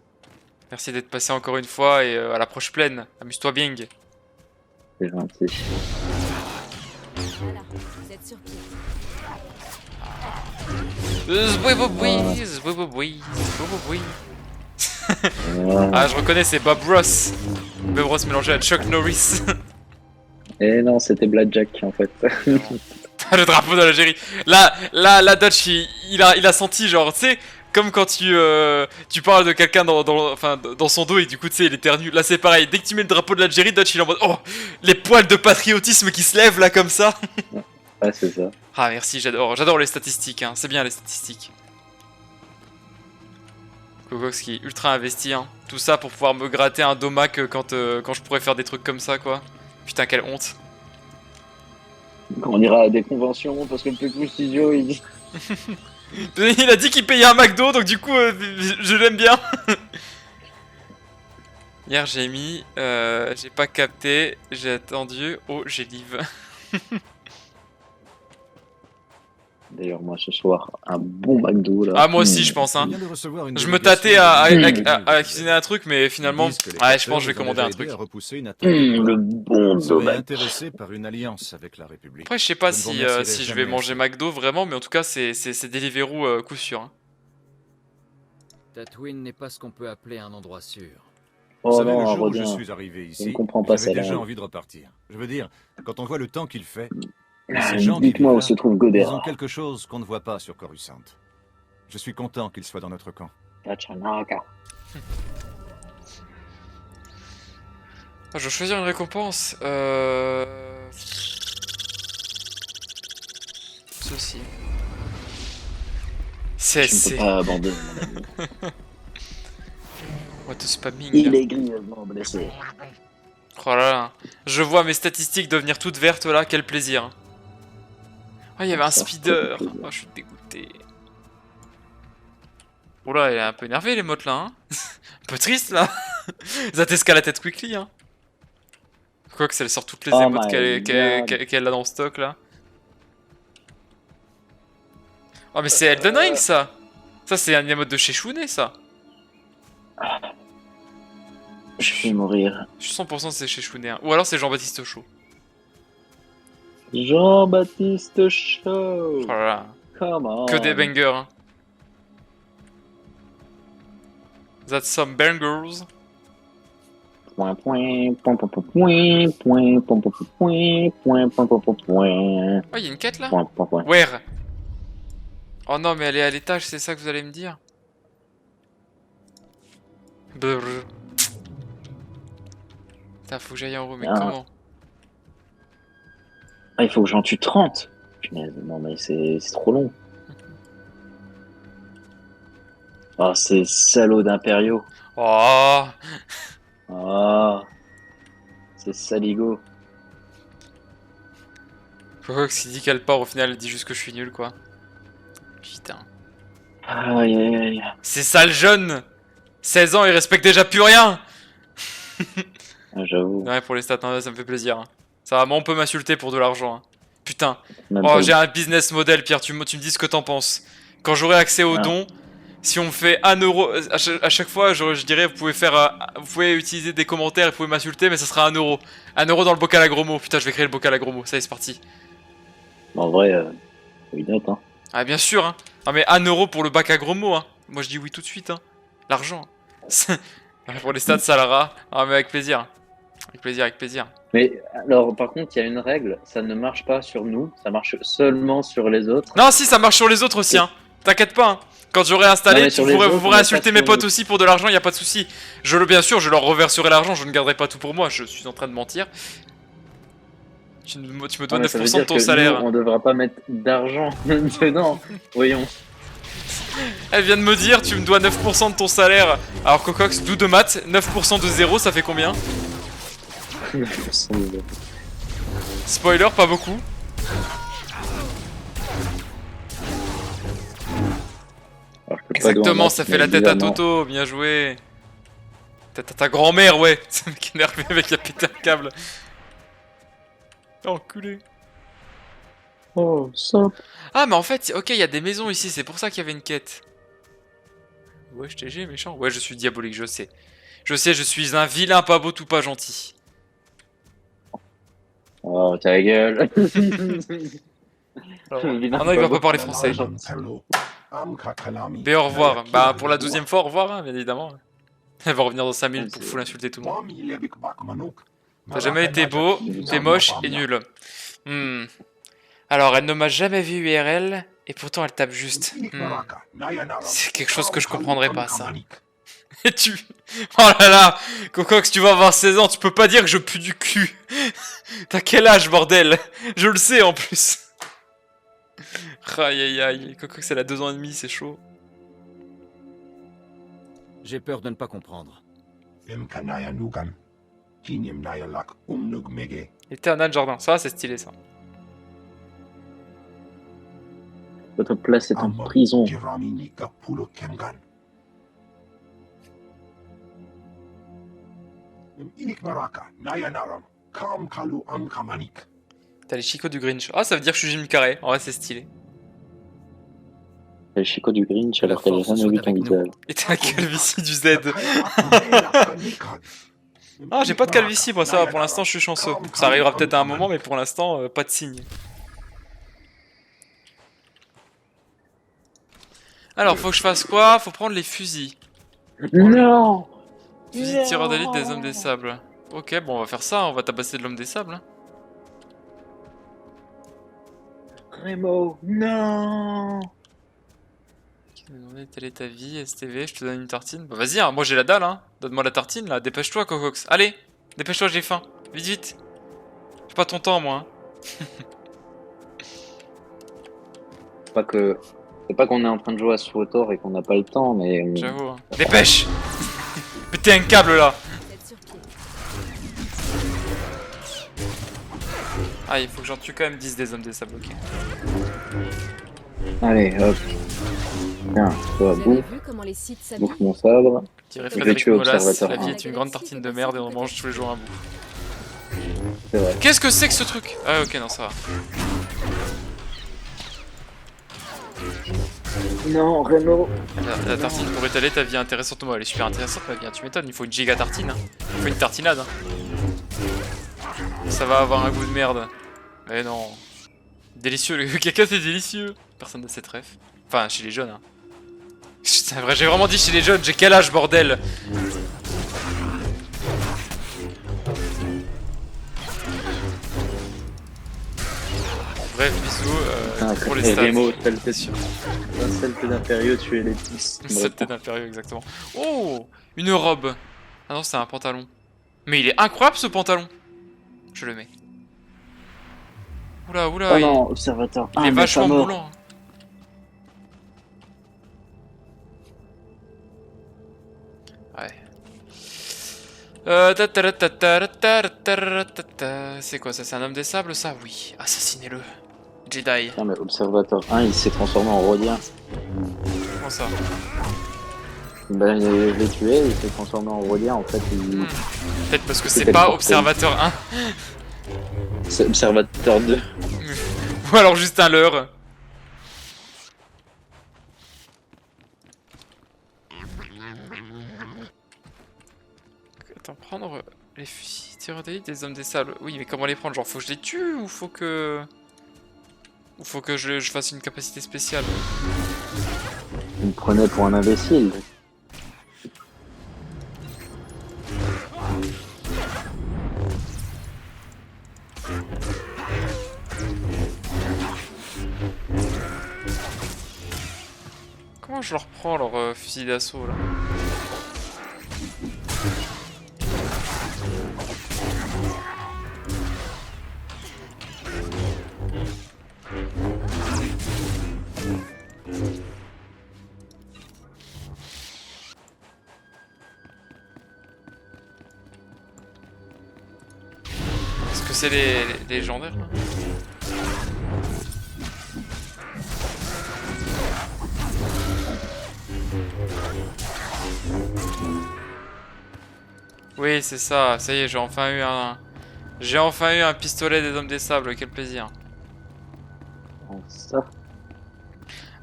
Merci d'être passé encore une fois et à l'approche pleine. Amuse-toi bien. C'est gentil. Voilà, vous êtes sur pied. Ah, je reconnais, c'est Bob Ross. Bob Ross mélangé à Chuck Norris. Et non, c'était Blackjack en fait. Le drapeau de l'Algérie. Là, Dutch, il a senti, genre, tu sais, comme quand tu parles de quelqu'un dans son dos et du coup, tu sais, il éternue. Là, c'est pareil. Dès que tu mets le drapeau de l'Algérie, Dutch, il est en mode, oh, les poils de patriotisme qui se lèvent là comme ça. Ouais, c'est ça. Ah, merci, j'adore les statistiques, hein. C'est bien les statistiques. Cocox qui est ultra investi, hein. Tout ça pour pouvoir me gratter un domac quand je pourrais faire des trucs comme ça, quoi. Putain, quelle honte. Quand on ira à des conventions, parce que le Pépou Studio, il dit... Il a dit qu'il payait un McDo, donc du coup, je l'aime bien. Hier, j'ai mis... j'ai pas capté, j'ai attendu... Oh, j'ai live. D'ailleurs, moi, ce soir, un bon McDo, là. Ah, moi aussi, je pense, hein. Je me tâtais à cuisiner un truc, mais finalement... Ouais, je pense que je vais commander un truc. Le bon domaine. Intéressé par une alliance avec la République. Après, je sais pas si je vais manger McDo, vraiment, mais en tout cas, c'est Deliveroo coup sûr. Hein. Tatooine n'est pas ce qu'on peut appeler un endroit sûr. Vous savez, non, le jour où je Rodin, suis arrivé ici, je ne comprends pas ça, j'avais déjà là. envie de repartir. Je veux dire, quand on voit le temps qu'il fait, ces gens qui Dites-moi vivent où là, se trouve ils Godera. ont quelque chose qu'on ne voit pas sur Coruscant. Je suis content qu'ils soient dans notre camp. Tachanaka. Ah, je vais choisir une récompense. Ceci. Je ne peux pas abandonner, mon ami. What the spamming. Il est grièvement blessé. Oh là là. Je vois mes statistiques devenir toutes vertes là, quel plaisir. Ah, il y avait un speeder. Oh, je suis dégoûté. Oula, elle est un peu énervée les mottes là, hein. Un peu triste là. Ça t'escale la tête quickly, hein. Quoique, elle sort toutes les émotes qu'elle a dans le stock là. Oh, mais c'est Elden Ring ça. Ça, c'est un émote de chez Shounet ça. Je vais mourir. Je suis 100% c'est chez Shounet. Hein. Ou alors c'est Jean-Baptiste Chaud. Jean-Baptiste Chaud. Oh là là. Come on. Que des bangers. Hein. That's some bangers. Point, point, point, point, point, point, point, point, point, point, point, point, point. Oh, il y a une quête là. Point, point, point. Where? Oh non, mais elle est à l'étage, c'est ça que vous allez me dire? Brrr. Putain, faut que j'aille en haut, mais comment? Ah, il faut que j'en tue 30. Punaise, non mais c'est trop long. Ah, ces salauds d'impériaux. Oh. Ah, c'est saligo. Cocox qui dit qu'elle part, au final, elle dit juste que je suis nul, quoi. Putain. Aïe aïe aïe. C'est ça le jeune 16 ans, il respecte déjà plus rien. J'avoue. Ouais, pour les stats, hein, ça me fait plaisir. Hein. Ça va, moi, on peut m'insulter pour de l'argent. Hein. Putain. Même Oh, pas. j'ai un business model, Pierre, tu me dis ce que t'en penses. Quand j'aurai accès aux dons, si on me fait 1 euro, à chaque fois, je dirais, vous pouvez utiliser des commentaires, vous pouvez m'insulter, mais ça sera 1 euro. 1 euro dans le bocal à gros mots. Putain, je vais créer le bocal à gros mots. Ça y est, c'est parti. En vrai, évident, hein. Ah, bien sûr, hein. Non, mais 1 euro pour le bac à gros mots, hein. Moi, je dis oui tout de suite, hein. L'argent. Pour les stats, ça l'ara. Ah, mais avec plaisir. Avec plaisir, avec plaisir. Mais alors, par contre, il y a une règle, ça ne marche pas sur nous, ça marche seulement sur les autres. Non, si, ça marche sur les autres aussi, hein. T'inquiète pas, hein. Quand j'aurai installé, vous pourrez insulter mes potes aussi pour de l'argent, y a pas de souci. Bien sûr, je leur reverserai l'argent, je ne garderai pas tout pour moi, je suis en train de mentir. Tu me dois 9% de ton salaire. Nous, on devra pas mettre d'argent dedans, voyons. Elle vient de me dire, tu me dois 9% de ton salaire. Alors Cocox, d'où de maths, 9% de 0, ça fait combien? 9% de 0. Spoiler, pas beaucoup. Exactement, ça fait la tête à Toto, bien joué. Tête à ta grand-mère, ouais. C'est un mec énervé avec qui a pété un câble. Enculé. Oh, ça. Ah, mais en fait, ok, il y a des maisons ici, c'est pour ça qu'il y avait une quête. Ouais, je TG, méchant. Ouais, je suis diabolique, je sais. Je sais, je suis un vilain, pas beau, tout pas gentil. Oh, ta gueule. Ah non, il va pas parler français. Mais au revoir. Bah, pour la 12e fois, au revoir, hein, bien évidemment. Elle va revenir dans 5 minutes pour full insulter tout le monde. T'as jamais été beau, t'es moche et nul. Alors, elle ne m'a jamais vu IRL, et pourtant elle tape juste. C'est quelque chose que je comprendrais pas, ça. Et tu... Oh là là, Cocox, tu vas avoir 16 ans, tu peux pas dire que je pue du cul. T'as quel âge, bordel? Je le sais, en plus. Aïe aïe aïe, Cocox, elle a 2 ans et demi, c'est chaud. J'ai peur de ne pas comprendre. Éternel Jardin, ça c'est stylé, ça. Votre place est en prison. T'as les chicots du Grinch. Ah, ça veut dire que je suis Jim Carrey. En vrai, c'est stylé. T'as les chicots du Grinch alors qu'elle a jamais vu ton visage. Et t'as la calvitie du Z. Ah, j'ai pas de calvitie, moi, ça va. Pour l'instant, je suis chanceux. Ça arrivera peut-être à un moment, mais pour l'instant, pas de signe. Alors, faut que je fasse quoi? Faut prendre les fusils. Non! Fusil tireur d'élite des hommes des sables. Ok, bon, on va faire ça, on va tabasser de l'homme des sables. Hein. Rémo, non! Tu m'as demandé telle est ta vie, STV, je te donne une tartine. Bah vas-y, hein, moi j'ai la dalle, hein. Donne-moi la tartine, là. Dépêche-toi, Cocox. Allez, dépêche-toi, j'ai faim. Vite, vite. J'ai pas ton temps, moi. Hein. C'est pas qu'on est en train de jouer à SWTOR et qu'on n'a pas le temps, mais... J'avoue. Hein. Dépêche! Pétez un câble, là. Ah, il faut que j'en tue quand même 10 des hommes des sables, ok. Allez, hop. Tiens, toi, bouffe mon sabre. Dirait Frédéric Molas, la vie est une grande tartine de merde et on mange tous les jours un bout. C'est vrai. Qu'est-ce que c'est que ce truc? Ah ok, non, ça va. Non, Rémo. La tartine pour étaler ta vie intéressante. Moi, elle est super intéressante, ma vie, hein. Tu m'étonnes, il faut une giga tartine. Hein. Il faut une tartinade. Hein. Ça va avoir un goût de merde. Mais non. Délicieux, le caca c'est délicieux. Personne n'a cette ref. Enfin, chez les jeunes. Hein. C'est vrai, j'ai vraiment dit chez les jeunes, j'ai quel âge, bordel? Bref, bisous pour les stats. Rémo, saleté d'impérieux, tu es les 10. Saleté d'impérieux, exactement. Oh, une robe. Ah non, c'est un pantalon. Mais il est incroyable ce pantalon. Je le mets. Oula, oula. Oh non, observateur. Il est vachement moulant. Ouais. C'est quoi ça? C'est un homme des sables, ça? Oui. Assassinez-le. Jedi. Non mais Observateur 1 il s'est transformé en Rhodien. Comment ça? Ben je l'ai tué, il s'est transformé en Rhodien en fait. Il... Peut-être parce que c'est pas Observateur 1. C'est Observateur 2. Ou alors juste un leurre. Attends, prendre les fusils tireurs d'élite des hommes des sables. Oui, mais comment les prendre? Genre, faut que je les tue ou faut que... Ou faut que je fasse une capacité spéciale? Il me prenait pour un imbécile. Comment je leur prends leur fusil d'assaut là? Est-ce que c'est les légendaires là? Oui, c'est ça. Ça y est, j'ai enfin eu un pistolet des hommes des sables. Quel plaisir. Ça.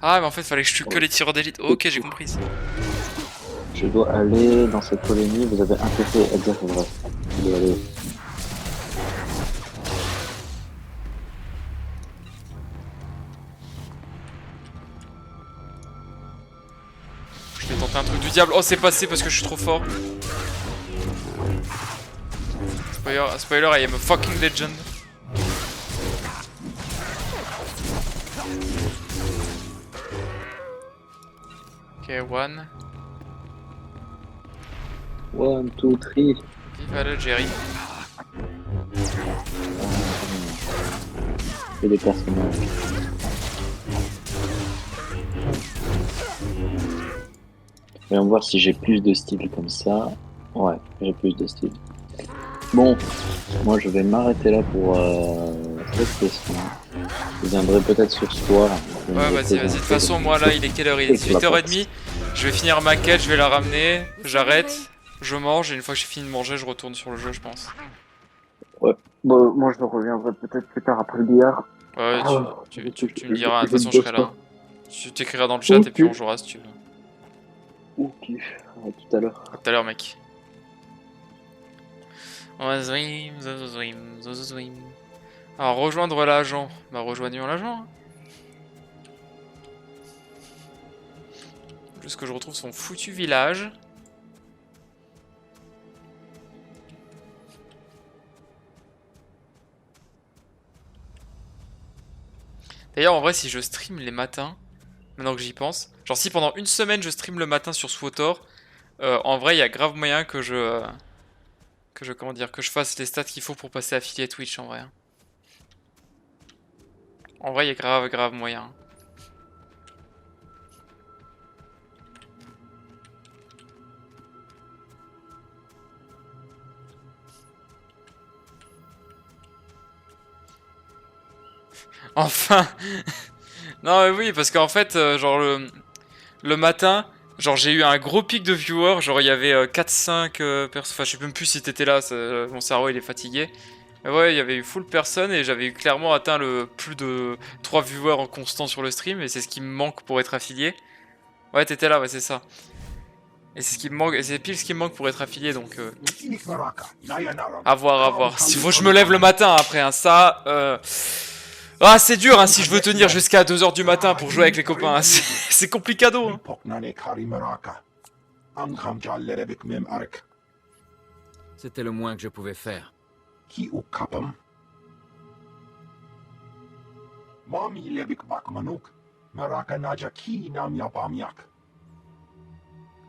Ah, mais en fait, fallait que je tue que les tireurs d'élite. Ok, j'ai compris ça. Je dois aller dans cette colonie. Vous avez un PP à dire vrai. Je dois aller. Je vais tenter un truc du diable. Oh, c'est passé parce que je suis trop fort. Spoiler, I am a fucking legend. Ok, one. 1, 2, 3. Viva le Jerry. Et des personnages. Voyons voir si j'ai plus de style comme ça. Ouais, j'ai plus de style. Bon, moi je vais m'arrêter là pour cette question. Je viendrai peut-être sur ce soir. Ouais, vas-y. De toute façon, moi là, il est quelle heure? Il est 18h30. Je vais finir ma quête, je vais la ramener. J'arrête, je mange, et une fois que j'ai fini de manger, je retourne sur le jeu, je pense. Ouais, bon, moi je reviendrai peut-être plus tard après le billard. Ouais, tu me diras, de toute façon, je serai là. Tu t'écriras dans le chat et puis on jouera si tu veux. Ok, à tout à l'heure. À tout à l'heure, mec. Alors, rejoindre l'agent. Bah, rejoignons l'agent. Hein. Juste que je retrouve son foutu village. D'ailleurs, en vrai, si je stream les matins, maintenant que j'y pense, genre si pendant une semaine je stream le matin sur SWTOR, en vrai, il y a grave moyen que je fasse les stats qu'il faut pour passer affilié Twitch, en vrai. En vrai, il y a grave moyen. Enfin. Non mais oui, parce qu'en fait, genre le matin, genre j'ai eu un gros pic de viewers, genre il y avait 4-5 personnes, enfin je sais même plus si t'étais là, mon cerveau il est fatigué. Mais ouais, il y avait eu full personnes et j'avais clairement atteint le plus de 3 viewers en constant sur le stream et c'est ce qui me manque pour être affilié. Ouais, t'étais là, ouais, c'est ça. Et c'est ce qui me manque, et c'est pile ce qui me manque pour être affilié, donc à voir. S'il faut que je me lève le matin après, hein, ça... Ah, c'est dur hein, si je veux tenir jusqu'à 2h du matin pour jouer avec les copains, hein. C'est complicado. Hein. C'était le moins que je pouvais faire.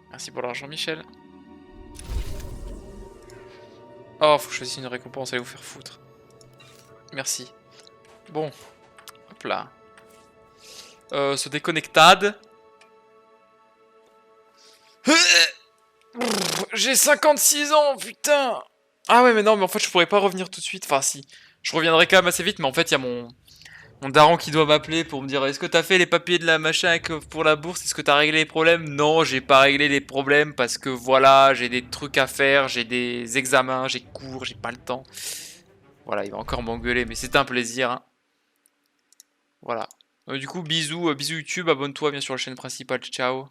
Merci pour l'argent, Michel. Oh, faut que je choisisse une récompense, allez vous faire foutre. Merci. Bon, hop là. Se déconnectade. J'ai 56 ans, putain. Ah ouais, mais non, mais en fait, je pourrais pas revenir tout de suite. Enfin, si. Je reviendrai quand même assez vite, mais en fait, il y a Mon daron qui doit m'appeler pour me dire est-ce que t'as fait les papiers de la machin pour la bourse? Est-ce que t'as réglé les problèmes? Non, j'ai pas réglé les problèmes parce que voilà, j'ai des trucs à faire, j'ai des examens, j'ai cours, j'ai pas le temps. Voilà, il va encore m'engueuler, mais c'est un plaisir. Hein. Voilà. Du coup, bisous, bisous YouTube, abonne-toi bien sur la chaîne principale, ciao.